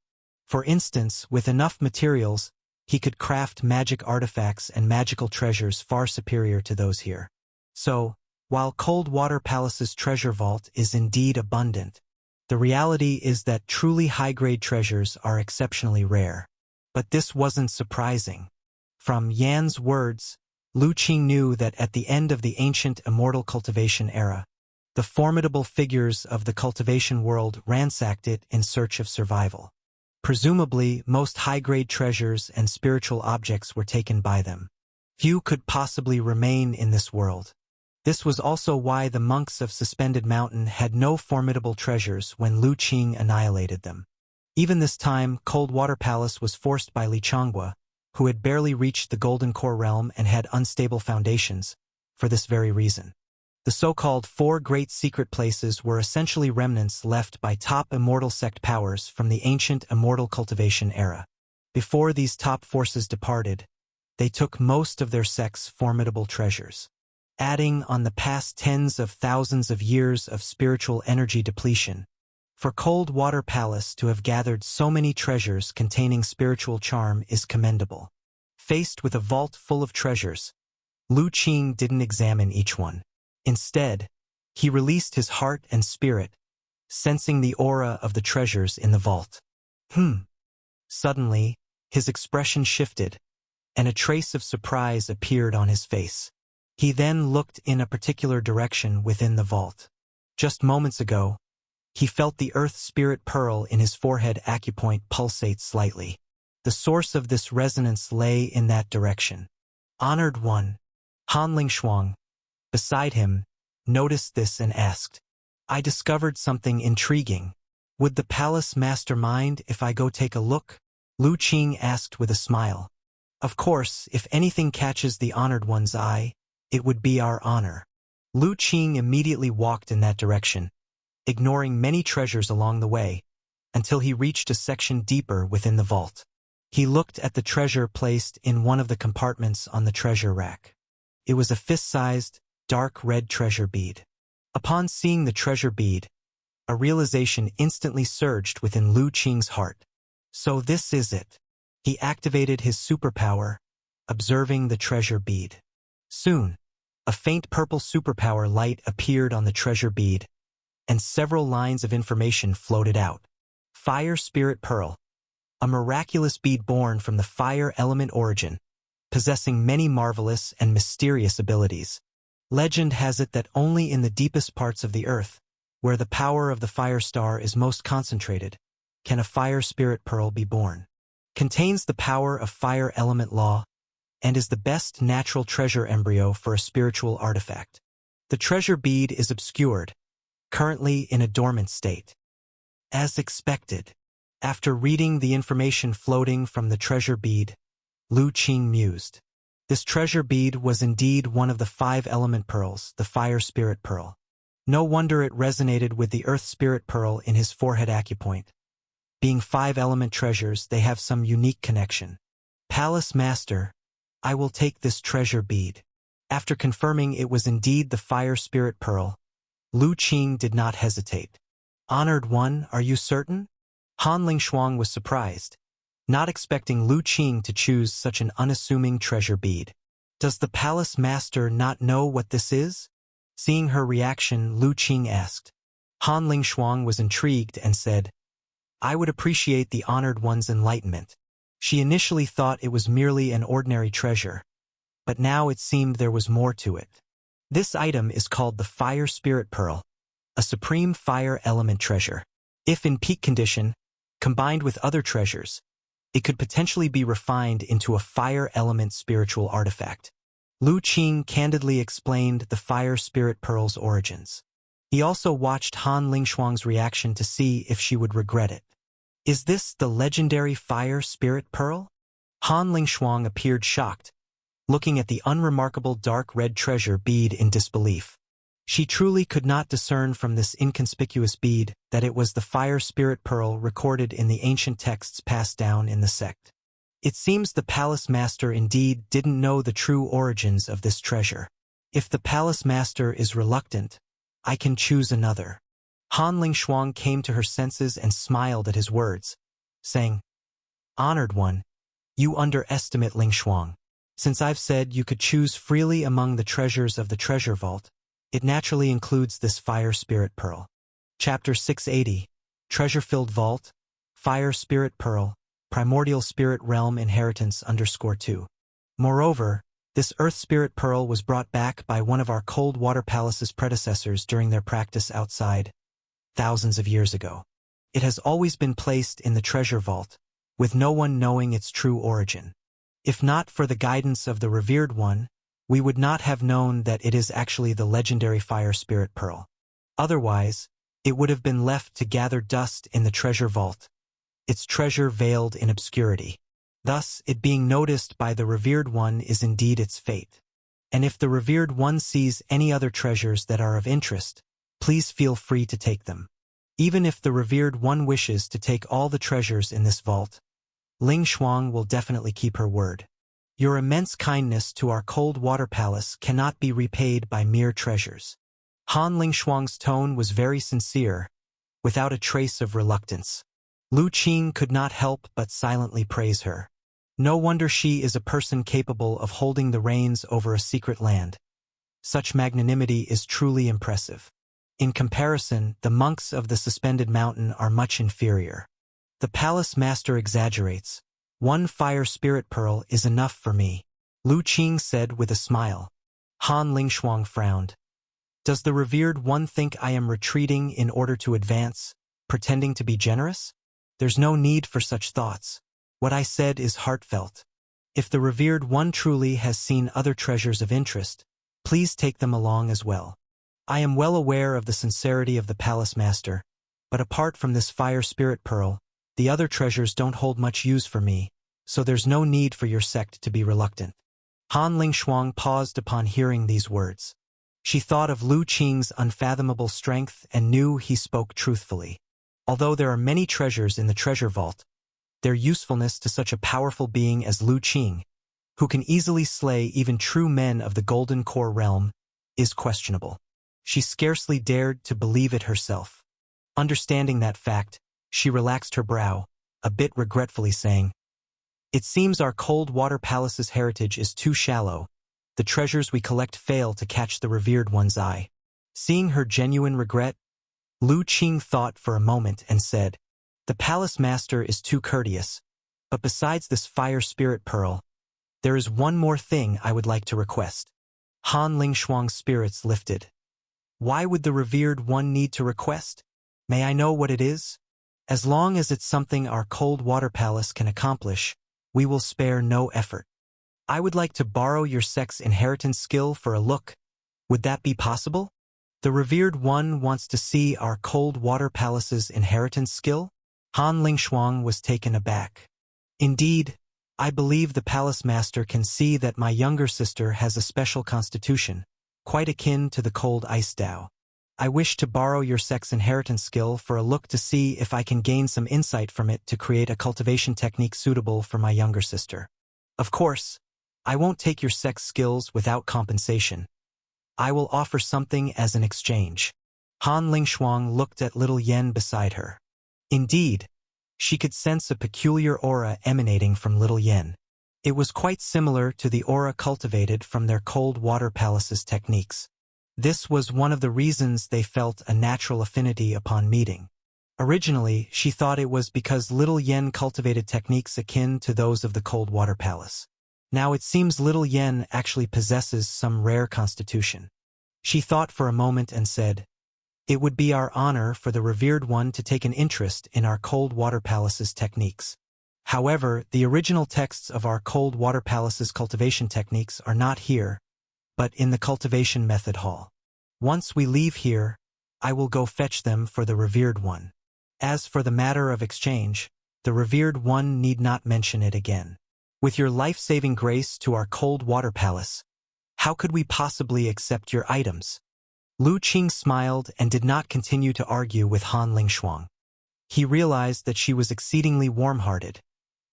For instance, with enough materials, he could craft magic artifacts and magical treasures far superior to those here. So, while Coldwater Palace's treasure vault is indeed abundant, the reality is that truly high-grade treasures are exceptionally rare. But this wasn't surprising. From Yan's words, Lu Qing knew that at the end of the ancient immortal cultivation era, the formidable figures of the cultivation world ransacked it in search of survival. Presumably, most high-grade treasures and spiritual objects were taken by them. Few could possibly remain in this world. This was also why the monks of Suspended Mountain had no formidable treasures when Lu Qing annihilated them. Even this time, Coldwater Palace was forced by Li Changhua, who had barely reached the Golden Core realm and had unstable foundations, for this very reason. The so-called four great secret places were essentially remnants left by top immortal sect powers from the ancient immortal cultivation era. Before these top forces departed, they took most of their sect's formidable treasures. Adding on the past tens of thousands of years of spiritual energy depletion, for Coldwater Palace to have gathered so many treasures containing spiritual charm is commendable. Faced with a vault full of treasures, Lu Qing didn't examine each one. Instead, he released his heart and spirit, sensing the aura of the treasures in the vault. Suddenly, his expression shifted, and a trace of surprise appeared on his face. He then looked in a particular direction within the vault. Just moments ago, he felt the earth spirit pearl in his forehead acupoint pulsate slightly. The source of this resonance lay in that direction. Honored One, Han Lingshuang, beside him, noticed this and asked, "I discovered something intriguing. Would the palace master mind if I go take a look?" Lu Qing asked with a smile. Of course, if anything catches the Honored One's eye, it would be our honor. Lu Qing immediately walked in that direction, ignoring many treasures along the way, until he reached a section deeper within the vault. He looked at the treasure placed in one of the compartments on the treasure rack. It was a fist-sized, dark red treasure bead. Upon seeing the treasure bead, a realization instantly surged within Lu Qing's heart. So this is it. He activated his superpower, observing the treasure bead. Soon, a faint purple superpower light appeared on the treasure bead, and several lines of information floated out. Fire Spirit Pearl, a miraculous bead born from the fire element origin, possessing many marvelous and mysterious abilities. Legend has it that only in the deepest parts of the earth, where the power of the fire star is most concentrated, can a fire spirit pearl be born. Contains the power of fire element law, and is the best natural treasure embryo for a spiritual artifact. The treasure bead is obscured, currently in a dormant state. As expected, after reading the information floating from the treasure bead, Lu Qing mused. This treasure bead was indeed one of the 5 element pearls, the fire spirit pearl. No wonder it resonated with the earth spirit pearl in his forehead acupoint. Being 5 element treasures, they have some unique connection. Palace Master, I will take this treasure bead. After confirming it was indeed the fire spirit pearl, Lu Qing did not hesitate. Honored One, are you certain? Han Lingshuang was surprised, not expecting Lu Qing to choose such an unassuming treasure bead. Does the palace master not know what this is? Seeing her reaction, Lu Qing asked. Han Lingshuang was intrigued and said, I would appreciate the Honored One's enlightenment. She initially thought it was merely an ordinary treasure, but now it seemed there was more to it. This item is called the Fire Spirit Pearl, a supreme fire element treasure. If in peak condition, combined with other treasures, it could potentially be refined into a fire element spiritual artifact. Lu Qing candidly explained the Fire Spirit Pearl's origins. He also watched Han Lingshuang's reaction to see if she would regret it. Is this the legendary Fire Spirit Pearl? Han Lingshuang appeared shocked, looking at the unremarkable dark red treasure bead in disbelief. She truly could not discern from this inconspicuous bead that it was the fire spirit pearl recorded in the ancient texts passed down in the sect. It seems the palace master indeed didn't know the true origins of this treasure. If the palace master is reluctant, I can choose another. Han Lingshuang came to her senses and smiled at his words, saying, "Honored one, you underestimate Lingshuang. Since I've said you could choose freely among the treasures of the treasure vault, it naturally includes this fire spirit pearl." Chapter 680, Treasure-Filled Vault, Fire Spirit Pearl, Primordial Spirit Realm Inheritance _2. Moreover, this Earth Spirit Pearl was brought back by one of our Cold Water Palace's predecessors during their practice outside, thousands of years ago. It has always been placed in the treasure vault, with no one knowing its true origin. If not for the guidance of the revered one, we would not have known that it is actually the legendary Fire Spirit Pearl. Otherwise, it would have been left to gather dust in the treasure vault, its treasure veiled in obscurity. Thus, it being noticed by the revered one is indeed its fate. And if the revered one sees any other treasures that are of interest, please feel free to take them. Even if the revered one wishes to take all the treasures in this vault, Lingshuang will definitely keep her word. Your immense kindness to our Cold Water Palace cannot be repaid by mere treasures. Han Lingshuang's tone was very sincere, without a trace of reluctance. Lu Qing could not help but silently praise her. No wonder she is a person capable of holding the reins over a secret land. Such magnanimity is truly impressive. In comparison, the monks of the Suspended Mountain are much inferior. The palace master exaggerates. One fire spirit pearl is enough for me, Lu Qing said with a smile. Han Lingshuang frowned. Does the revered one think I am retreating in order to advance, pretending to be generous? There's no need for such thoughts. What I said is heartfelt. If the revered one truly has seen other treasures of interest, please take them along as well. I am well aware of the sincerity of the palace master, but apart from this fire spirit pearl, the other treasures don't hold much use for me, so there's no need for your sect to be reluctant. Han Lingshuang paused upon hearing these words. She thought of Lu Qing's unfathomable strength and knew he spoke truthfully. Although there are many treasures in the treasure vault, their usefulness to such a powerful being as Lu Qing, who can easily slay even true men of the Golden Core realm, is questionable. She scarcely dared to believe it herself. Understanding that fact, she relaxed her brow, a bit regretfully saying, "It seems our Cold Water Palace's heritage is too shallow. The treasures we collect fail to catch the revered one's eye." Seeing her genuine regret, Lu Qing thought for a moment and said, "The palace master is too courteous, but besides this fire spirit pearl, there is one more thing I would like to request." Han Lingshuang's spirits lifted. Why would the revered one need to request? May I know what it is? As long as it's something our Cold Water Palace can accomplish, we will spare no effort. I would like to borrow your sect's inheritance skill for a look. Would that be possible? The revered one wants to see our Cold Water Palace's inheritance skill? Han Lingshuang was taken aback. Indeed, I believe the palace master can see that my younger sister has a special constitution, quite akin to the cold ice Dao. I wish to borrow your sect's inheritance skill for a look to see if I can gain some insight from it to create a cultivation technique suitable for my younger sister. Of course, I won't take your sect's skills without compensation. I will offer something as an exchange. Han Lingshuang looked at little Yen beside her. Indeed, she could sense a peculiar aura emanating from little Yen. It was quite similar to the aura cultivated from their Cold Water Palace's techniques. This was one of the reasons they felt a natural affinity upon meeting. Originally, she thought it was because little Yen cultivated techniques akin to those of the Cold Water Palace. Now it seems little Yen actually possesses some rare constitution. She thought for a moment and said, "It would be our honor for the revered one to take an interest in our Cold Water Palace's techniques." However, the original texts of our Cold Water Palace's cultivation techniques are not here, but in the cultivation method hall. Once we leave here, I will go fetch them for the revered one. As for the matter of exchange, the revered one need not mention it again. With your life-saving grace to our Cold Water Palace, how could we possibly accept your items? Lu Qing smiled and did not continue to argue with Han Lingshuang. He realized that she was exceedingly warm-hearted,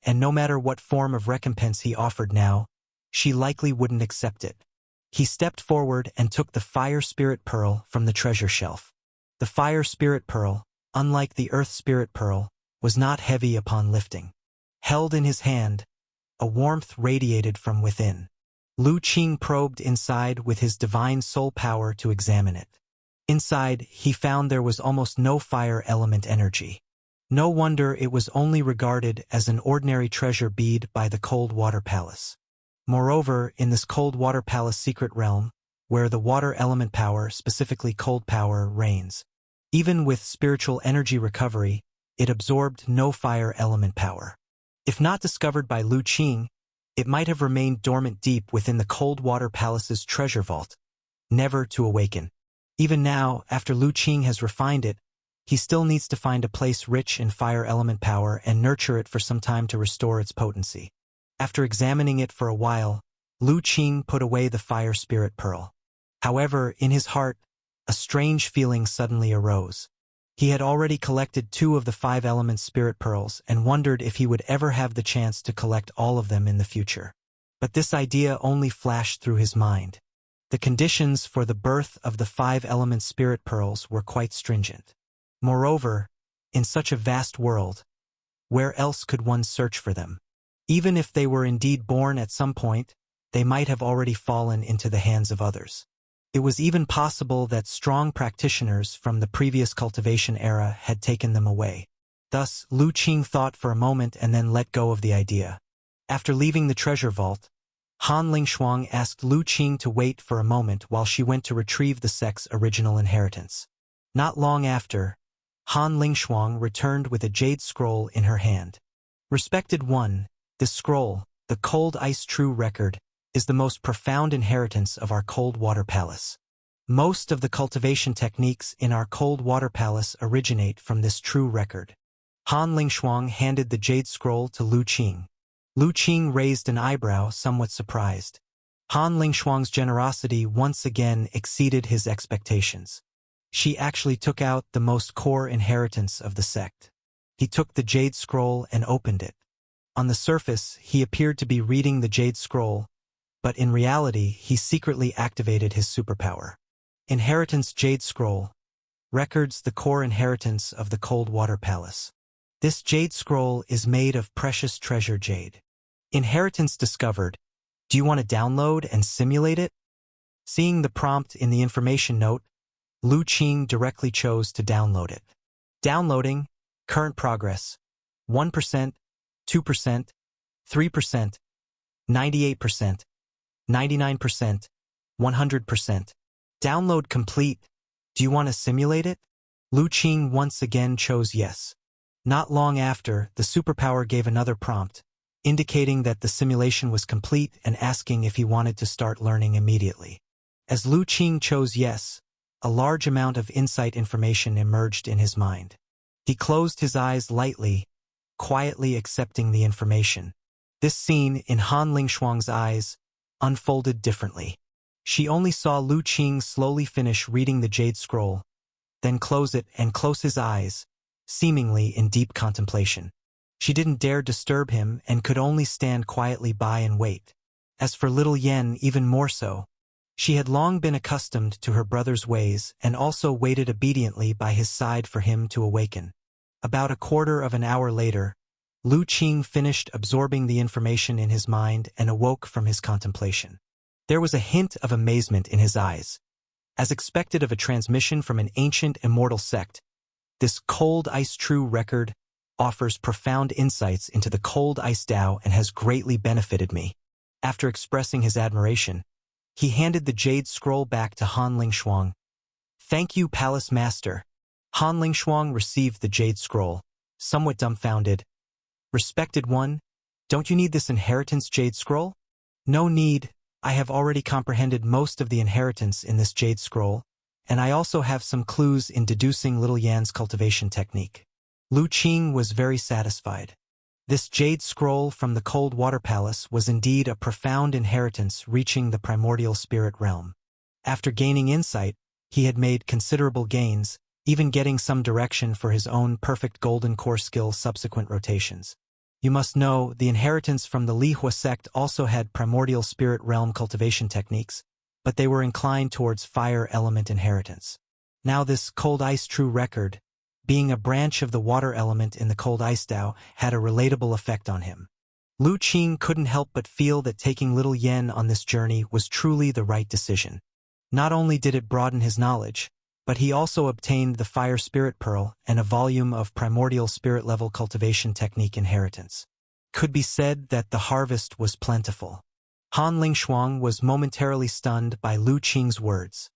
and no matter what form of recompense he offered now, she likely wouldn't accept it. He stepped forward and took the Fire Spirit Pearl from the treasure shelf. The Fire Spirit Pearl, unlike the Earth Spirit Pearl, was not heavy upon lifting. Held in his hand, a warmth radiated from within. Lu Qing probed inside with his divine soul power to examine it. Inside, he found there was almost no fire element energy. No wonder it was only regarded as an ordinary treasure bead by the Cold Water Palace. Moreover, in this Cold Water Palace secret realm, where the water element power, specifically cold power, reigns, even with spiritual energy recovery, it absorbed no fire element power. If not discovered by Lu Qing, it might have remained dormant deep within the Cold Water Palace's treasure vault, never to awaken. Even now, after Lu Qing has refined it, he still needs to find a place rich in fire element power and nurture it for some time to restore its potency. After examining it for a while, Lu Qing put away the Fire Spirit Pearl. However, in his heart, a strange feeling suddenly arose. He had already collected 2 of the 5 element spirit pearls and wondered if he would ever have the chance to collect all of them in the future. But this idea only flashed through his mind. The conditions for the birth of the 5 element spirit pearls were quite stringent. Moreover, in such a vast world, where else could one search for them? Even if they were indeed born at some point, they might have already fallen into the hands of others. It was even possible that strong practitioners from the previous cultivation era had taken them away. Thus, Lu Qing thought for a moment and then let go of the idea. After leaving the treasure vault, Han Lingshuang asked Lu Qing to wait for a moment while she went to retrieve the sect's original inheritance. Not long after, Han Lingshuang returned with a jade scroll in her hand. Respected one, this scroll, the Cold Ice True Record, is the most profound inheritance of our Cold Water Palace. Most of the cultivation techniques in our Cold Water Palace originate from this true record. Han Lingshuang handed the jade scroll to Lu Qing. Lu Qing raised an eyebrow, somewhat surprised. Han Lingshuang's generosity once again exceeded his expectations. She actually took out the most core inheritance of the sect. He took the jade scroll and opened it. On the surface, he appeared to be reading the jade scroll, but in reality, he secretly activated his superpower. Inheritance Jade Scroll records the core inheritance of the Cold Water Palace. This jade scroll is made of precious treasure jade. Inheritance discovered. Do you want to download and simulate it? Seeing the prompt in the information note, Lu Qing directly chose to download it. Downloading, current progress, 1%, 2%, 3%, 98%, 99%, 100%. Download complete. Do you want to simulate it? Lu Qing once again chose yes. Not long after, the superpower gave another prompt, indicating that the simulation was complete and asking if he wanted to start learning immediately. As Lu Qing chose yes, a large amount of insight information emerged in his mind. He closed his eyes lightly, quietly accepting the information. This scene, in Han Lingshuang's eyes, unfolded differently. She only saw Lu Qing slowly finish reading the jade scroll, then close it and close his eyes, seemingly in deep contemplation. She didn't dare disturb him and could only stand quietly by and wait. As for little Yen, even more so. She had long been accustomed to her brother's ways and also waited obediently by his side for him to awaken. About a quarter of an hour later, Lu Qing finished absorbing the information in his mind and awoke from his contemplation. There was a hint of amazement in his eyes. As expected of a transmission from an ancient immortal sect, this Cold Ice True Record offers profound insights into the Cold Ice Tao and has greatly benefited me. After expressing his admiration, he handed the jade scroll back to Han Lingshuang. Thank you, Palace Master. Han Lingshuang received the jade scroll, somewhat dumbfounded. Respected one, don't you need this inheritance jade scroll? No need. I have already comprehended most of the inheritance in this jade scroll, and I also have some clues in deducing little Yan's cultivation technique. Lu Qing was very satisfied. This jade scroll from the Cold Water Palace was indeed a profound inheritance reaching the primordial spirit realm. After gaining insight, he had made considerable gains, even getting some direction for his own perfect golden core skill subsequent rotations. You must know, the inheritance from the Li Hua sect also had primordial spirit realm cultivation techniques, but they were inclined towards fire element inheritance. Now this cold ice true record, being a branch of the water element in the cold ice Dao, had a relatable effect on him. Lu Qing couldn't help but feel that taking little Yen on this journey was truly the right decision. Not only did it broaden his knowledge, but he also obtained the Fire Spirit Pearl and a volume of primordial spirit level cultivation technique inheritance. Could be said that the harvest was plentiful. Han Lingshuang was momentarily stunned by Lu Qing's words.